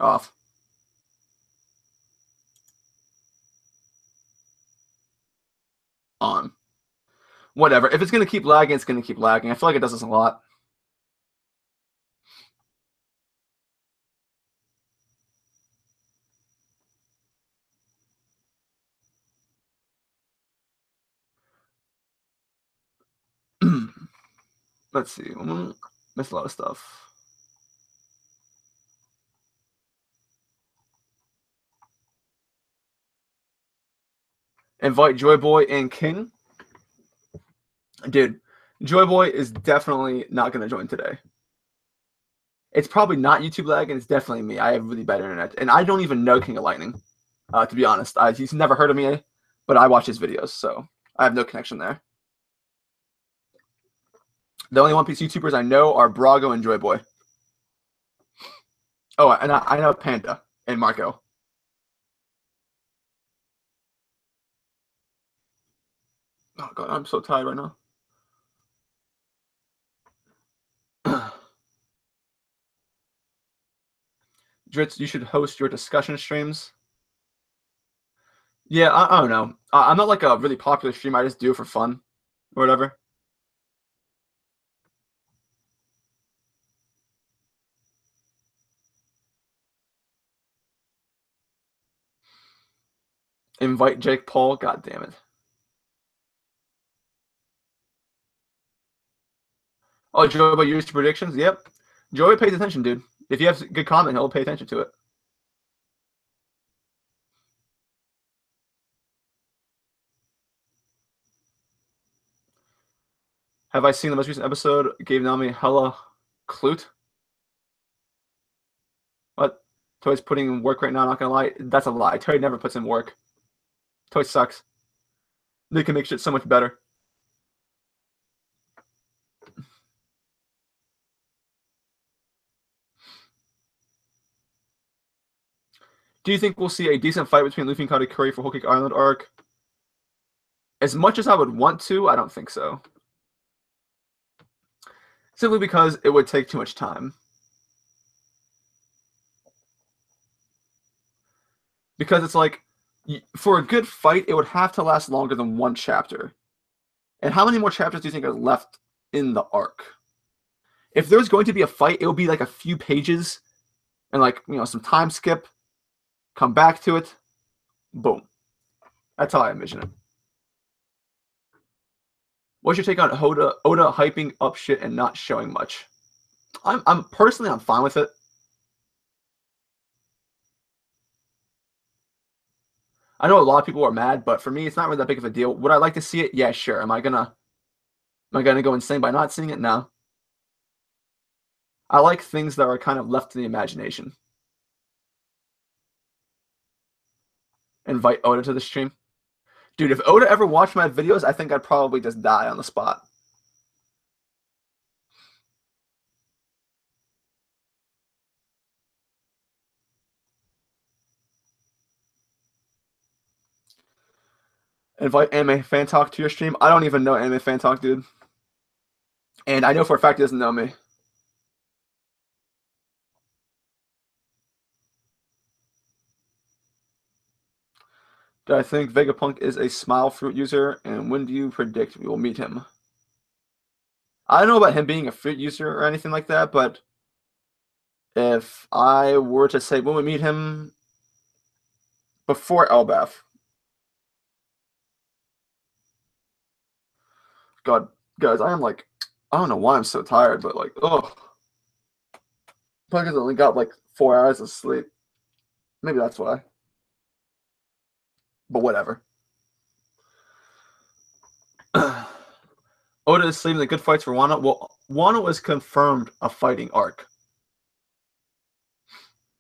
Off. On. Whatever. If it's going to keep lagging, it's going to keep lagging. I feel like it does this a lot. Let's see. Missed a lot of stuff. Invite Joy Boy and King. Dude, Joy Boy is definitely not going to join today. It's probably not YouTube lag, and it's definitely me. I have really bad internet, and I don't even know King of Lightning, to be honest. He's never heard of me, but I watch his videos, so I have no connection there. The only One Piece YouTubers I know are Brago and Joy Boy. Oh, and I know Panda and Marco. Oh, God, I'm so tired right now. Dritz, you should host your discussion streams. Yeah, I don't know. I'm not like a really popular streamer. I just do it for fun or whatever. Invite Jake Paul. God damn it. Oh, Joey, about your predictions? Yep. Joey pays attention, dude. If you have good comment, he'll pay attention to it. Have I seen the most recent episode? Gave Nami hella clute. What? Toy's putting in work right now, not gonna lie. That's a lie. Toy never puts in work. Toy sucks. They can make shit so much better. Do you think we'll see a decent fight between Luffy and Katakuri for Whole Cake Island arc? As much as I would want to, I don't think so. Simply because it would take too much time. Because it's like, for a good fight, it would have to last longer than one chapter. And how many more chapters do you think are left in the arc? If there's going to be a fight, it will be like a few pages and like, some time skip, come back to it, boom. That's how I envision it. What's your take on Oda hyping up shit and not showing much? I'm personally fine with it. I know a lot of people are mad, but for me, it's not really that big of a deal. Would I like to see it? Yeah, sure. Am I gonna go insane by not seeing it? No. I like things that are kind of left to the imagination. Invite Oda to the stream. Dude, if Oda ever watched my videos, I think I'd probably just die on the spot. Invite Anime Fan Talk to your stream. I don't even know Anime Fan Talk, dude. And I know for a fact he doesn't know me. Do I think Vegapunk is a Smile Fruit user? And when do you predict we will meet him? I don't know about him being a fruit user or anything like that, but if I were to say when we meet him before Elbaf. God, guys, I am like, I don't know why I'm so tired, but like, ugh. Probably because I only got like 4 hours of sleep. Maybe that's why. But whatever. Oda is sleeping the good fights for Wano. Well, Wano is confirmed a fighting arc.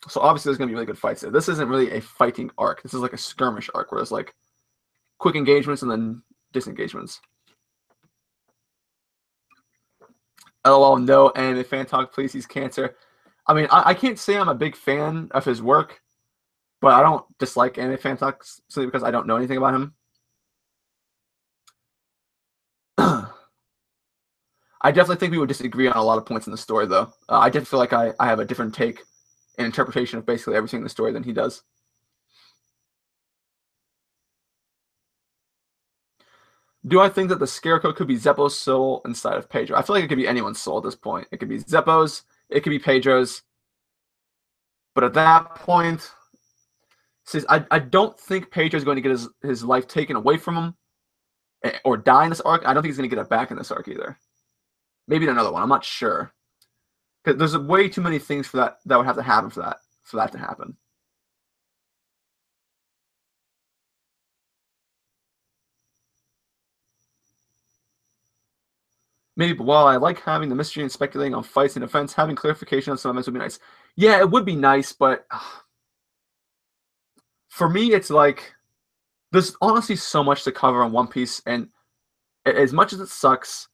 So obviously there's going to be really good fights there. This isn't really a fighting arc. This is like a skirmish arc where there's like quick engagements and then disengagements. LOL, no Anime Fan Talk, please. He's cancer. I mean, I can't say I'm a big fan of his work, but I don't dislike Anime Fan Talk simply because I don't know anything about him. I definitely think we would disagree on a lot of points in the story, though. I definitely feel like I have a different take and interpretation of basically everything in the story than he does. Do I think that the Scarecrow could be Zeppo's soul inside of Pedro? I feel like it could be anyone's soul at this point. It could be Zeppo's, it could be Pedro's. But at that point, since I don't think Pedro's going to get his life taken away from him or die in this arc. I don't think he's going to get it back in this arc either. Maybe in another one. I'm not sure. Because there's way too many things for that would have to happen for that to happen. Maybe, but while I like having the mystery and speculating on fights and events, having clarification on some events would be nice. Yeah, it would be nice, but for me, it's like there's honestly so much to cover on One Piece, and as much as it sucks,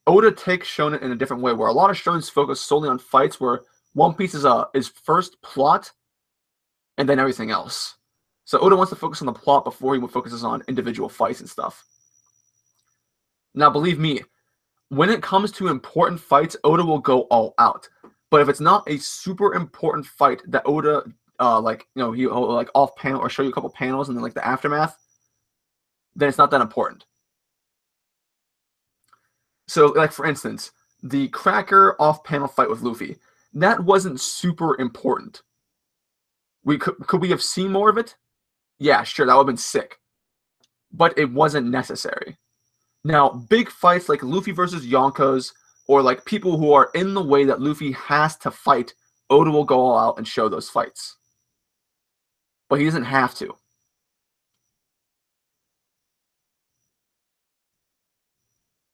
Oda takes shonen in a different way, where a lot of shonens focus solely on fights, where One Piece is first plot and then everything else. So Oda wants to focus on the plot before he focuses on individual fights and stuff. Now, believe me, when it comes to important fights, Oda will go all out. But if it's not a super important fight that Oda, he'll like off panel or show you a couple panels and then like the aftermath, then it's not that important. So, like for instance, the Cracker off panel fight with Luffy, that wasn't super important. Could we have seen more of it? Yeah, sure, that would have been sick. But it wasn't necessary. Now, big fights like Luffy versus Yonkos, or like people who are in the way that Luffy has to fight, Oda will go all out and show those fights. But he doesn't have to.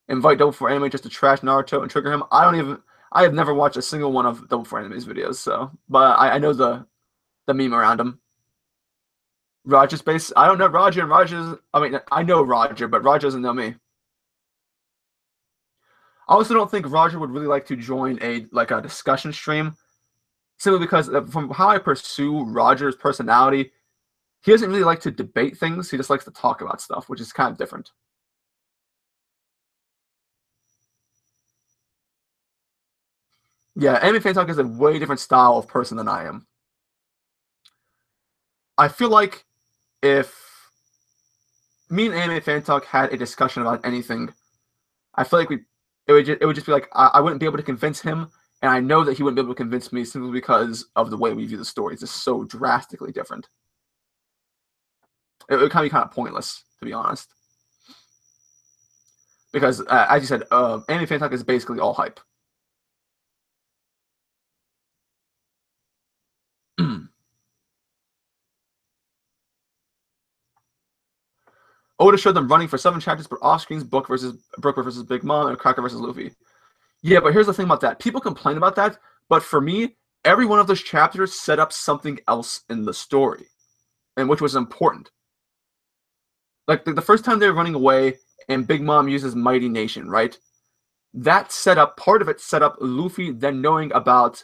Invite Double for Anime just to trash Naruto and trigger him. I have never watched a single one of Double for Anime's videos, so but I know the meme around him. Roger's base. I don't know Roger, and I know Roger, but Roger doesn't know me. I also don't think Roger would really like to join a discussion stream, simply because from how I pursue Roger's personality, he doesn't really like to debate things. He just likes to talk about stuff, which is kind of different. Yeah, Anime Fan Talk is a way different style of person than I am. I feel like if me and Anime Fan Talk had a discussion about anything, I feel like it would just be like I wouldn't be able to convince him, and I know that he wouldn't be able to convince me simply because of the way we view the story. It's just so drastically different. It would be kind of pointless, to be honest. Because, as you said, Anime Fan Talk is basically all hype. Oda showed them running for 7 chapters, but off screens, Brook versus Big Mom and Cracker versus Luffy. Yeah, but here's the thing about that. People complain about that, but for me, every one of those chapters set up something else in the story, and which was important. like the first time they're running away and Big Mom uses Mighty Nation, right? That set up, part of it set up Luffy then knowing about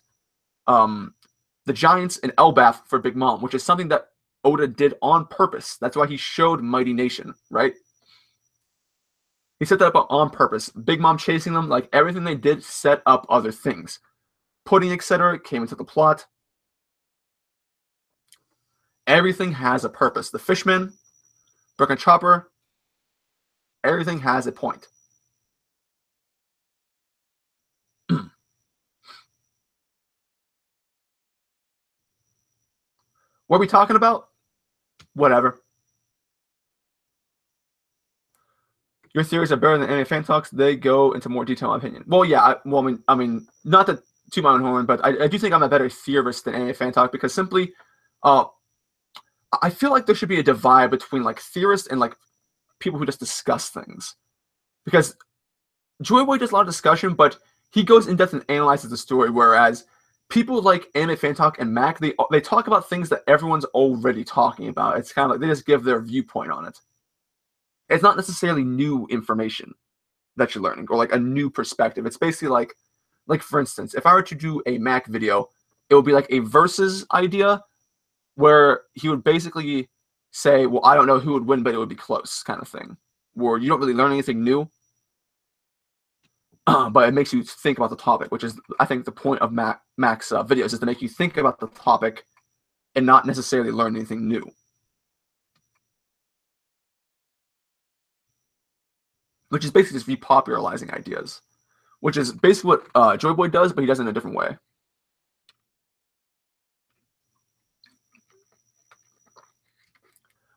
the Giants and Elbaf for Big Mom, which is something that Oda did on purpose. That's why he showed Mighty Nation, right? He set that up on purpose. Big Mom chasing them, like everything they did set up other things. Pudding, etc., came into the plot. Everything has a purpose. The Fishman, Brook and Chopper, everything has a point. What are we talking about? Whatever. Your theories are better than anime fan talks. They go into more detail, in my opinion. Well, yeah. I mean, not to toot my own horn, but I do think I'm a better theorist than anime fan talk because simply, I feel like there should be a divide between like theorists and like people who just discuss things. Because Joy Boy does a lot of discussion, but he goes in depth and analyzes the story, whereas people like Anime Fan Talk and Mac, they talk about things that everyone's already talking about. It's kind of like they just give their viewpoint on it. It's not necessarily new information that you're learning or like a new perspective. It's basically like for instance, if I were to do a Mac video, it would be like a versus idea where he would basically say, well, I don't know who would win, but it would be close kind of thing, where you don't really learn anything new, but it makes you think about the topic, which is, I think, the point of Mac's videos is to make you think about the topic and not necessarily learn anything new. Which is basically just repopularizing ideas, which is basically what Joy Boy does, but he does it in a different way.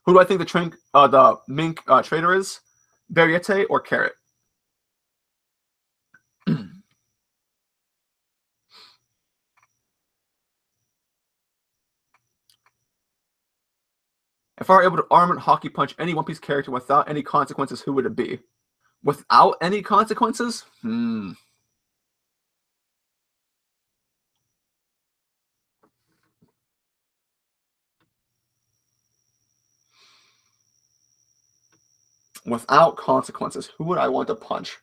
Who do I think the mink trader is? Variete or Carrot? If I were able to arm and hockey punch any One Piece character without any consequences, who would it be? Without any consequences? Without consequences, who would I want to punch?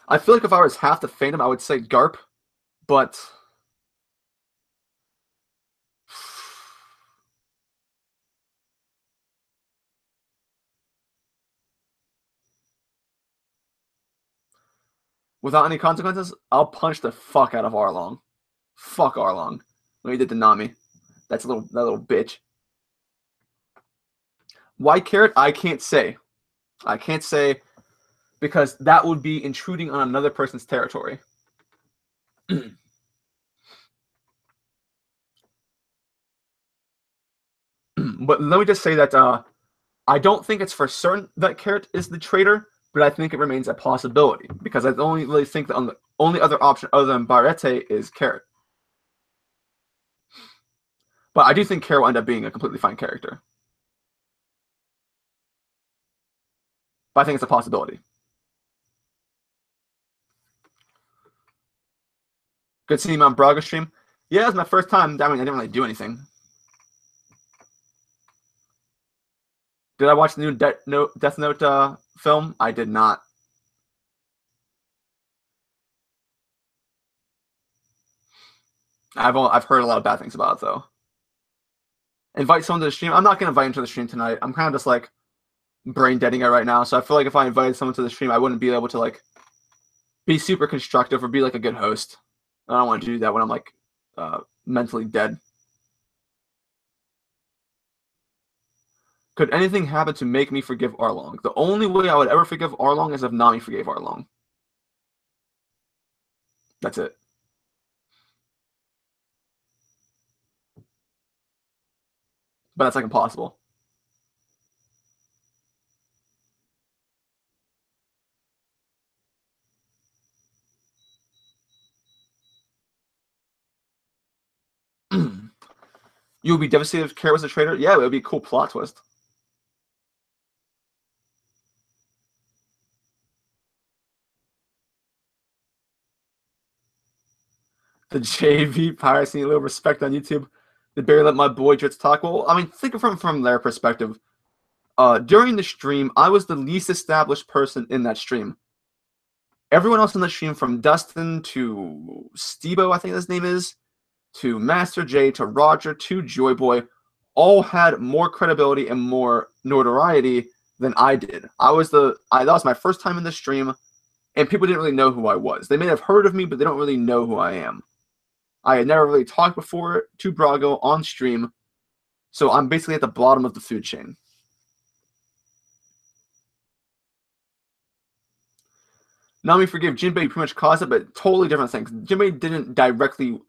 I feel like if I was half the fandom, I would say Garp, but without any consequences, I'll punch the fuck out of Arlong. Fuck Arlong. When he did to Nami. That little bitch. Why Carrot? I can't say. I can't say because that would be intruding on another person's territory. But let me just say that I don't think it's for certain that Carrot is the traitor, but I think it remains a possibility because I only really think that the only other option other than Barrette is Carrot. But I do think Carrot will end up being a completely fine character. But I think it's a possibility. Good seeing him on Braga stream. Yeah, it was my first time. I didn't really do anything. Did I watch the new Death Note film? I did not. I've heard a lot of bad things about it though. Invite someone to the stream. I'm not gonna invite him to the stream tonight. I'm kind of just like brain deading it right now. So I feel like if I invited someone to the stream, I wouldn't be able to like be super constructive or be like a good host. I don't want to do that when I'm like mentally dead. Could anything happen to make me forgive Arlong? The only way I would ever forgive Arlong is if Nami forgave Arlong. That's it. But that's like impossible. You would be devastated if Carrot was a traitor? Yeah, it would be a cool plot twist. The JV piracy, a little respect on YouTube. They barely let my boy Jits talk. Well, I mean, think of it from their perspective. During the stream, I was the least established person in that stream. Everyone else in the stream, from Dustin to Stebo, I think his name is, to Master J, to Roger, to Joyboy, all had more credibility and more notoriety than I did. That was my first time in the stream, and people didn't really know who I was. They may have heard of me, but they don't really know who I am. I had never really talked before to Brago on stream, so I'm basically at the bottom of the food chain. Nami forgive Jinbei pretty much caused it, but totally different things. Jinbei didn't directly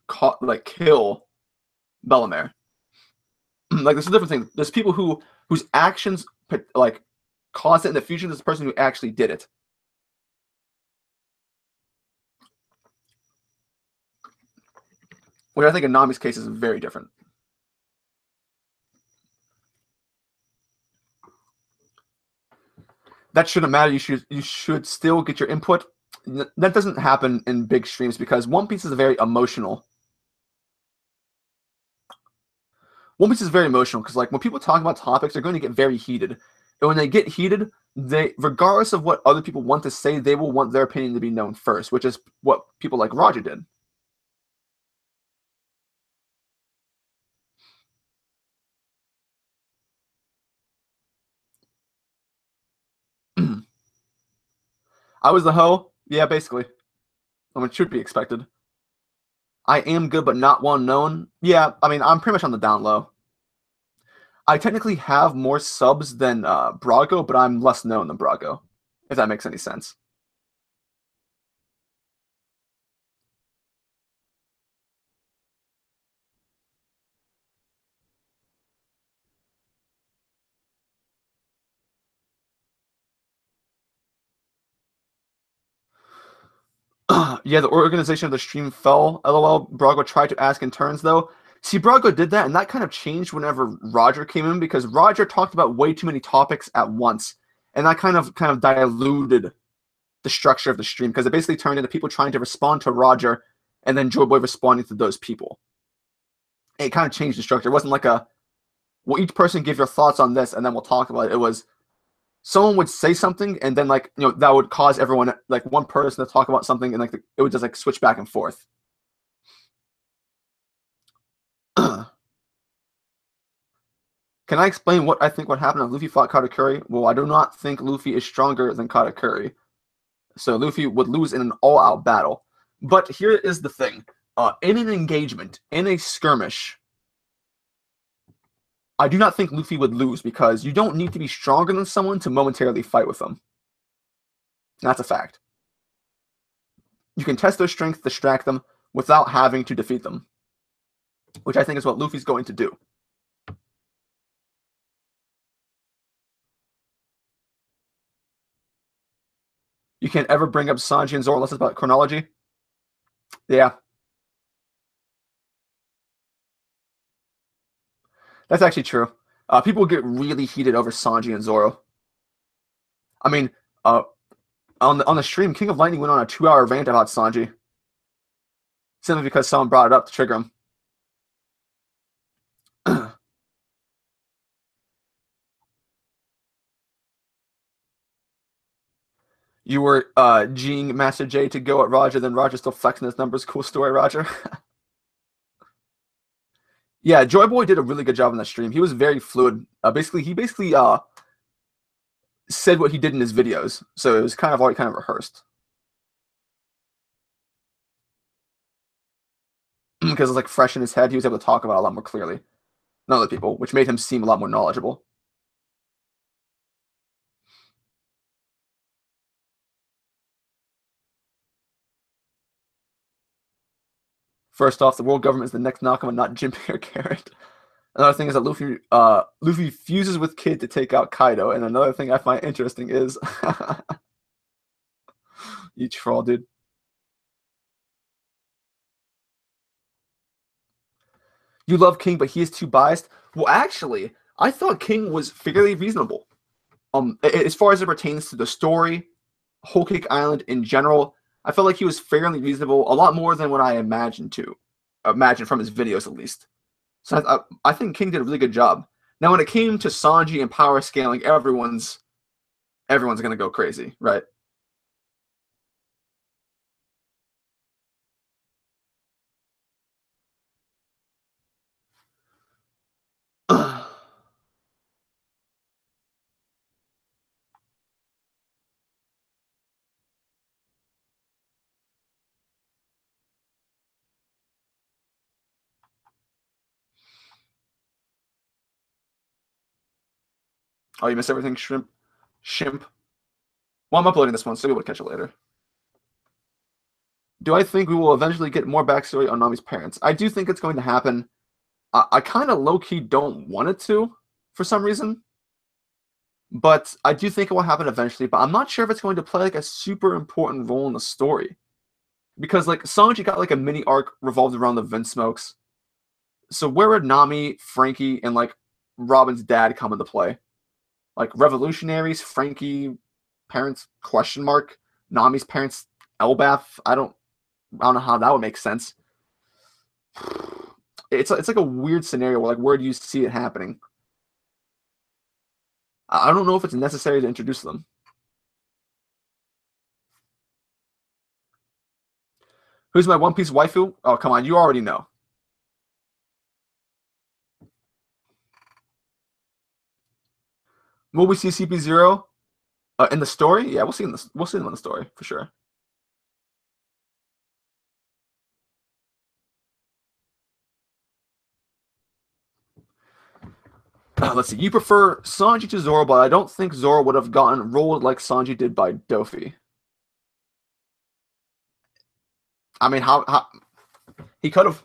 kill Bellemare. Like, there's a different thing. There's people whose actions caused it in the future. There's the person who actually did it. Which I think in Nami's case is very different. That shouldn't matter. You should still get your input. That doesn't happen in big streams because One Piece is very emotional. One Piece is very emotional because, like, when people talk about topics, they're going to get very heated. And when they get heated, regardless of what other people want to say, they will want their opinion to be known first, which is what people like Roger did. I was the hoe? Yeah, basically. I mean, it should be expected. I am good, but not well known. Yeah, I mean, I'm pretty much on the down low. I technically have more subs than Brago, but I'm less known than Brago, if that makes any sense. Yeah, the organization of the stream fell. LOL. Brago tried to ask in turns, though. See, Brago did that, and that kind of changed whenever Roger came in because Roger talked about way too many topics at once, and that kind of diluted the structure of the stream because it basically turned into people trying to respond to Roger, and then Joyboy responding to those people. It kind of changed the structure. It wasn't like well, each person give your thoughts on this, and then we'll talk about it. It was someone would say something, and then that would cause everyone, like, one person to talk about something, and it would just switch back and forth. Can I explain what I think would happen if Luffy fought Katakuri? Well, I do not think Luffy is stronger than Katakuri, so Luffy would lose in an all-out battle. But here is the thing: in an engagement, in a skirmish, I do not think Luffy would lose because you don't need to be stronger than someone to momentarily fight with them. That's a fact. You can test their strength, distract them, without having to defeat them, which I think is what Luffy's going to do. You can't ever bring up Sanji and Zoro unless it's about chronology. Yeah. That's actually true. People get really heated over Sanji and Zoro. I mean, on the stream, King of Lightning went on a 2-hour rant about Sanji, simply because someone brought it up to trigger him. You were G'ing Master J to go at Roger, then Roger still flexing his numbers. Cool story, Roger. Yeah, Joyboy did a really good job on that stream. He was very fluid. He basically said what he did in his videos, so it was already rehearsed. Because it's fresh in his head, he was able to talk about it a lot more clearly than other people, which made him seem a lot more knowledgeable. First off, the world government is the next Nakama, not Jinbei or Carrot. Another thing is that Luffy fuses with Kid to take out Kaido, and another thing I find interesting is you troll, dude. You love King, but he is too biased. Well, actually, I thought King was fairly reasonable. As far as it pertains to the story, Whole Cake Island in general, I felt like he was fairly reasonable, a lot more than what I imagined from his videos, at least. So I think King did a really good job. Now, when it came to Sanji and power scaling, everyone's gonna go crazy, right? Oh, you missed everything, shrimp, shimp. Well, I'm uploading this one, so we will catch it later. Do I think we will eventually get more backstory on Nami's parents? I do think it's going to happen. I kind of low key don't want it to, for some reason. But I do think it will happen eventually. But I'm not sure if it's going to play like a super important role in the story, because like Sanji got like a mini arc revolved around the Vinsmokes. So where would Nami, Franky, and like Robin's dad come into play? Like revolutionaries, Franky parents question mark, Nami's parents Elbaf. I don't know how that would make sense. It's like a weird scenario where like where do you see it happening? I don't know if it's necessary to introduce them. Who's my One Piece waifu? Oh, come on, you already know. Will we see CP0 in the story? Yeah, we'll see them in the story for sure. Let's see. You prefer Sanji to Zoro, but I don't think Zoro would have gotten rolled like Sanji did by Dofi. I mean, how he could have.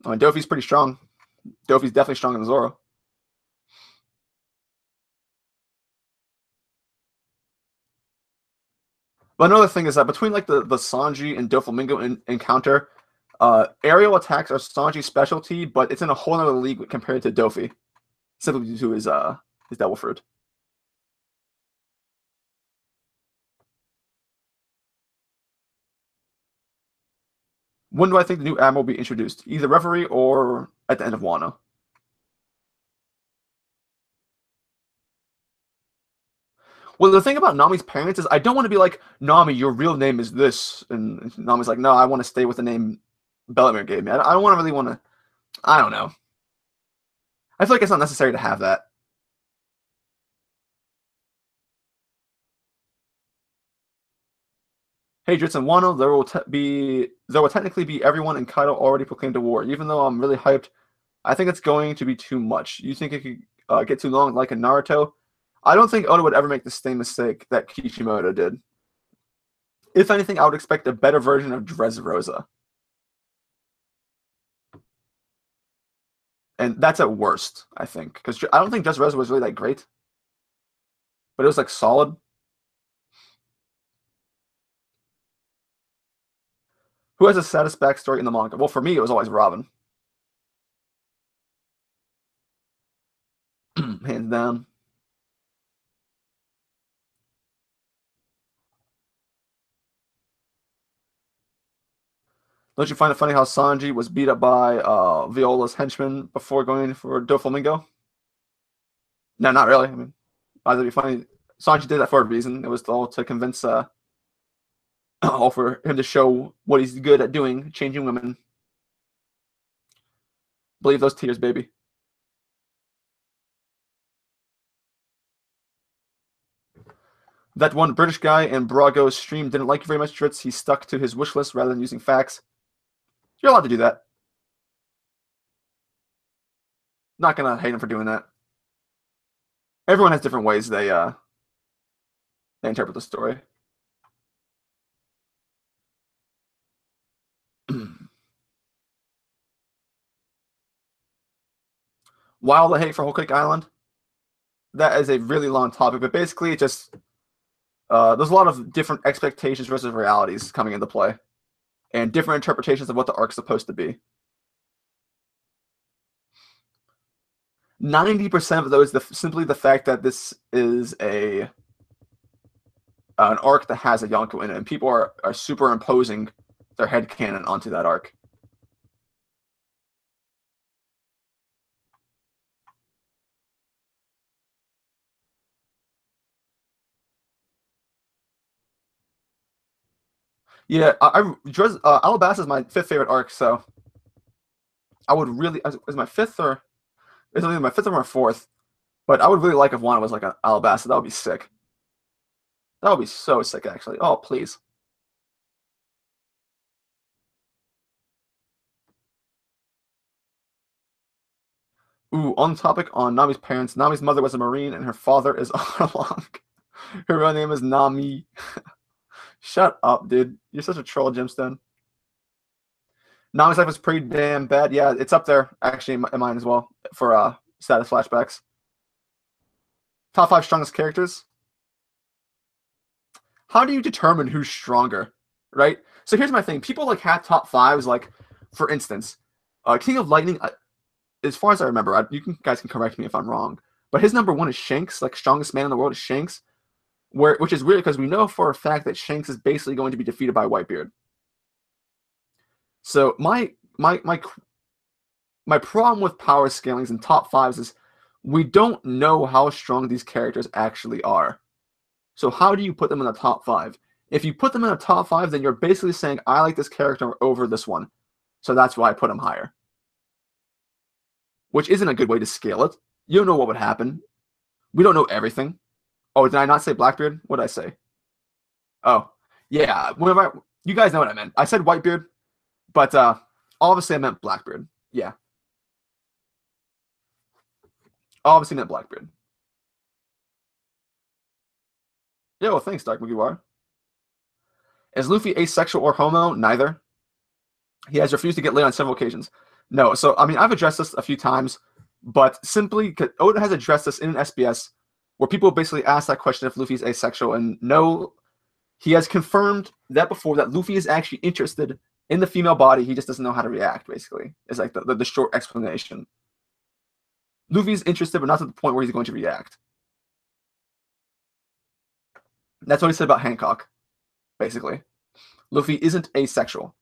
I mean, Dofi's pretty strong. Dofi's definitely stronger than Zoro. But another thing is that between like the Sanji and Doflamingo encounter, aerial attacks are Sanji's specialty, but it's in a whole other league compared to Dofi, simply due to his Devil Fruit. When do I think the new admiral will be introduced? Either referee or at the end of Wano. Well, the thing about Nami's parents is I don't want to be like, Nami, your real name is this. And Nami's like, no, I want to stay with the name Bellemere gave me. I don't want to really want to, I don't know. I feel like it's not necessary to have that. Hey, Dritz and Wano, there will technically be everyone in Kaido already proclaimed a war. Even though I'm really hyped, I think it's going to be too much. You think it could get too long like in Naruto? I don't think Oda would ever make the same mistake that Kishimoto did. If anything, I would expect a better version of Dressrosa. And that's at worst, I think. Because I don't think Dressrosa was really that great. But it was like solid. Who has the saddest backstory in the manga? Well, for me, it was always Robin. Hands down. Don't you find it funny how Sanji was beat up by Viola's henchman before going for Doflamingo? No, not really. I mean, why would it be funny? Sanji did that for a reason. It was all to convince, all for him to show what he's good at doing, changing women. Believe those tears, baby. That one British guy in Brago's stream didn't like you very much, Dritz. He stuck to his wish list rather than using facts. You're allowed to do that. Not gonna hate him for doing that. Everyone has different ways they interpret the story. While the hate for Whole Cake Island, that is a really long topic, but basically it just there's a lot of different expectations versus realities coming into play, and different interpretations of what the arc's supposed to be. 90% of those simply the fact that this is a an arc that has a Yonko in it, and people are superimposing their headcanon onto that arc. Yeah, Alabasta is my 5th favorite arc, so I would really is my 5th or is it either my 5th or my 4th? But I would really like if one was like an Alabasta. That would be sick. That would be so sick, actually. Oh, please. Ooh, on topic on Nami's parents. Nami's mother was a Marine, and her father is Arlong. Her real name is Nami. Shut up, dude. You're such a troll, Gemstone. Nami's life was pretty damn bad. Yeah, it's up there, actually, in mine as well, for status flashbacks. Top 5 strongest characters. How do you determine who's stronger, right? So here's my thing. People like have top 5s, like, for instance, King of Lightning, as far as I remember, guys can correct me if I'm wrong, but his number 1 is Shanks, like, strongest man in the world is Shanks, which is weird because we know for a fact that Shanks is basically going to be defeated by Whitebeard. So my problem with power scalings and top 5s is we don't know how strong these characters actually are. So how do you put them in the top 5? If you put them in the top 5, then you're basically saying, I like this character over this one. So that's why I put him higher. Which isn't a good way to scale it. You don't know what would happen. We don't know everything. Oh, did I not say Blackbeard? What did I say? Oh, yeah. You guys know what I meant. I said Whitebeard, but obviously I meant Blackbeard. Yeah. Obviously meant Blackbeard. Yeah, well, thanks, Dark Mugiwara. Is Luffy asexual or homo? Neither. He has refused to get laid on several occasions. No, so, I mean, I've addressed this a few times, but simply, Oda has addressed this in an SBS, where people basically ask that question if Luffy's asexual, and no, he has confirmed that before, that Luffy is actually interested in the female body, he just doesn't know how to react, basically, is like the short explanation. Luffy's interested, but not to the point where he's going to react. That's what he said about Hancock, basically. Luffy isn't asexual.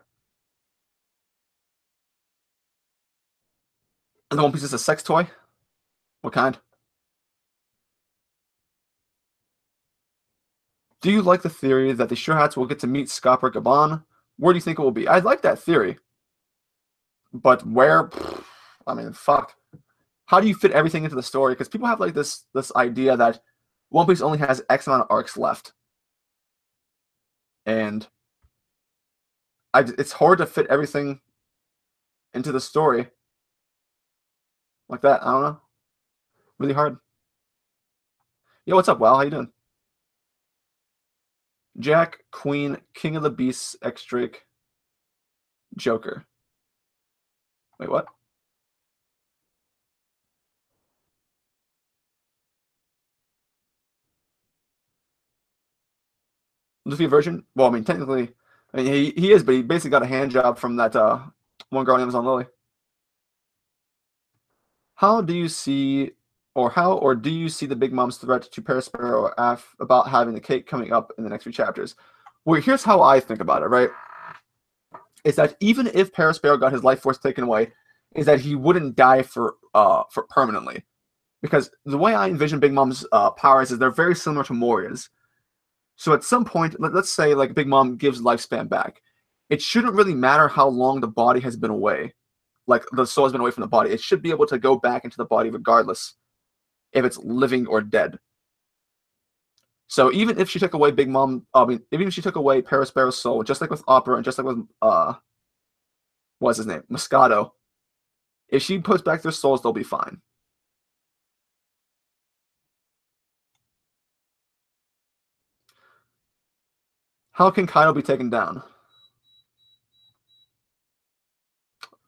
And the One Piece is a sex toy? What kind? Do you like the theory that the Sure Hats will get to meet Scopper Gaban? Where do you think it will be? I like that theory. But where? I mean, fuck. How do you fit everything into the story? Because people have like this idea that One Piece only has X amount of arcs left. And it's hard to fit everything into the story like that. I don't know. Really hard. Yo, what's up, Wow? How you doing? Jack, Queen, King of the Beasts, X Drake, Joker. Wait, what? Luffy version? Well, I mean, technically, I mean, he is, but he basically got a hand job from that one girl on Amazon Lily. How do you see, or do you see the Big Mom's threat to Perospero about having the cake coming up in the next few chapters? Well, here's how I think about it, right? Is that even if Perospero got his life force taken away, is that he wouldn't die for permanently, because the way I envision Big Mom's powers is they're very similar to Moria's. So at some point, let's say like Big Mom gives lifespan back, it shouldn't really matter how long the body has been away, like the soul has been away from the body. It should be able to go back into the body regardless if it's living or dead. So even if she took away Big Mom, I mean, even if she took away Perospero's soul, just like with Opera and just like with what's his name, Moscato, if she puts back their souls, they'll be fine. How can Kaido be taken down?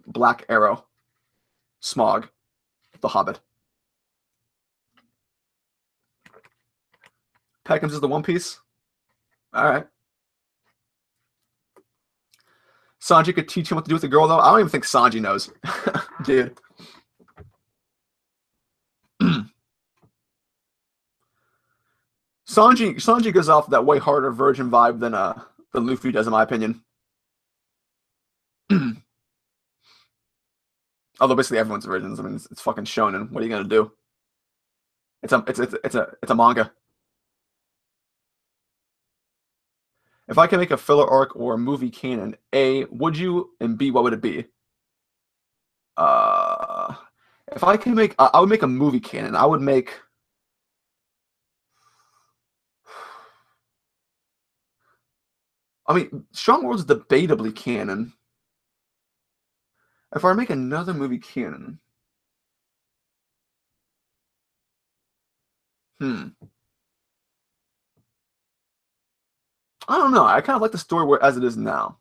Black Arrow, Smog, The Hobbit. Peckham's is the One Piece. All right. Sanji could teach him what to do with the girl, though. I don't even think Sanji knows, dude. Sanji gives off that way harder virgin vibe than Luffy does, in my opinion. Although basically everyone's virgins. I mean, it's fucking shonen. What are you gonna do? It's a manga. If I can make a filler arc or a movie canon, A, would you? And B, what would it be? Uh, if I can make, I would make a movie canon. I would make. I mean, Strong World's debatably canon. If I make another movie canon, hmm, I don't know. I kind of like the story where as it is now.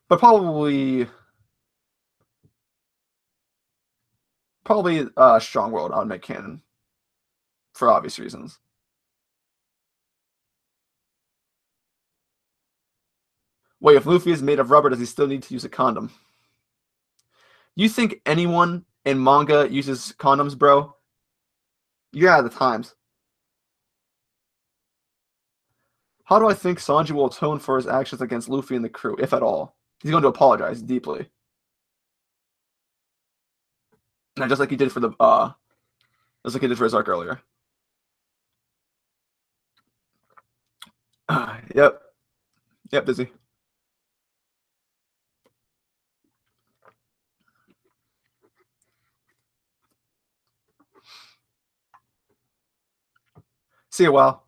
But probably Strong World. I would make canon for obvious reasons. Wait, if Luffy is made of rubber, does he still need to use a condom? You think anyone in manga uses condoms, bro? You're out of the times. How do I think Sanji will atone for his actions against Luffy and the crew, if at all? He's going to apologize deeply. And just like he did for the just like he did for his arc earlier. Yep. Yep, busy. See you, well.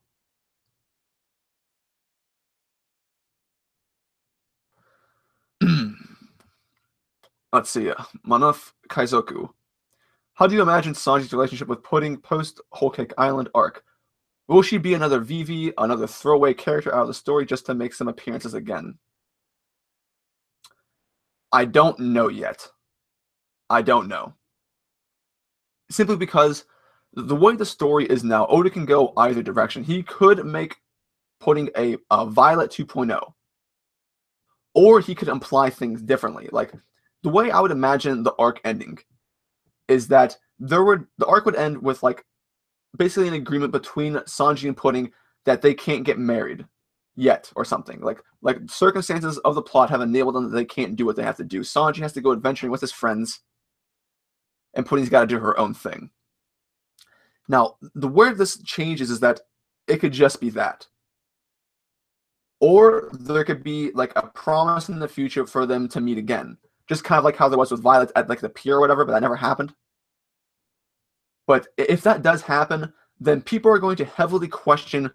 Let's see. Manuf Kaizoku. How do you imagine Sanji's relationship with Pudding post Whole Cake Island arc? Will she be another Vivi, another throwaway character out of the story just to make some appearances again? I don't know yet. I don't know. Simply because the way the story is now, Oda can go either direction. He could make Pudding a Violet 2.0, or he could imply things differently. Like the way I would imagine the arc ending is that the arc would end with like basically an agreement between Sanji and Pudding that they can't get married yet or something. Like circumstances of the plot have enabled them that they can't do what they have to do. Sanji has to go adventuring with his friends, and Pudding's got to do her own thing. Now, the where this changes is that it could just be that. Or there could be like a promise in the future for them to meet again. Just kind of like how there was with Violet at like the pier or whatever, but that never happened. But if that does happen, then people are going to heavily question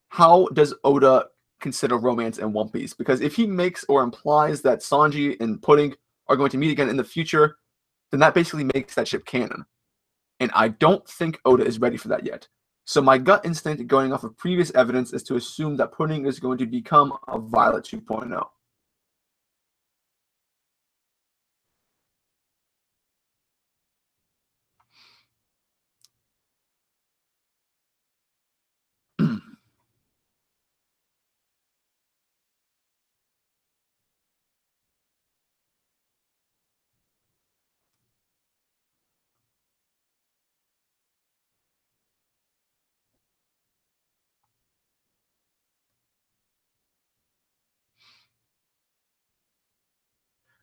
how does Oda consider romance in One Piece? Because if he makes or implies that Sanji and Pudding are going to meet again in the future, then that basically makes that ship canon. And I don't think Oda is ready for that yet. So my gut instinct going off of previous evidence is to assume that Pudding is going to become a Violet 2.0.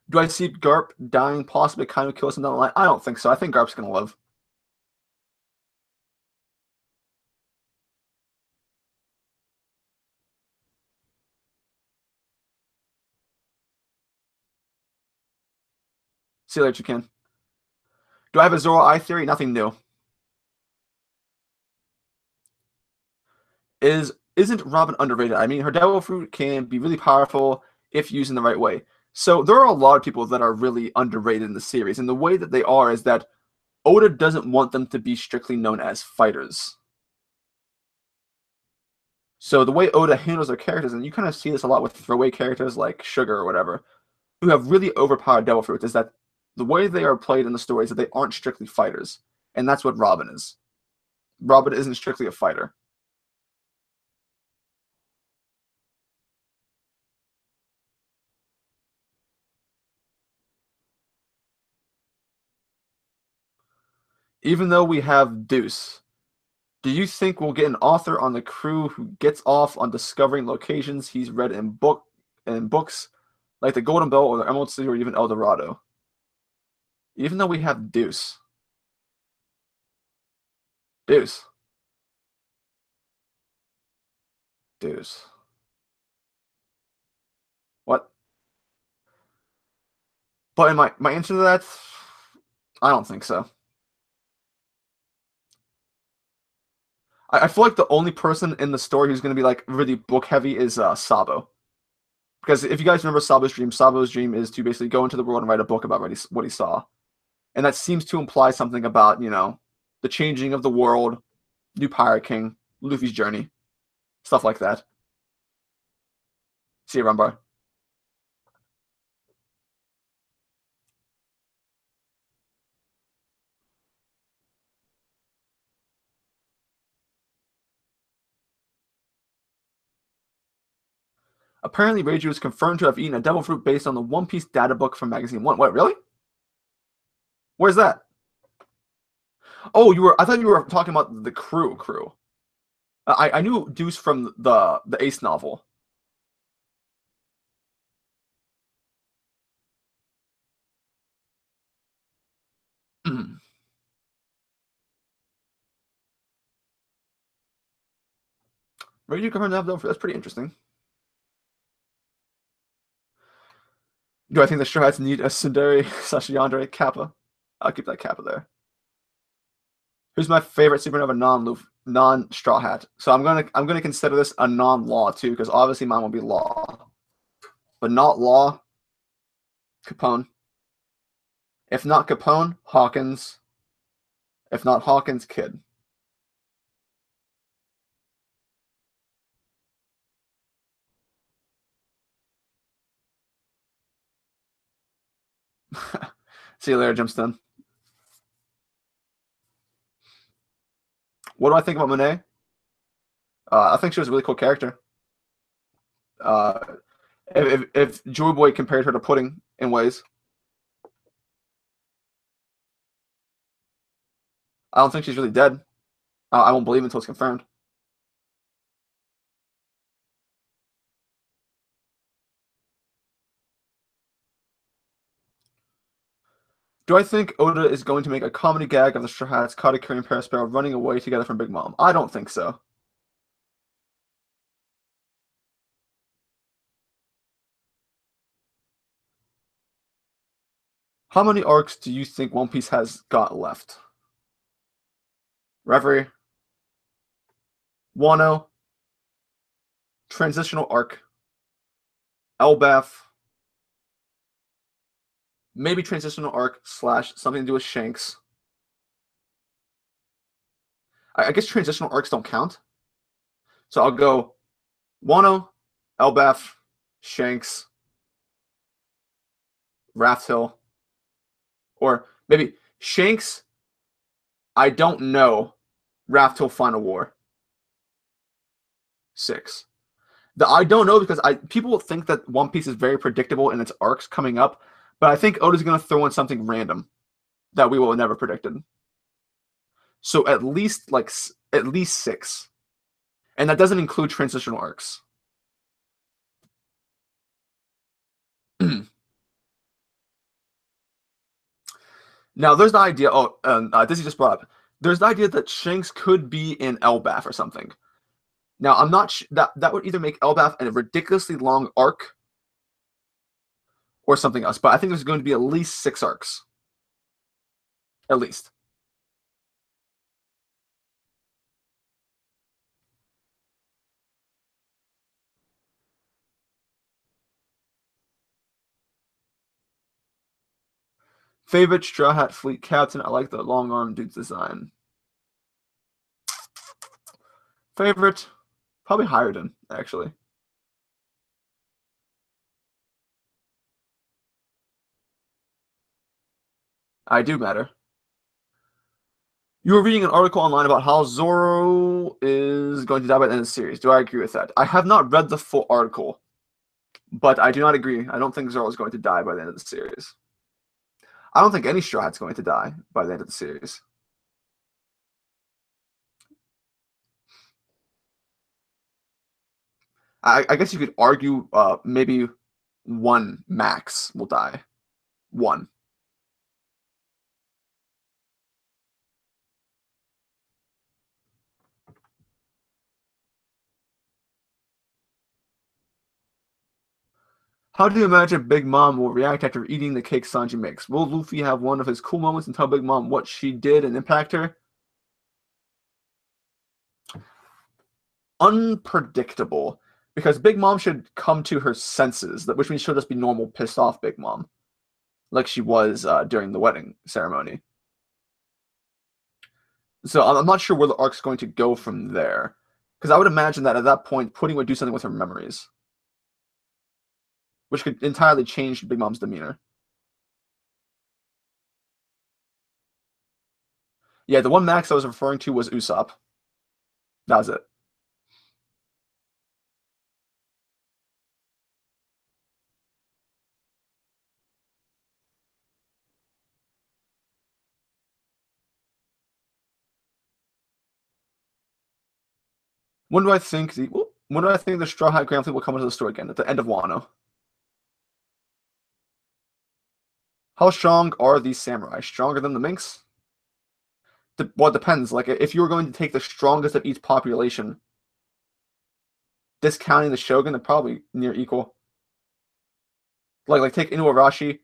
Do I see Garp dying, possibly kind of kill some down the line? I don't think so. I think Garp's going to live. See you later, you can. Do I have a Zoro Eye theory? Nothing new. Isn't Robin underrated? I mean, her devil fruit can be really powerful if used in the right way. So there are a lot of people that are really underrated in the series, and the way that they are is that Oda doesn't want them to be strictly known as fighters. So the way Oda handles their characters, and you kind of see this a lot with throwaway characters like Sugar or whatever, who have really overpowered devil fruits, is that the way they are played in the story is that they aren't strictly fighters, and that's what Robin is. Robin isn't strictly a fighter. Even though we have Deuce, do you think we'll get an author on the crew who gets off on discovering locations he's read in books, like the Golden Belt or the Emerald City or even El Dorado? Even though we have Deuce. Deuce. Deuce. What? But in my answer to that, I don't think so. I feel like the only person in the story who's going to be like really book heavy is Sabo. Because if you guys remember Sabo's dream is to basically go into the world and write a book about what he saw. And that seems to imply something about, the changing of the world, new Pirate King, Luffy's journey, stuff like that. See you, Rumbar. Apparently, Reiju is confirmed to have eaten a devil fruit based on the One Piece data book from Magazine 1. What, really? Where's that? Oh, I thought you were talking about the crew. I knew Deuce from the Ace novel. Reiju confirmed to have devil fruit. That's pretty interesting. Do I think the Straw Hats need a Sundari / Yandere Kappa? I'll keep that Kappa there. Who's my favorite supernova non Straw Hat? So I'm gonna consider this a non-law too, because obviously mine will be law, but not law. Capone. If not Capone, Hawkins. If not Hawkins, Kid. See you later, Jimston. What do I think about Monet? I think she was a really cool character. Uh, if Joy Boy compared her to Pudding in ways, I don't think she's really dead. I won't believe until it's confirmed. Do I think Oda is going to make a comedy gag of the Straw Hats, Katakuri, and Parasparrow running away together from Big Mom? I don't think so. How many arcs do you think One Piece has got left? Reverie, Wano, Transitional Arc, Elbaf, maybe Transitional Arc / something to do with Shanks. I guess Transitional Arcs don't count. So I'll go Wano, Elbaf, Shanks, Raft Hill, or maybe Shanks, I don't know, Raft Hill Final War. 6. I don't know because people think that One Piece is very predictable in its arcs coming up, but I think Oda's going to throw in something random that we will have never predicted. So at least 6, and that doesn't include transitional arcs. Now there's the idea. Oh, Dizzy just brought up. There's the idea that Shanks could be in Elbaf or something. Now I'm not that would either make Elbaf a ridiculously long arc or something else. But I think there's going to be at least 6 arcs. At least. Favorite Straw Hat Fleet captain? I like the long arm dude's design. Favorite? Probably Hiredon, actually. I do matter. You were reading an article online about how Zoro is going to die by the end of the series. Do I agree with that? I have not read the full article, but I do not agree. I don't think Zoro is going to die by the end of the series. I don't think any Straw Hat's going to die by the end of the series. I guess you could argue maybe one max will die. One. How do you imagine Big Mom will react after eating the cake Sanji makes? Will Luffy have one of his cool moments and tell Big Mom what she did and impact her? Unpredictable. Because Big Mom should come to her senses, which means she'll just be normal, pissed off Big Mom, like she was during the wedding ceremony. So I'm not sure where the arc's going to go from there. Because I would imagine that at that point, Pudding would do something with her memories, which could entirely change Big Mom's demeanor. Yeah, the one Max I was referring to was Usopp. That was it. When do I think the Straw Hat Grand Fleet will come into the story again? At the end of Wano. How strong are these samurai? Stronger than the Minks? Well, it depends. Like, if you were going to take the strongest of each population, discounting the Shogun, they're probably near equal. Like take Inuarashi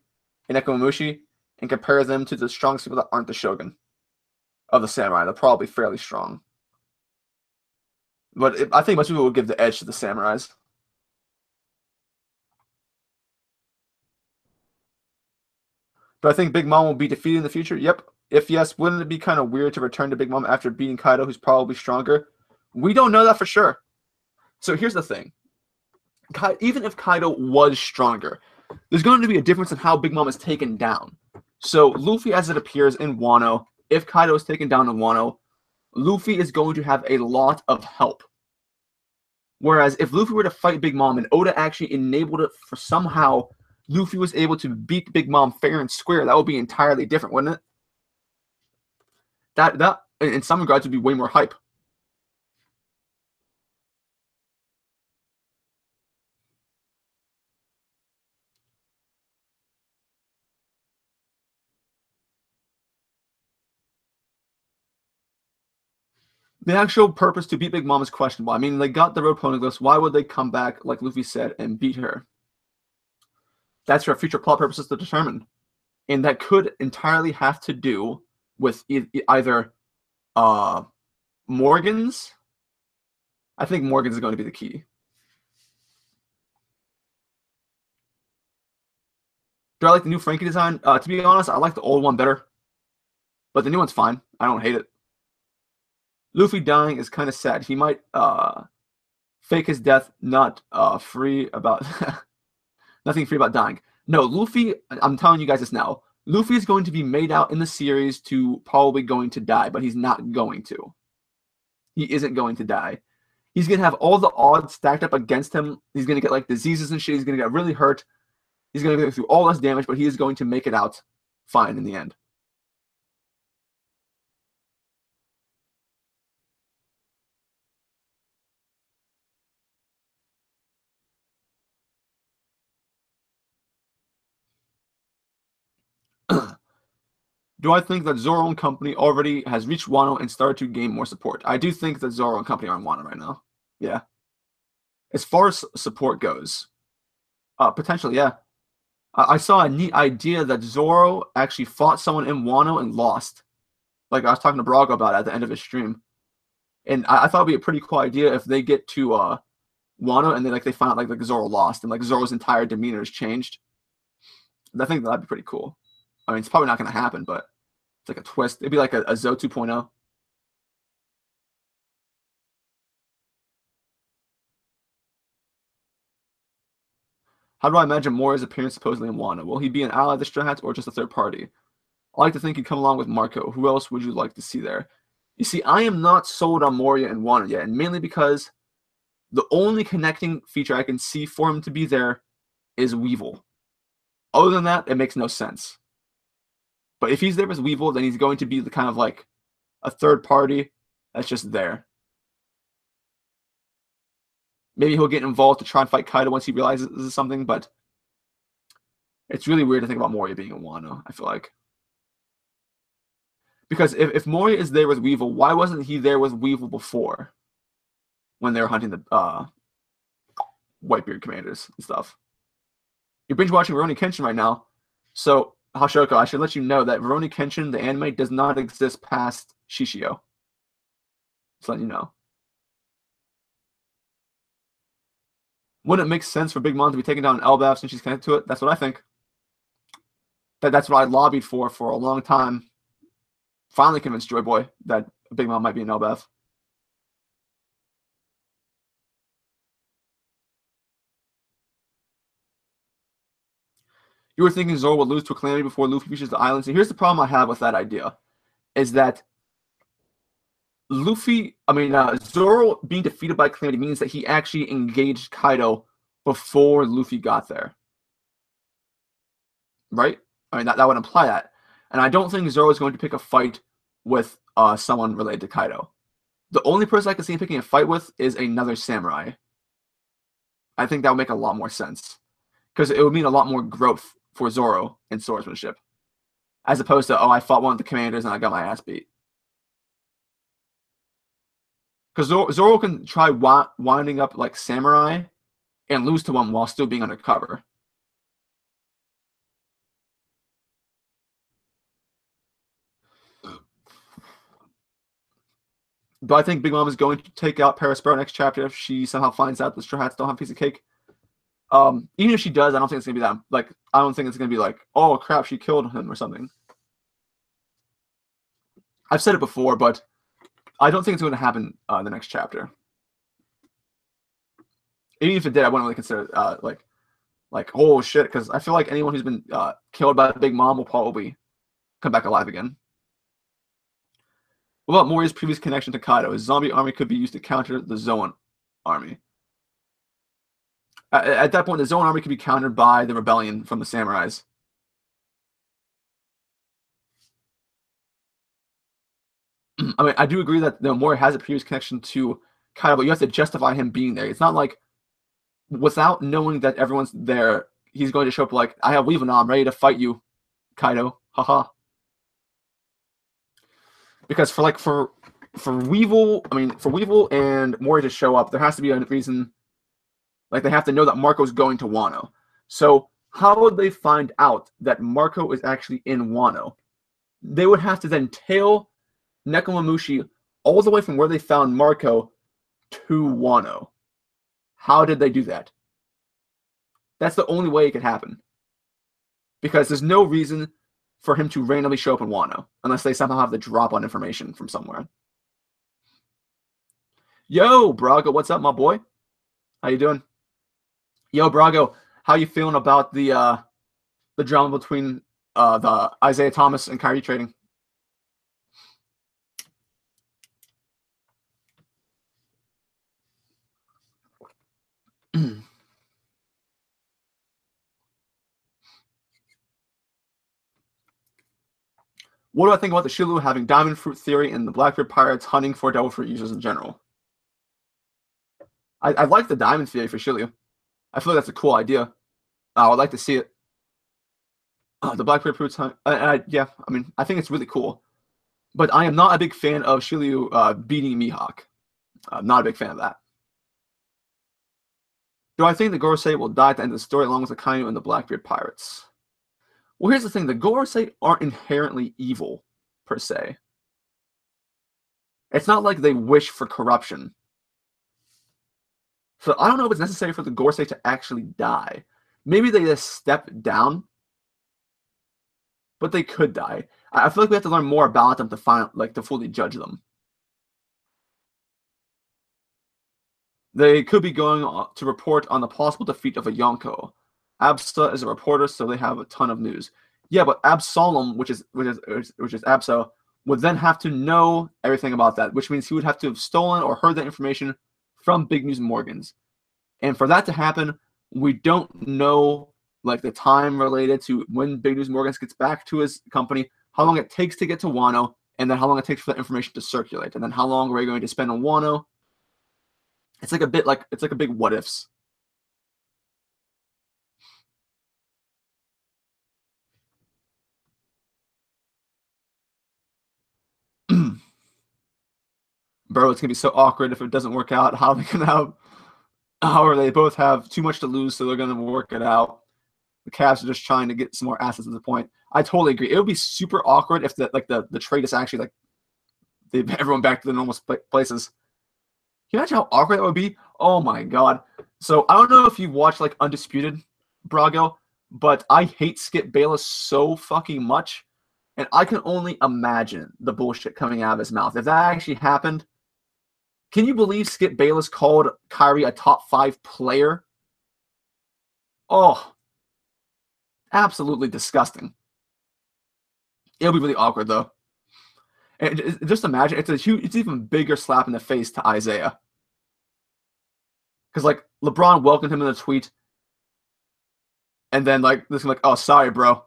and Nekomamushi and compare them to the strongest people that aren't the Shogun of the samurai. They're probably fairly strong. But I think most people would give the edge to the samurais. Do I think Big Mom will be defeated in the future? Yep. If yes, wouldn't it be kind of weird to return to Big Mom after beating Kaido, who's probably stronger? We don't know that for sure. So here's the thing. Even if Kaido was stronger, there's going to be a difference in how Big Mom is taken down. So Luffy, as it appears in Wano, if Kaido is taken down in Wano, Luffy is going to have a lot of help. Whereas if Luffy were to fight Big Mom and Oda actually enabled it for somehow Luffy was able to beat Big Mom fair and square, that would be entirely different, wouldn't it? That in some regards would be way more hype. The actual purpose to beat Big Mom is questionable. I mean, they got the Road Poneglyphs. Why would they come back, like Luffy said, and beat her? That's for future plot purposes to determine. And that could entirely have to do with either Morgan's. I think Morgan's is going to be the key. Do I like the new Frankie design? To be honest, I like the old one better. But the new one's fine. I don't hate it. Luffy dying is kind of sad. He might fake his death, not free about nothing free about dying. No, Luffy, I'm telling you guys this now. Luffy is going to be made out in the series to probably going to die, but he's not going to. He isn't going to die. He's going to have all the odds stacked up against him. He's going to get like diseases and shit. He's going to get really hurt. He's going to go through all this damage, but he is going to make it out fine in the end. Do I think that Zoro and company already has reached Wano and started to gain more support? I do think that Zoro and company are in Wano right now. Yeah. As far as support goes, potentially, yeah. I saw a neat idea that Zoro actually fought someone in Wano and lost. Like I was talking to Braga about it at the end of his stream. And I thought it'd be a pretty cool idea if they get to Wano and then they find out like Zoro lost and like Zoro's entire demeanor has changed. I think that'd be pretty cool. I mean, it's probably not going to happen, but it's like a twist. It'd be like a Zo 2.0. How do I imagine Moria's appearance supposedly in Wano? Will he be an ally of the Straw Hats or just a third party? I like to think he'd come along with Marco. Who else would you like to see there? You see, I am not sold on Moria and Wano yet, and mainly because the only connecting feature I can see for him to be there is Weevil. Other than that, it makes no sense. But if he's there as Weevil, then he's going to be the kind of like a third party that's just there. Maybe he'll get involved to try and fight Kaido once he realizes this is something, but it's really weird to think about Moria being in Wano, I feel like. Because if Moria is there with Weevil, why wasn't he there with Weevil before? When they were hunting the Whitebeard commanders and stuff. You're binge watching Rurouni Kenshin right now. So, Hashoko, I should let you know that Rurouni Kenshin, the anime, does not exist past Shishio. Just letting you know. Wouldn't it make sense for Big Mom to be taking down Elbaf since she's connected to it? That's what I think. That's what I lobbied for a long time. Finally convinced Joy Boy that Big Mom might be an Elbaf. You were thinking Zoro would lose to a Calamity before Luffy reaches the island. So here's the problem I have with that idea. Is that Zoro being defeated by Calamity means that he actually engaged Kaido before Luffy got there. Right? I mean, that would imply that. And I don't think Zoro is going to pick a fight with someone related to Kaido. The only person I can see him picking a fight with is another samurai. I think that would make a lot more sense. Because it would mean a lot more growth for Zoro in swordsmanship. As opposed to, I fought one of the commanders and I got my ass beat. Because Zoro can try winding up like samurai and lose to one while still being undercover. But I think Big Mom is going to take out Perospero next chapter if she somehow finds out the Straw Hats don't have a piece of cake. Even if she does, I don't think it's gonna be that. Like, I don't think it's gonna be like, oh crap, she killed him or something. I've said it before, but I don't think it's going to happen in the next chapter. Even if it did, I wouldn't really consider like oh shit, because I feel like anyone who's been killed by Big Mom will probably come back alive again. What about Moria's previous connection to Kaido? His zombie army could be used to counter the Zoan army. At that point, the Zoan army could be countered by the rebellion from the samurais. I mean, I do agree that Moria has a previous connection to Kaido, but you have to justify him being there. It's not like, without knowing that everyone's there, he's going to show up like, I have Weevil now, I'm ready to fight you, Kaido. Haha. Because for Weevil, for Weevil and Moria to show up, there has to be a reason. Like, they have to know that Marco's going to Wano. So how would they find out that Marco is actually in Wano? They would have to then tail Nekomamushi all the way from where they found Marco to Wano. How did they do that? That's the only way it could happen. Because there's no reason for him to randomly show up in Wano, unless they somehow have the drop on information from somewhere. Yo, Brago, what's up, my boy? How you doing? Yo, Brago, how you feeling about the drama between the Isaiah Thomas and Kyrie trading? What do I think about the Shilu having diamond fruit theory and the Blackbeard pirates hunting for devil fruit users in general? I like the diamond theory for Shiryu. I feel like that's a cool idea. I would like to see it. The Blackbeard fruits hunt. Yeah, I think it's really cool. But I am not a big fan of Shiryu beating Mihawk. I'm not a big fan of that. Do I think the Gorosei will die at the end of the story along with the Kainu and the Blackbeard pirates? Well, here's the thing. The Gorosei aren't inherently evil, per se. It's not like they wish for corruption. So I don't know if it's necessary for the Gorosei to actually die. Maybe they just step down. But they could die. I feel like we have to learn more about them to fully judge them. They could be going to report on the possible defeat of a Yonko. Absa is a reporter, so they have a ton of news. Yeah, but Absolem, which is Absa, would then have to know everything about that, which means he would have to have stolen or heard that information from Big News Morgans. And for that to happen, we don't know the time related to when Big News Morgans gets back to his company, how long it takes to get to Wano, and then how long it takes for that information to circulate, and then how long we're going to spend on Wano, It's like a bit like it's like a big what ifs. Bro, it's gonna be so awkward if it doesn't work out. How are they gonna have? However, they both have too much to lose, so they're gonna work it out. The Cavs are just trying to get some more assets at the point. I totally agree. It would be super awkward if the trade is actually like they everyone back to the normal places. Can you imagine how awkward that would be? Oh my god. So I don't know if you've watched like Undisputed, Brago, but I hate Skip Bayless so fucking much, and I can only imagine the bullshit coming out of his mouth. If that actually happened, can you believe Skip Bayless called Kyrie a top 5 player? Oh, absolutely disgusting. It'll be really awkward though. And just imagine it's even bigger slap in the face to Isaiah. Because like LeBron welcomed him in the tweet, and then like this is like, oh sorry, bro.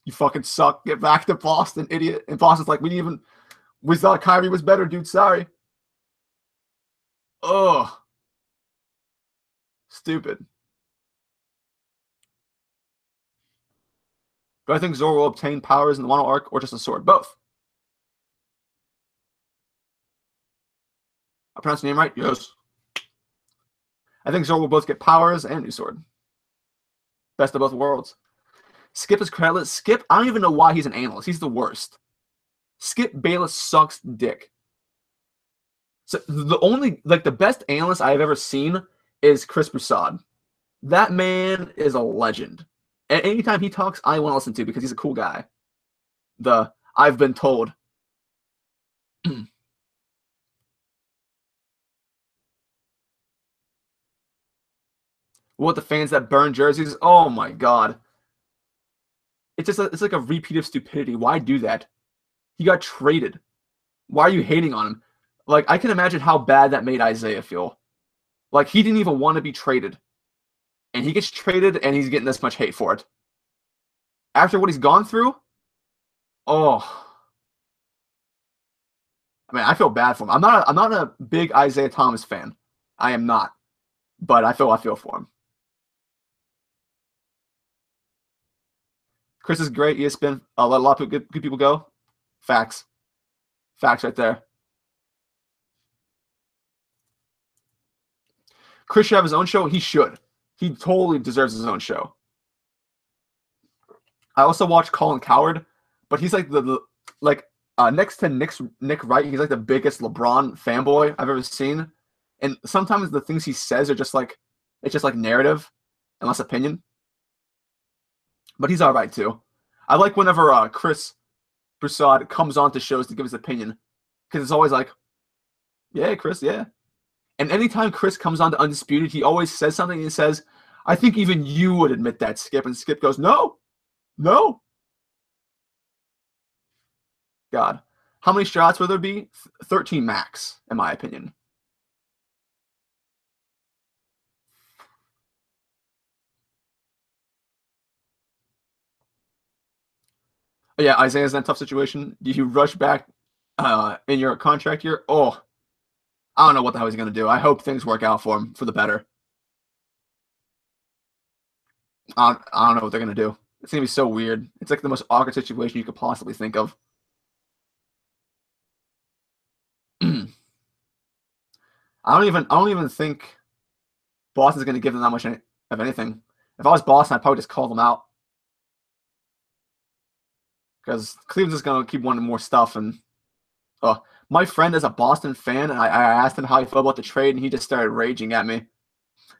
You fucking suck. Get back to Boston, idiot. And Boston's like, we thought Kyrie was better, dude. Sorry. Oh, stupid. Do I think Zoro will obtain powers in the Wano arc or just a sword? Both. I pronounced the name right? Yes. I think Zoro will both get powers and new sword. Best of both worlds. Skip is creditless. Skip, I don't even know why he's an analyst. He's the worst. Skip Bayless sucks dick. So the only like the best analyst I've ever seen is Chris Broussard. That man is a legend. And anytime he talks, I want to listen to because he's a cool guy. The I've been told. What the fans that burn jerseys? Oh my god. It's like a repeat of stupidity. Why do that? He got traded. Why are you hating on him? Like I can imagine how bad that made Isaiah feel. Like he didn't even want to be traded. And he gets traded and he's getting this much hate for it. After what he's gone through, oh, I mean, I feel bad for him. I'm not a big Isaiah Thomas fan. I am not. But I feel for him. Chris is great. ESPN let a lot of good people go. Facts. Facts right there. Chris should have his own show. He should. He totally deserves his own show. I also watch Colin Coward, but he's like the like next to Nick Wright, he's like the biggest LeBron fanboy I've ever seen. And sometimes the things he says are just like it's just like narrative and less opinion. But he's all right too. I like whenever Chris Broussard comes on to shows to give his opinion because it's always like, yeah, Chris, yeah. And anytime Chris comes on to Undisputed, he always says something. He says, "I think even you would admit that, Skip." And Skip goes, "No, no, God." How many shots will there be? 13 max, in my opinion. But yeah, Isaiah's in a tough situation. Do you rush back in your contract year? Oh, I don't know what the hell he's going to do. I hope things work out for him for the better. I don't know what they're going to do. It's going to be so weird. It's like the most awkward situation you could possibly think of. I don't even think Boston's going to give them that much of anything. If I was Boston, I'd probably just call them out because Cleveland's just going to keep wanting more stuff. And my friend is a Boston fan, and I asked him how he felt about the trade, and he just started raging at me.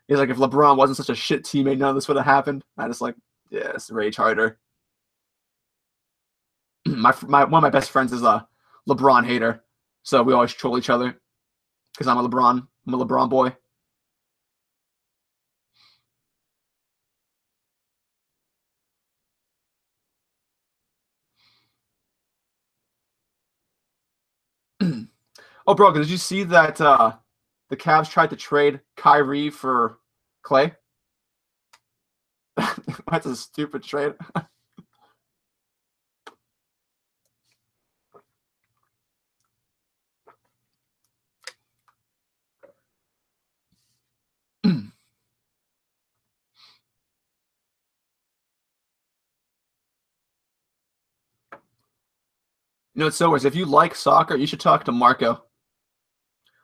He's like, if LeBron wasn't such a shit teammate, none of this would have happened. I just like, yes, rage harder. One of my best friends is a LeBron hater, so we always troll each other because I'm a LeBron boy. Oh, bro, did you see that the Cavs tried to trade Kyrie for Clay? That's a stupid trade. You know, it's so weird. If you like soccer, you should talk to Marco.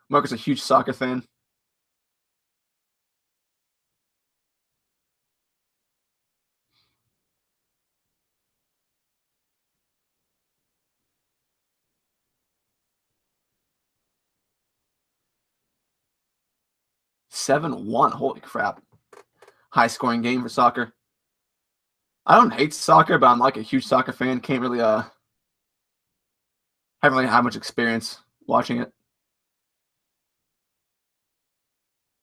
Marco's a huge soccer fan. Seven-one. Holy crap. High scoring game for soccer. I don't hate soccer, but I'm like a huge soccer fan. Can't really haven't really had much experience watching it.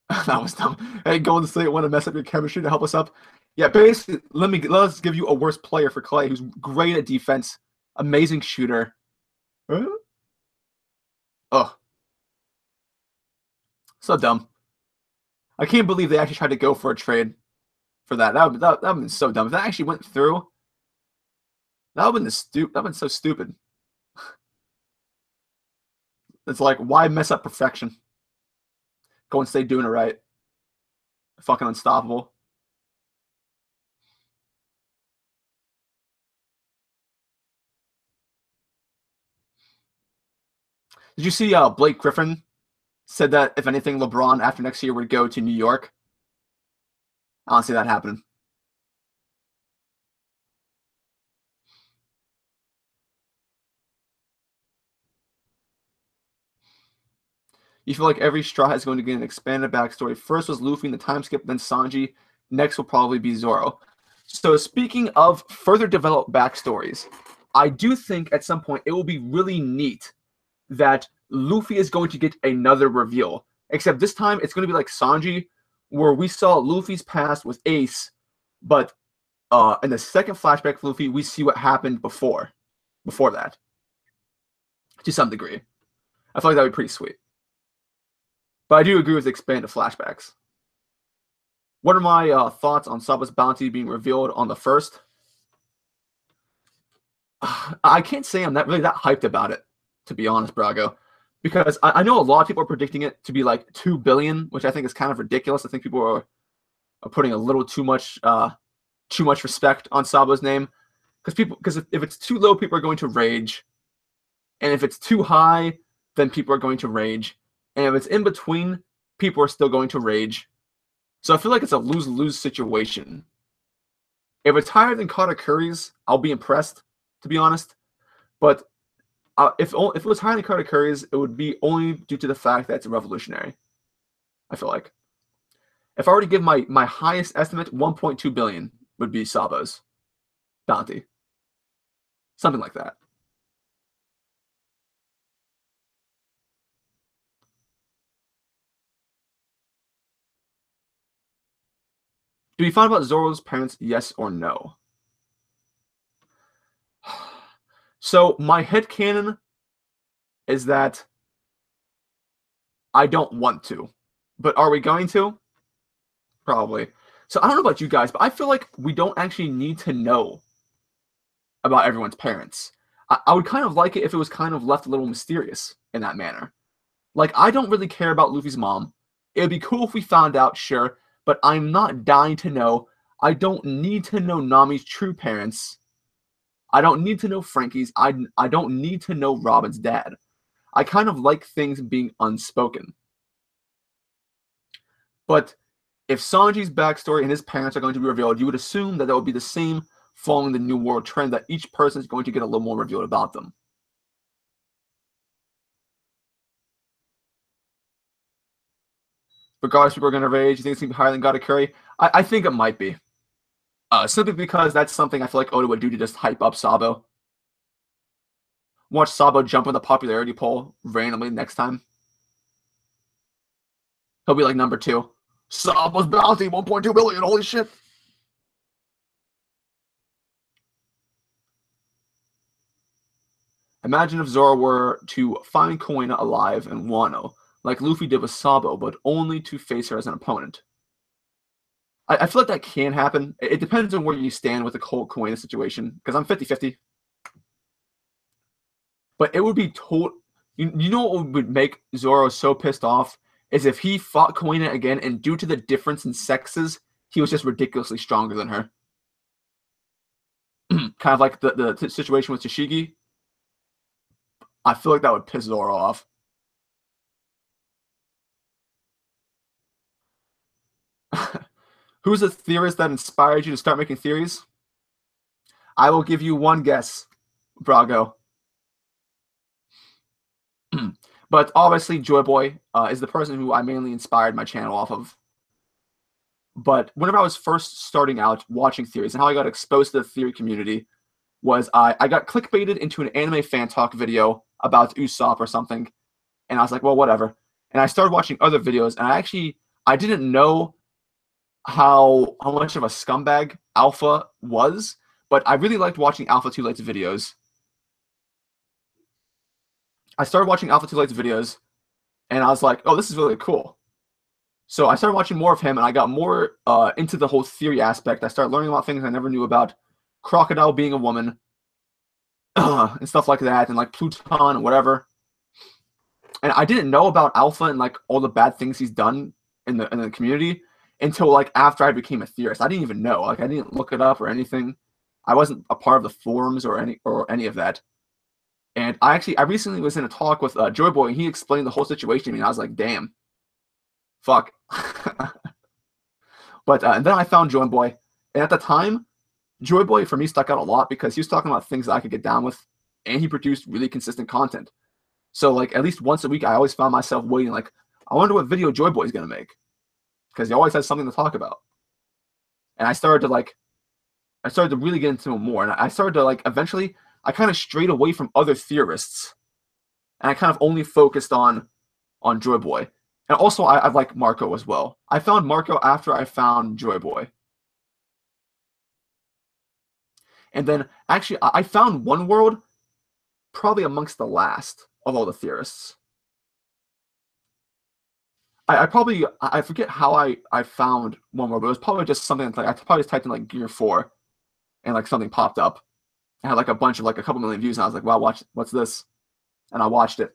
That was dumb. Hey, Golden State want to mess up your chemistry to help us up. Yeah, basically, let's give you a worse player for Clay, who's great at defense, amazing shooter. Huh? Oh, so dumb. I can't believe they actually tried to go for a trade for that. That would have been so dumb. If that actually went through, that would have been That would have been so stupid. It's like, why mess up perfection? Golden State doing it right. Fucking unstoppable. Did you see Blake Griffin said that if anything, LeBron after next year would go to New York? I don't see that happening. You feel like every Straw is going to get an expanded backstory. First was Luffy in the time skip, then Sanji. Next will probably be Zoro. So speaking of further developed backstories, I do think at some point it will be really neat that Luffy is going to get another reveal. Except this time it's going to be like Sanji, where we saw Luffy's past with Ace, but in the second flashback for Luffy, we see what happened before that, to some degree. I feel like that would be pretty sweet. But I do agree with expanded flashbacks. What are my thoughts on Saba's bounty being revealed on the first? I can't say I'm not really that hyped about it, to be honest, Brago, because I know a lot of people are predicting it to be like 2 billion, which I think is kind of ridiculous. I think people are putting a little too much respect on Saba's name, because if it's too low, people are going to rage, and if it's too high, then people are going to rage, and if it's in between, people are still going to rage. So I feel like it's a lose-lose situation. If it's higher than Katakuri's, I'll be impressed, to be honest. But if it was higher than Katakuri's, it would be only due to the fact that it's revolutionary. I feel like. If I were to give my highest estimate, 1.2 billion would be Saba's bounty. Something like that. Do we find about Zoro's parents, yes or no? So my headcanon is that I don't want to. But are we going to? Probably. So I don't know about you guys, but I feel like we don't actually need to know about everyone's parents. I would kind of like it if it was kind of left a little mysterious in that manner. Like, I don't really care about Luffy's mom. It would be cool if we found out, sure, but I'm not dying to know. I don't need to know Nami's true parents. I don't need to know Frankie's. I don't need to know Robin's dad. I kind of like things being unspoken. But if Sanji's backstory and his parents are going to be revealed, you would assume that would be the same following the New World trend, that each person is going to get a little more revealed about them. Regardless, people are going to rage. You think it's going to be higher than Katakuri? I think it might be. Simply because that's something I feel like Oda would do to just hype up Sabo. Watch Sabo jump on the popularity poll randomly next time. He'll be like number 2. Sabo's bounty, 1.2 billion. Holy shit. Imagine if Zoro were to find Kuina alive in Wano, like Luffy did with Sabo, but only to face her as an opponent. I feel like that can happen. It depends on where you stand with the Colt Kuina situation, because I'm 50-50. But it would be total. You know what would make Zoro so pissed off is if he fought Kuina again, and due to the difference in sexes, he was just ridiculously stronger than her. Kind of like the situation with Tashigi. I feel like that would piss Zoro off. Who's a theorist that inspired you to start making theories? I will give you one guess, Brago. But obviously, Joy Boy is the person who I mainly inspired my channel off of. But whenever I was first starting out watching theories and how I got exposed to the theory community was I got clickbaited into an anime fan talk video about Usopp or something. And I was like, well, whatever. And I started watching other videos, and I didn't know how much of a scumbag Alpha was, but I really liked watching Alpha 2 Light's videos. I started watching Alpha 2 Light's videos, and I was like, oh, this is really cool. So I started watching more of him, and I got more into the whole theory aspect. I started learning about things I never knew about Crocodile being a woman and stuff like that, and like Pluton and whatever. And I didn't know about Alpha and like all the bad things he's done in the community until like after I became a theorist. I didn't even know. Like I didn't look it up or anything. I wasn't a part of the forums or any of that. And I recently was in a talk with Joy Boy, and he explained the whole situation to me. And I was like, damn, fuck. But and then I found Joy Boy, and at the time, Joy Boy for me stuck out a lot because he was talking about things that I could get down with, and he produced really consistent content. So like at least once a week, I always found myself waiting, like, I wonder what video Joy Boy is gonna make, because he always has something to talk about. And I started to really get into him more, and I started to like eventually I kind of strayed away from other theorists, and I kind of only focused on Joy Boy. And also I like Marco as well. I found Marco after I found Joy Boy. And then actually I found One World probably amongst the last of all the theorists. I forget how I found One World, but it was probably just something like I probably just typed in like Gear 4 and like something popped up. I had like a bunch of like a couple million views, and I was like, wow, what's this? And I watched it.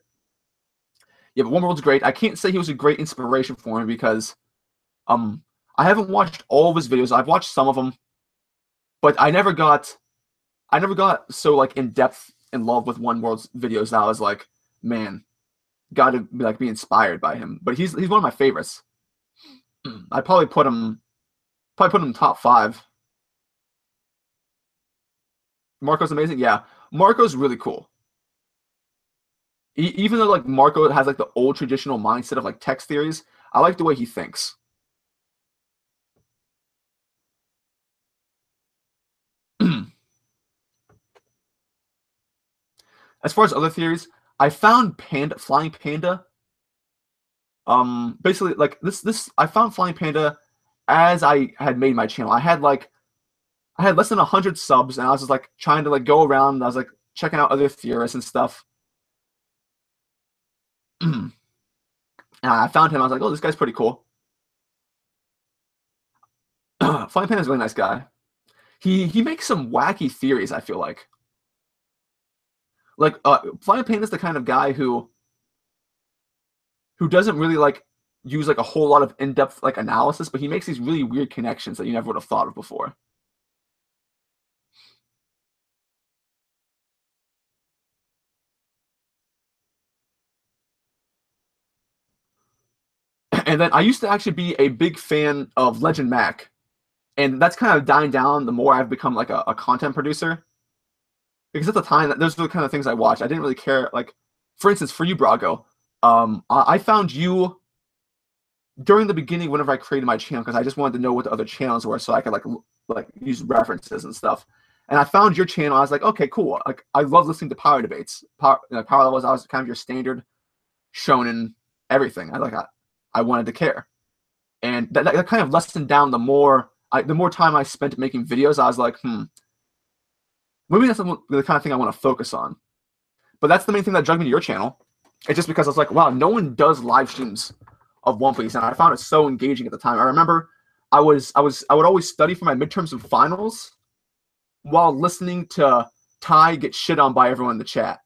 Yeah, but One World's great. I can't say he was a great inspiration for me because I haven't watched all of his videos. I've watched some of them, but I never got so like in depth in love with One World's videos that I was like, man, gotta be inspired by him. But he's one of my favorites. I probably put him top 5. Marco's amazing. Yeah, Marco's really cool. Even though like Marco has like the old traditional mindset of like text theories, I like the way he thinks. As far as other theories, I found Flying Panda. Basically like this I found Flying Panda as I had made my channel. I had less than 100 subs, and I was just like trying to like go around. And I was like checking out other theorists and stuff. And I found him. I was like, oh, this guy's pretty cool. Flying Panda's a really nice guy. He makes some wacky theories, I feel like. Like Flying Panda's the kind of guy who doesn't really like use like a whole lot of in-depth like analysis, but he makes these really weird connections that you never would have thought of before. And then I used to actually be a big fan of Legend Mac, and that's kind of dying down the more I've become like a content producer. Because at the time, those are the kind of things I watched. I didn't really care. Like, for instance, for you, Brago, I found you during the beginning whenever I created my channel because I just wanted to know what the other channels were so I could like use references and stuff. And I found your channel. I was like, okay, cool. Like, I love listening to power debates. Power levels. I was kind of your standard shonen everything. I wanted to care, and that kind of lessened down the more time I spent making videos. I was like, maybe that's the kind of thing I want to focus on. But that's the main thing that drug me to your channel. It's just because I was like, wow, no one does live streams of One Piece, and I found it so engaging at the time. I remember I would always study for my midterms and finals while listening to Ty get shit on by everyone in the chat.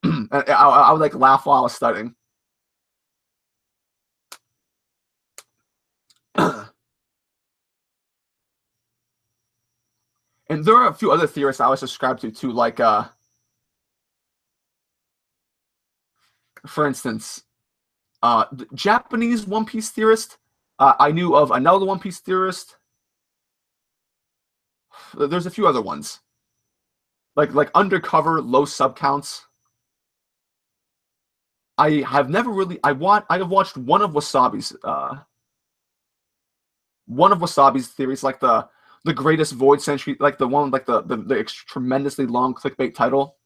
I would like laugh while I was studying. And there are a few other theorists I was subscribed to too, like for instance, the Japanese One Piece theorist. I knew of another One Piece theorist. There's a few other ones, like undercover low sub counts. I have never really. I have watched one of Wasabi's theories, like the greatest void century, like the one like the tremendously long clickbait title.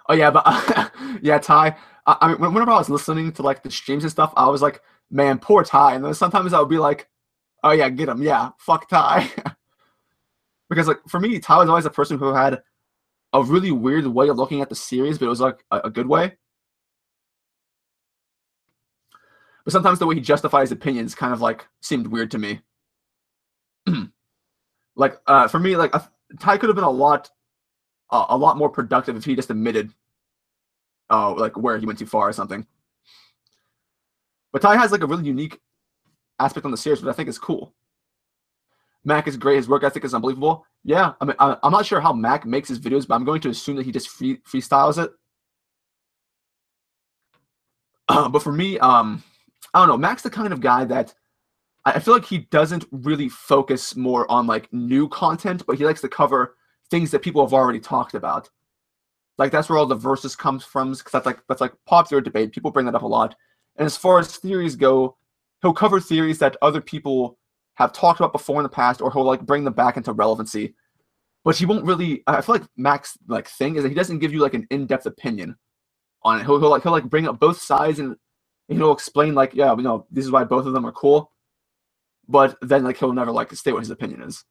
Oh yeah, but yeah, Ty. I mean, whenever I was listening to like the streams and stuff, I was like, man, poor Ty. And then sometimes I would be like, oh yeah, get him, yeah, fuck Ty. Because like for me, Ty was always a person who had a really weird way of looking at the series, but it was like a good way. But sometimes the way he justified his opinions kind of like seemed weird to me. Like for me, like Ty could have been a lot more productive if he just admitted, like where he went too far or something. But Ty has like a really unique aspect on the series, which I think is cool. Mac is great. His work ethic is unbelievable. Yeah, I mean, I'm not sure how Mac makes his videos, but I'm going to assume that he just freestyles it. But for me, I don't know. Mac's the kind of guy that I feel like he doesn't really focus more on like new content, but he likes to cover things that people have already talked about. Like that's where all the verses comes from, because that's like popular debate. People bring that up a lot. And as far as theories go, he'll cover theories that other people have talked about before in the past, or he'll like bring them back into relevancy. But he won't really. I feel like Mac's like thing is that he doesn't give you like an in-depth opinion on it. He'll bring up both sides, and he'll explain like, yeah, this is why both of them are cool. But then like he'll never like state what his opinion is.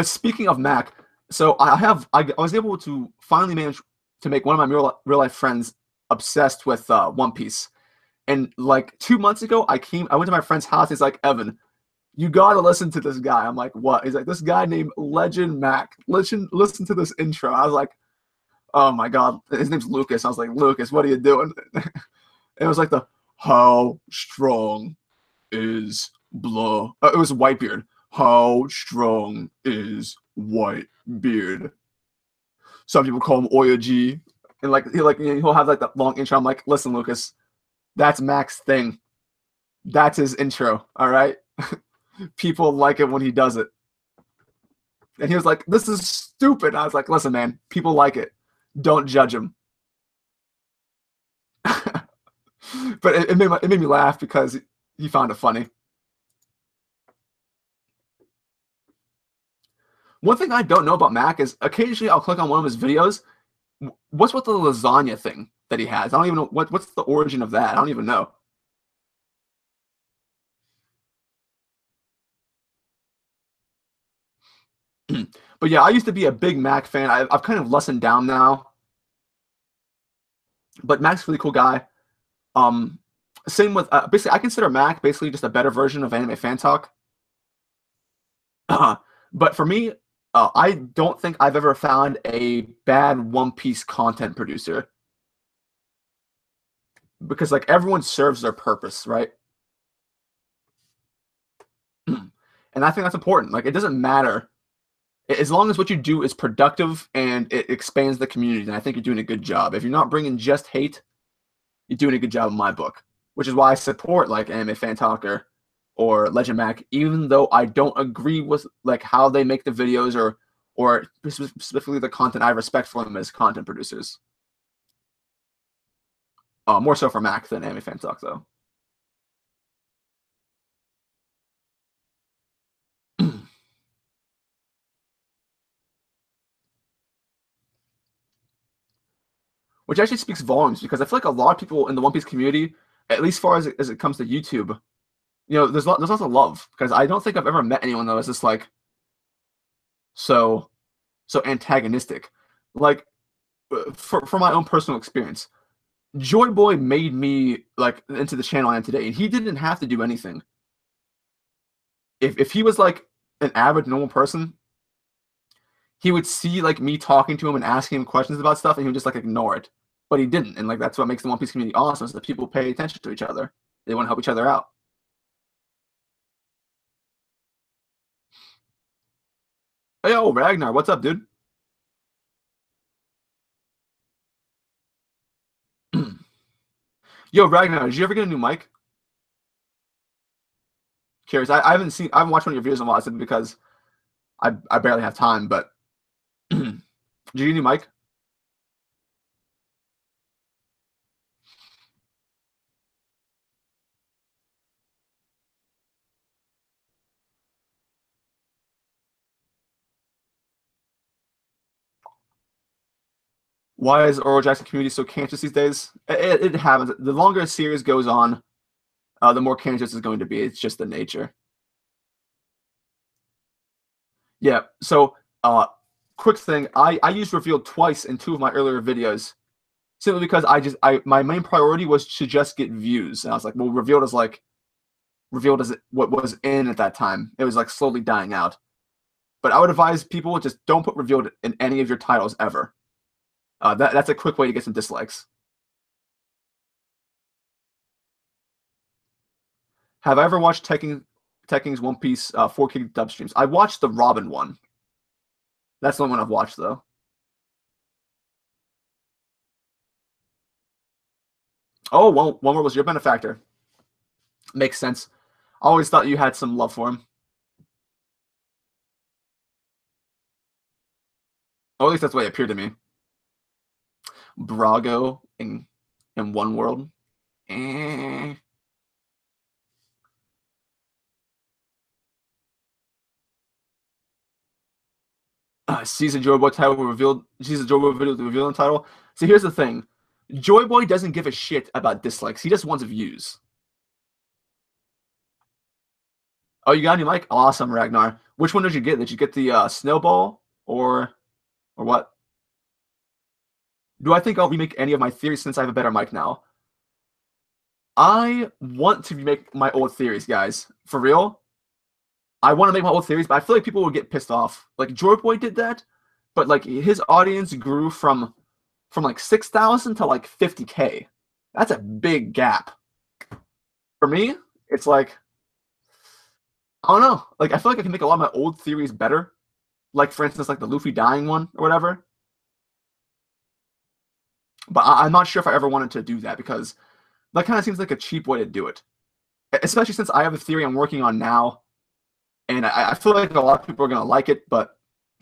Speaking of Mac, so I was able to finally manage to make one of my real life friends obsessed with One Piece. And like 2 months ago, I went to my friend's house. He's like, Evan, you gotta listen to this guy. I'm like, what? He's like, this guy named Legend Mac. Listen to this intro. I was like, oh my god, his name's Lucas. I was like, Lucas, what are you doing? It was like the how strong is blah. It was Whitebeard. How strong is Whitebeard? Some people call him Oyaji, and like he'll have like that long intro. I'm like, listen, Lucas, that's Mac's thing. That's his intro. All right, people like it when he does it. And he was like, this is stupid. I was like, listen, man, people like it. Don't judge him. But it made me laugh because he found it funny. One thing I don't know about Mac is occasionally I'll click on one of his videos. What's with the lasagna thing that he has? I don't even know what's the origin of that. I don't even know. But yeah, I used to be a big Mac fan. I've kind of lessened down now. But Mac's a really cool guy. Um, Same with basically, I consider Mac basically just a better version of Anime Fan Talk. But for me, I don't think I've ever found a bad One Piece content producer, because like everyone serves their purpose, right? And I think that's important. Like it doesn't matter as long as what you do is productive and it expands the community. Then I think you're doing a good job. If you're not bringing just hate, you're doing a good job in my book. Which is why I support like Anime Fan Talker or Legend Mac, even though I don't agree with like how they make the videos or specifically the content. I have respect for them as content producers. More so for Mac than Anime Fan Talk though. Which actually speaks volumes, because I feel like a lot of people in the One Piece community, at least far as it comes to YouTube, there's lots of love, because I don't think I've ever met anyone that was just like so antagonistic. Like for my own personal experience, Joy Boy made me like into the channel I am today, and he didn't have to do anything. If he was like an average normal person, he would see like me talking to him and asking him questions about stuff, and he would just like ignore it. But he didn't, and like that's what makes the One Piece community awesome, is that people pay attention to each other. They want to help each other out. Hey, yo, Ragnar, what's up, dude? Yo, Ragnar, did you ever get a new mic? Curious. I haven't watched one of your videos in a while simply because I barely have time, but did you get a new mic? Why is Earl Jackson community so cancerous these days? It happens. The longer a series goes on, the more cancerous it's going to be. It's just the nature. Yeah. So, quick thing. I used Reveal twice in two of my earlier videos simply because I my main priority was to just get views, and I was like, well, Revealed as what was in at that time. It was like slowly dying out. But I would advise people just don't put Revealed in any of your titles ever. That's a quick way to get some dislikes. Have I ever watched Tekken's One Piece 4K dub streams? I watched the Robin one. That's the only one I've watched though. Oh, one more was your benefactor. Makes sense. I always thought you had some love for him. Or at least that's the way it appeared to me. Brago in One World. Eh. Season Joy Boy title revealed. Season Joy Boy video revealing title. See, here's the thing. Joy Boy doesn't give a shit about dislikes. He just wants views. Oh, you got any mic? Awesome, Ragnar. Which one did you get? Did you get the snowball or what? Do I think I'll remake any of my theories since I have a better mic now? I want to remake my old theories, guys. For real. I want to make my old theories, but I feel like people would get pissed off. Like Joy Boy did that, but like his audience grew from like 6,000 to like 50K. That's a big gap. For me, it's like I don't know. Like I feel like I can make a lot of my old theories better. Like for instance, like the Luffy dying one or whatever. But I'm not sure if I ever wanted to do that because that kind of seems like a cheap way to do it. Especially since I have a theory I'm working on now, and I feel like a lot of people are gonna like it, but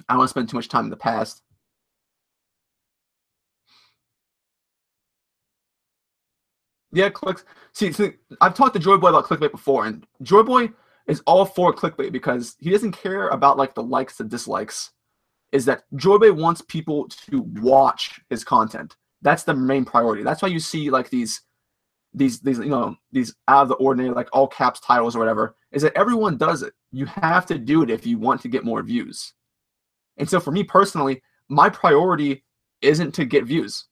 I don't want to spend too much time in the past. Yeah, clicks. See, I've talked to Joy Boy about clickbait before, and Joy Boy is all for clickbait because he doesn't care about like the likes and dislikes. Is that Joy Boy wants people to watch his content? That's the main priority. That's why you see like these these out of the ordinary like all caps titles or whatever. Is that everyone does it? You have to do it if you want to get more views. And so for me personally, my priority isn't to get views.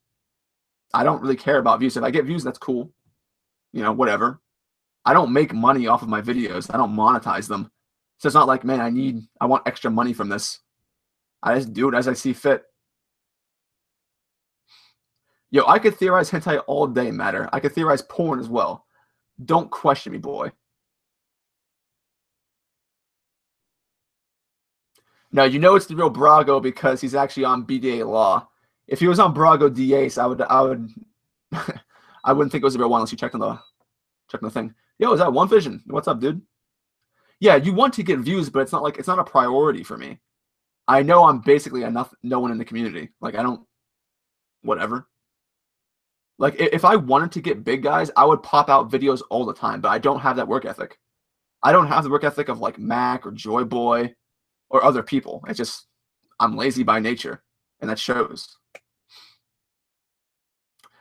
I don't really care about views. If I get views, that's cool. Whatever. I don't make money off of my videos. I don't monetize them. So it's not like, man, I want extra money from this. I just do it as I see fit. Yo, I could theorize hentai all day, Matter. I could theorize porn as well. Don't question me, boy. Now, you know it's the real Brago because he's actually on BDA law. If he was on Brago DAs, I would I wouldn't think it was the real one unless you checked on the thing. Yo, is that One Vision? What's up, dude? Yeah, you want to get views, but it's not a priority for me. I know I'm basically no one in the community. Like I don't whatever. Like if I wanted to get big guys, I would pop out videos all the time, but I don't have that work ethic. I don't have the work ethic of like Mac or Joy Boy or other people. It's just I'm lazy by nature, and that shows.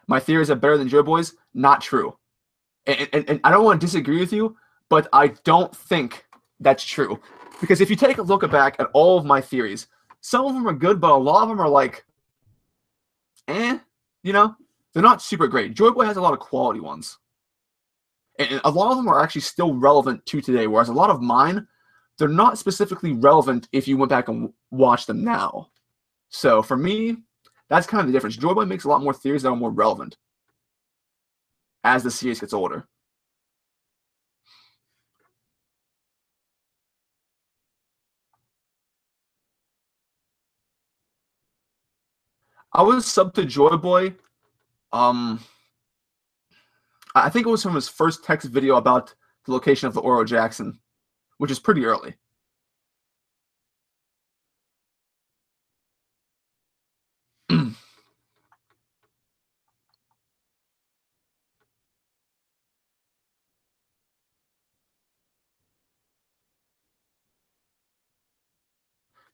My theories are better than Joy Boy's. Not true. And I don't want to disagree with you, but I don't think that's true. Because if you take a look back at all of my theories, some of them are good, but a lot of them are like, eh, you know, they're not super great. Joy Boy has a lot of quality ones, and a lot of them are actually still relevant to today. Whereas a lot of mine, they're not specifically relevant if you went back and watched them now. So for me, that's kind of the difference. Joy Boy makes a lot more theories that are more relevant as the series gets older. I was subbed to Joy Boy. I think it was from his first text video about the location of the Oro Jackson, which is pretty early.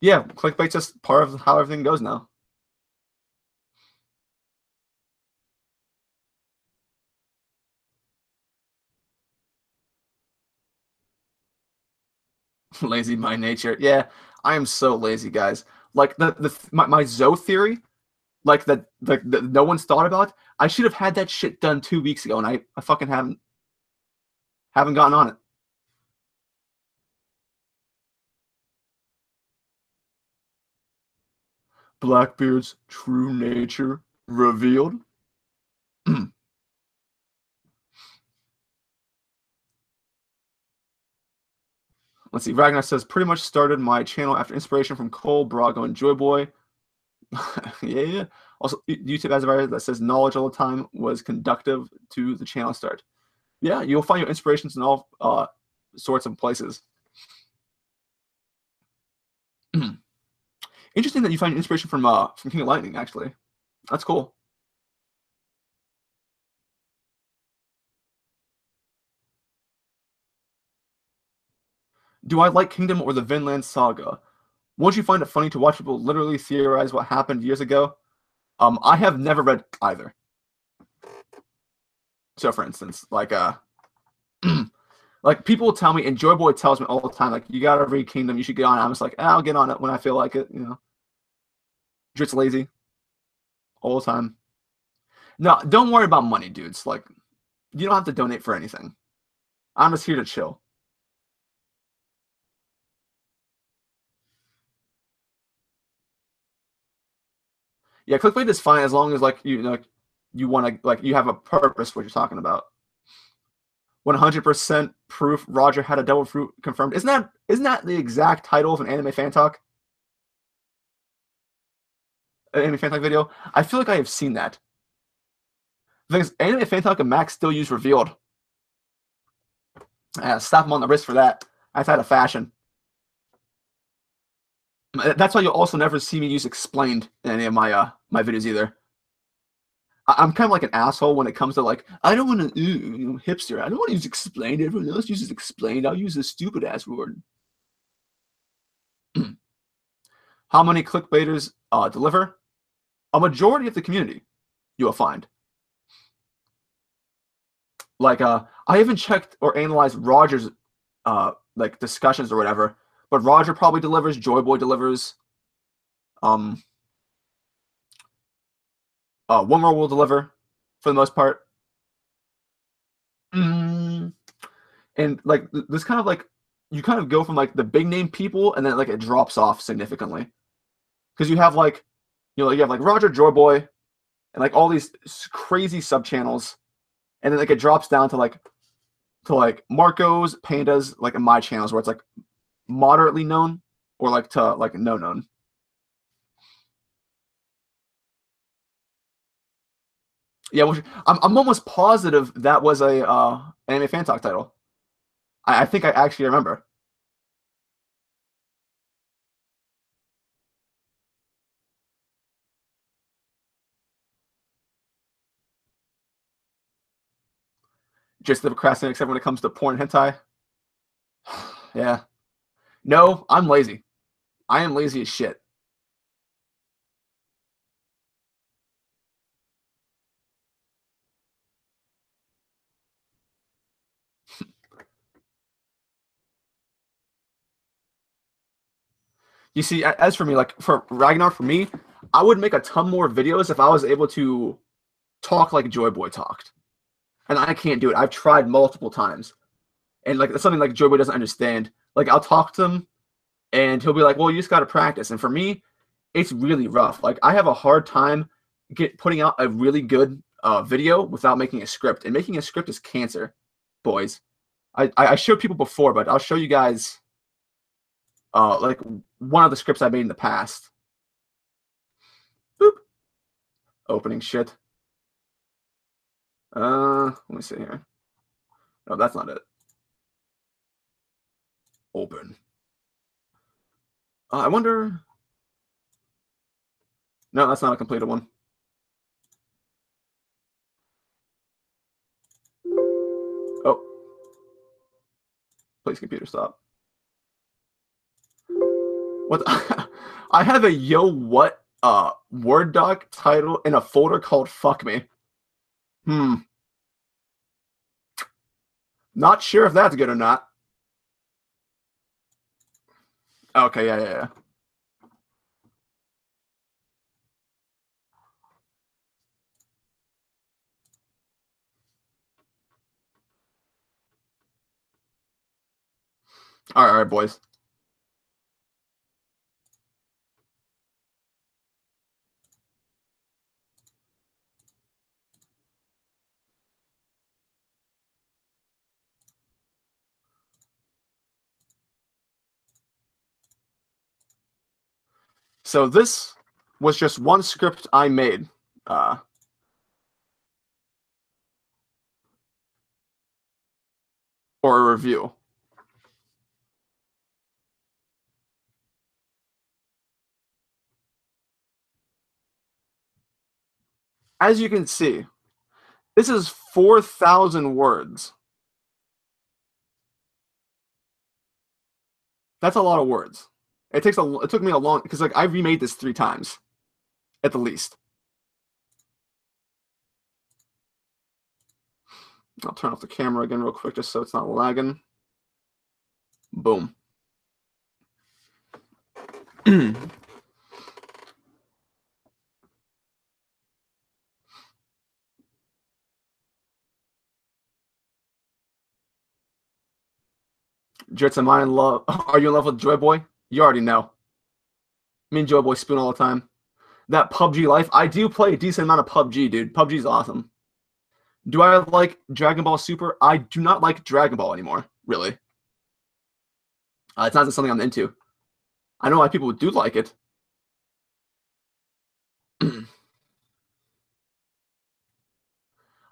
Yeah, clickbait's just part of how everything goes now. Lazy by nature. Yeah, I am so lazy, guys. Like my Zoe theory, like that no one's thought about. I should have had that shit done 2 weeks ago, and I fucking haven't gotten on it. Blackbeard's true nature revealed. Let's see. Ragnar says, pretty much started my channel after inspiration from Cole, Brago, and Joy Boy. Yeah. Also, YouTube has a variant that says knowledge all the time was conductive to the channel start. Yeah, you'll find your inspirations in all sorts of places. Interesting that you find inspiration from King of Lightning, actually. That's cool. Do I like Kingdom or the Vinland Saga? Won't you find it funny to watch people literally theorize what happened years ago? I have never read either. So, for instance, like like people tell me, and Joy Boy tells me all the time, like you gotta read Kingdom, you should get on it. I'm just like, I'll get on it when I feel like it, you know. Just lazy all the time. No, don't worry about money, dudes. Like, you don't have to donate for anything. I'm just here to chill. Yeah, clickbait is fine as long as like you want to like you have a purpose what you're talking about. 100% proof Roger had a devil fruit confirmed. Isn't that the exact title of an anime fan talk? An anime fan talk video? I feel like I have seen that. The thing is, anime fan talk and Max still use revealed. Slap him on the wrist for that. That's out of fashion. That's why you'll also never see me use explained in any of my my videos either. I'm kind of like an asshole when it comes to like I don't want to hipster. I don't want to use explained. Everyone else uses explained. I'll use this stupid ass word. How many clickbaiters deliver? A majority of the community, you will find. Like I haven't checked or analyzed Roger's like discussions or whatever, but Roger probably delivers. Joy Boy delivers. One More will deliver for the most part. And like this kind of like you kind of go from like the big name people and then like it drops off significantly because you have like you have like Roger, Joy Boy, and like all these crazy sub channels, and then like it drops down to like Marco's, Pandas, like in my channels where it's like moderately known or like to like no known. Yeah, I'm almost positive that was a anime fan talk title. I think I actually remember. Just the procrastinator, except when it comes to porn hentai. Yeah. No, I'm lazy. I am lazy as shit. You see, as for me, like for Ragnar, for me, I would make a ton more videos if I was able to talk like Joy Boy talked. And I can't do it. I've tried multiple times. And like that's something like Joy Boy doesn't understand. Like I'll talk to him and he'll be like, well, you just gotta practice. And for me, it's really rough. Like I have a hard time putting out a really good video without making a script. And making a script is cancer, boys. I showed people before, but I'll show you guys like one of the scripts I made in the past. Boop. Opening shit. Let me see here. No, that's not it. Open. I wonder. No, that's not a completed one. Oh. Please, computer, stop. What? I have a yo what Word doc title in a folder called "Fuck Me." Not sure if that's good or not. Okay, yeah. All right, boys. So this was just one script I made. Or a review. As you can see, this is 4,000 words. That's a lot of words. It took me a long, because like I remade this 3 times, at the least. I'll turn off the camera again real quick just so it's not lagging. Boom. Jits, am I in love? Are you in love with Joy Boy? You already know. Me and Joy Boy spoon all the time. That PUBG life, I do play a decent amount of PUBG, dude. PUBG's awesome. Do I like Dragon Ball Super? I do not like Dragon Ball anymore, really. It's not something I'm into. I know a lot of people do like it.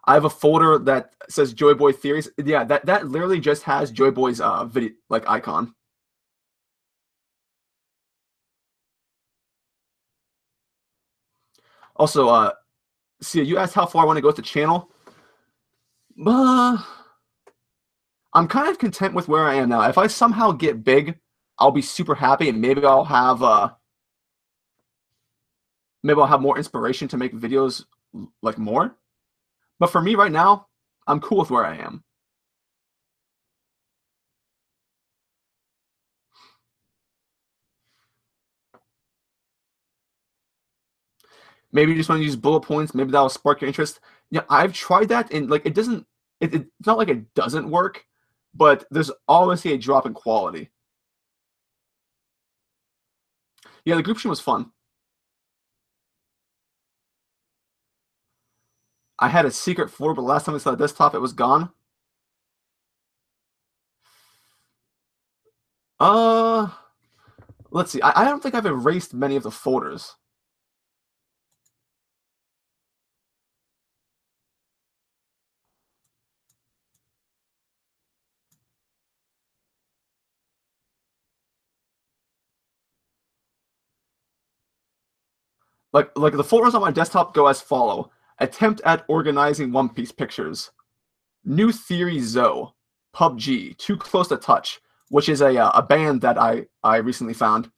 I have a folder that says Joy Boy Theories. Yeah, that literally just has Joy Boy's video like icon. Also, see, you asked how far I want to go with the channel. I'm kind of content with where I am now. If I somehow get big, I'll be super happy, and maybe I'll have more inspiration to make videos like more. But for me right now, I'm cool with where I am. Maybe you just want to use bullet points. Maybe that'll spark your interest. Yeah, I've tried that, and like it doesn't. It's not like it doesn't work, but there's obviously a drop in quality. Yeah, the group stream was fun. I had a secret folder, but last time I saw the desktop, it was gone. Let's see. I don't think I've erased many of the folders. Like the folders on my desktop go as follow: attempt at organizing One Piece pictures, New Theory Zoe, PUBG, Too Close to Touch, which is a band that I recently found.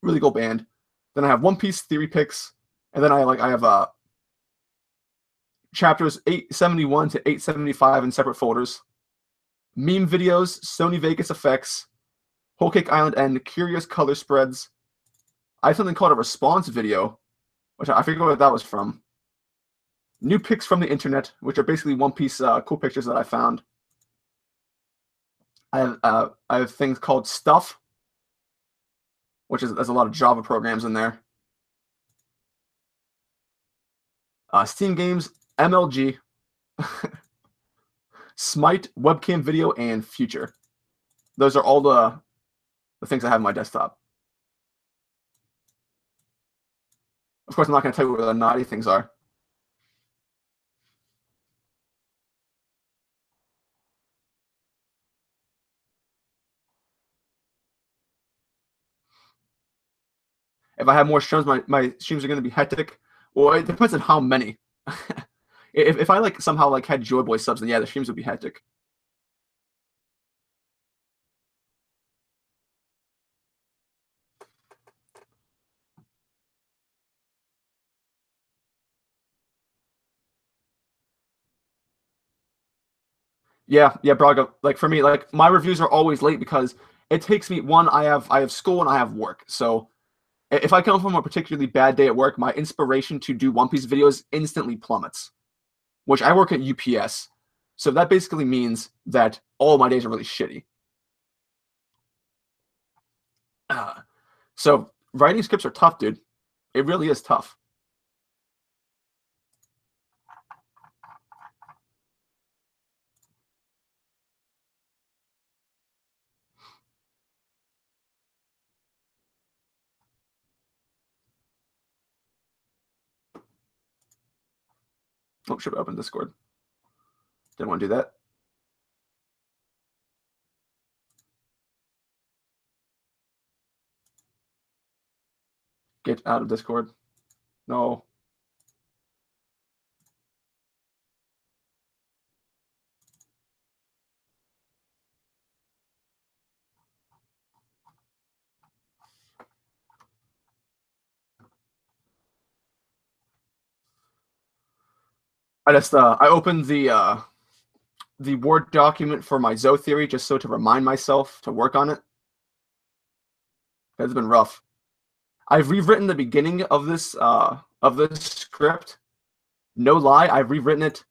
Really cool band. Then I have One Piece theory picks, and then I have chapters 871 to 875 in separate folders. Meme videos, Sony Vegas effects, Whole Cake Island, and curious color spreads. I have something called a response video, which I forget what that was from. New pics from the internet, which are basically One Piece cool pictures that I found. I have things called Stuff, which is there's a lot of Java programs in there. Steam games, MLG, Smite, webcam video, and Future. Those are all the things I have on my desktop. Of course, I'm not going to tell you what the naughty things are. If I have more streams, my streams are going to be hectic. Well, it depends on how many. If I like somehow like had Joy Boy subs, then yeah, the streams would be hectic. Yeah, Braga. Like for me, like my reviews are always late because it takes me one. I have school and I have work. So if I come from a particularly bad day at work, my inspiration to do One Piece videos instantly plummets. Which I work at UPS, so that basically means that all my days are really shitty. Uh, so writing scripts are tough, dude. It really is tough. Oh, should have opened Discord. Didn't want to do that. Get out of Discord. No. I opened the Word document for my Zoe theory just so to remind myself to work on it. It's been rough. I've rewritten the beginning of this script. No lie, I've rewritten it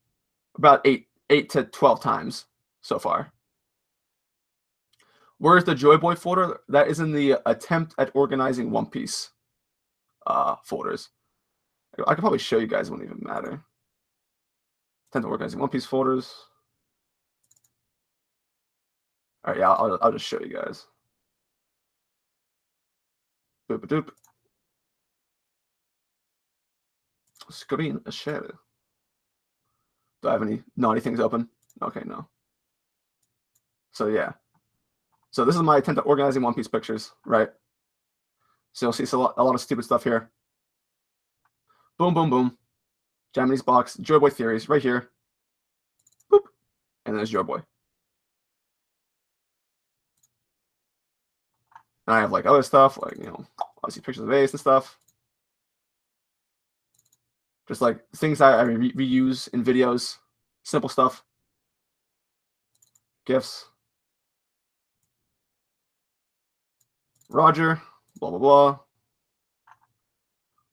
about 8 to 12 times so far. Where's the Joy Boy folder? That is in the attempt at organizing One Piece folders. I could probably show you guys. It wouldn't even matter. Attempt at organizing One Piece folders. All right, yeah, I'll just show you guys. Boop doop. Screen share. Do I have any naughty things open? Okay, no. So yeah. So this is my attempt at organizing One Piece pictures, right? So you'll see a lot of stupid stuff here. Boom, boom, boom. Japanese box, Joy Boy theories, right here. Boop. And there's Joy Boy. And I have like other stuff, like, you know, obviously pictures of Ace and stuff. Just like things that I reuse in videos, simple stuff. GIFs. Roger, blah, blah, blah.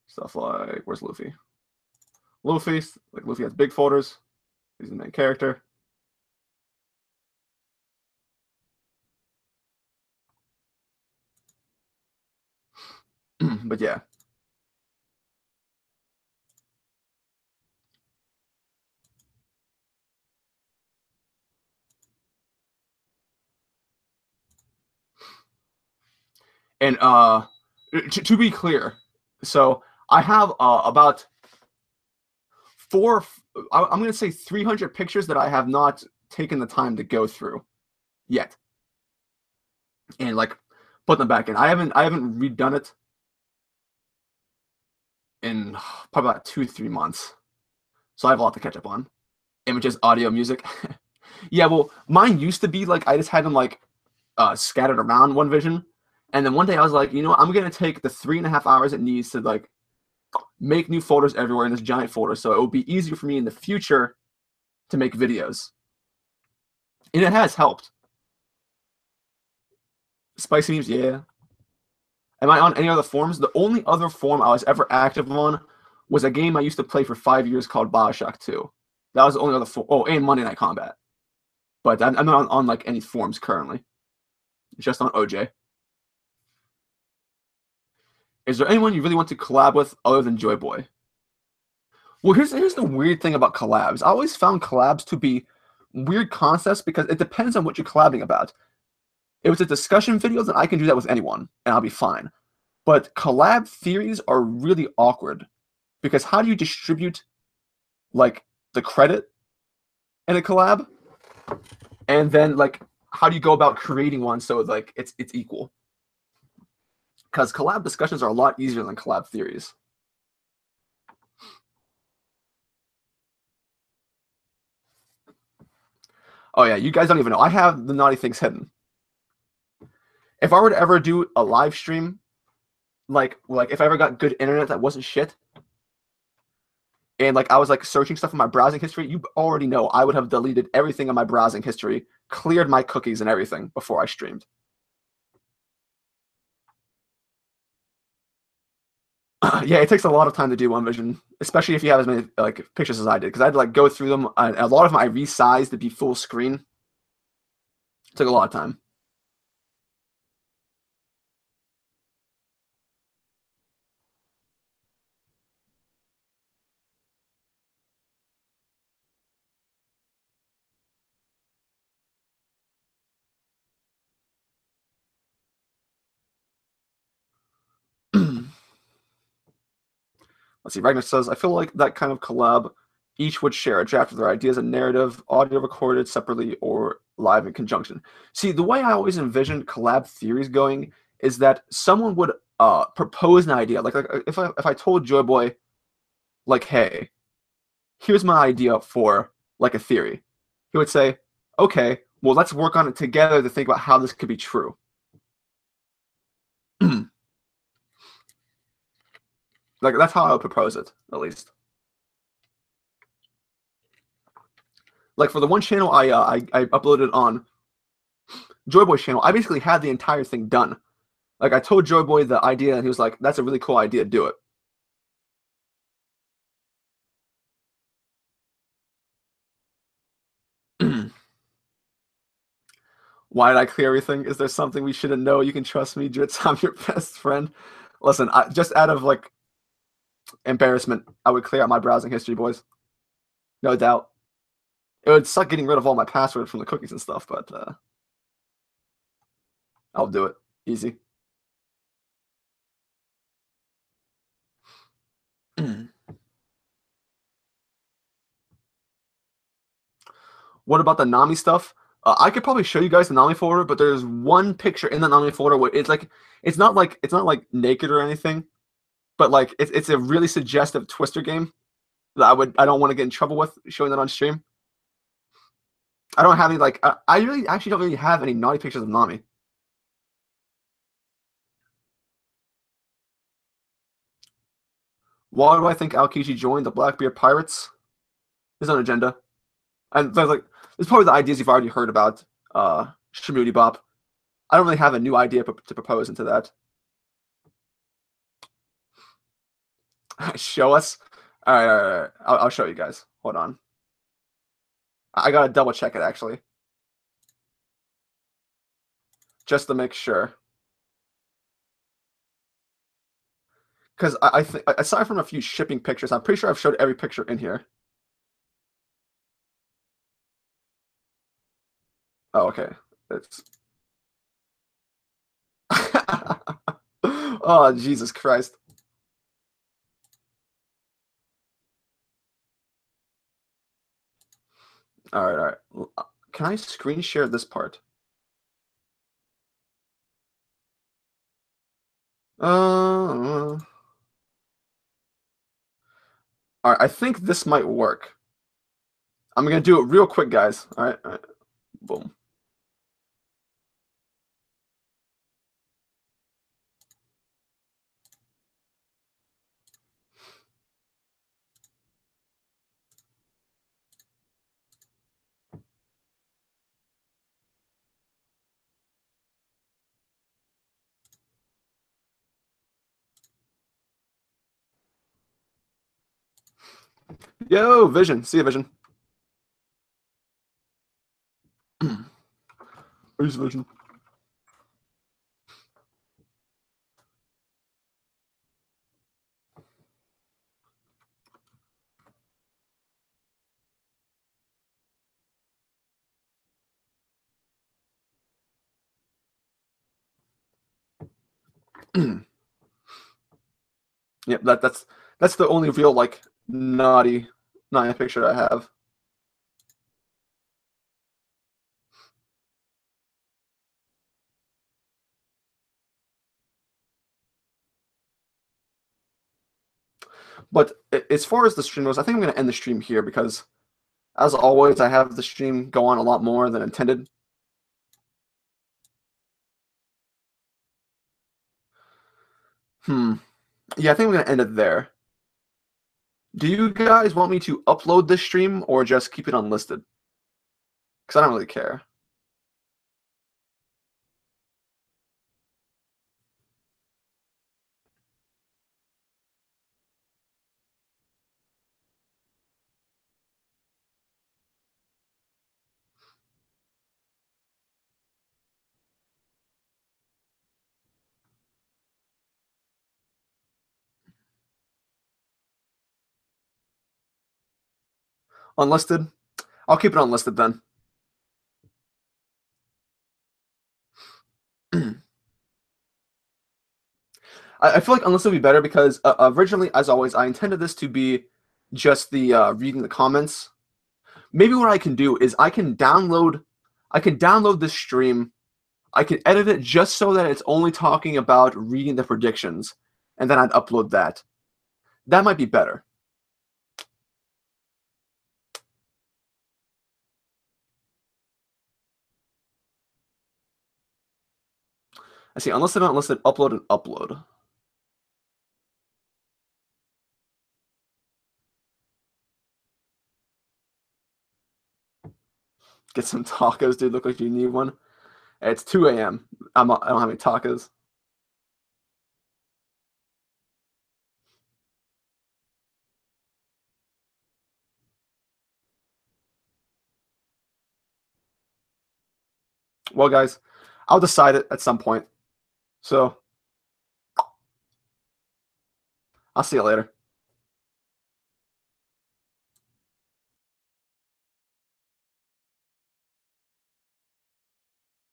Stuff like, where's Luffy? Luffy, like Luffy has big folders. He's the main character. But yeah. And to be clear, so I have about I'm going to say 300 pictures that I have not taken the time to go through yet, and like put them back in. I haven't redone it in probably about 2-3 months, so I have a lot to catch up on. Images, audio, music. Yeah, well, mine used to be like I just had them like scattered around One Vision, and then one day I was like, you know what, I'm gonna take the 3.5 hours it needs to like make new folders everywhere in this giant folder, so it will be easier for me in the future to make videos. And it has helped. Spicy memes, yeah. Am I on any other forums? The only other forum I was ever active on was a game I used to play for 5 years called BioShock 2. That was the only other oh, and Monday Night Combat. But I'm not on like any forums currently. Just on OJ. Is there anyone you really want to collab with other than Joy Boy? Well, here's the weird thing about collabs. I always found collabs to be weird concepts because it depends on what you're collabing about. If it's a discussion video, then I can do that with anyone, and I'll be fine. But collab theories are really awkward because how do you distribute like the credit in a collab? And then like how do you go about creating one so like it's equal? Because collab discussions are a lot easier than collab theories. Oh yeah, you guys don't even know. I have the naughty things hidden. If I were to ever do a live stream, like if I ever got good internet that wasn't shit, and like I was like searching stuff in my browsing history, you already know I would have deleted everything in my browsing history, cleared my cookies and everything before I streamed. Yeah, it takes a lot of time to do One Vision, especially if you have as many like pictures as I did, because I had to like go through them. And a lot of them I resized to be full screen. It took a lot of time. Let's see. Ragnar says, I feel like that kind of collab, each would share a draft of their ideas and narrative, audio recorded separately or live in conjunction. See, the way I always envisioned collab theories going is that someone would propose an idea. Like if I told Joy Boy, like, hey, here's my idea for like a theory, he would say, okay, well, let's work on it together to think about how this could be true. Like that's how I would propose it, at least. Like for the one channel I uploaded on Joyboy's channel, I basically had the entire thing done. Like I told Joyboy the idea, and he was like, "That's a really cool idea. Do it." Why did I clear everything? Is there something we shouldn't know? You can trust me, Jits. I'm your best friend. Listen, just out of like embarrassment, I would clear out my browsing history, boys. No doubt. It would suck getting rid of all my passwords from the cookies and stuff, but I'll do it. Easy. What about the Nami stuff? I could probably show you guys the Nami folder, but there's one picture in the Nami folder where it's not like naked or anything, but like it's a really suggestive Twister game that I don't want to get in trouble with showing that on stream. I don't have any like I really actually don't really have any naughty pictures of Nami. Why do I think Aokiji joined the Blackbeard Pirates? His own agenda, and there's like there's probably the ideas you've already heard about. Shmuty Bop. I don't really have a new idea to propose into that. Show us. All right. I'll show you guys. Hold on. I gotta double check it actually, just to make sure. Because I think aside from a few shipping pictures, I'm pretty sure I've showed every picture in here. Oh, okay. It's oh Jesus Christ. All right. Can I screen share this part? All right. I think this might work. I'm gonna do it real quick, guys. All right. Boom. Yo, Vision. See you, Vision. Where's Vision? Yeah, that's the only real like naughty picture I have. But as far as the stream goes, I think I'm going to end the stream here because, as always, I have the stream go on a lot more than intended. Yeah, I think I'm going to end it there. Do you guys want me to upload this stream or just keep it unlisted? Because I don't really care. Unlisted? I'll keep it unlisted then. I feel like unlisted would be better because originally, as always, I intended this to be just the reading the comments. Maybe what I can do is I can download this stream. I can edit it just so that it's only talking about reading the predictions, and then I'd upload that. That might be better. I see unlisted, unlisted, upload, and upload. Get some tacos, dude. Look like you need one. It's 2 a.m. I don't have any tacos. Well, guys, I'll decide it at some point. So I'll see you later.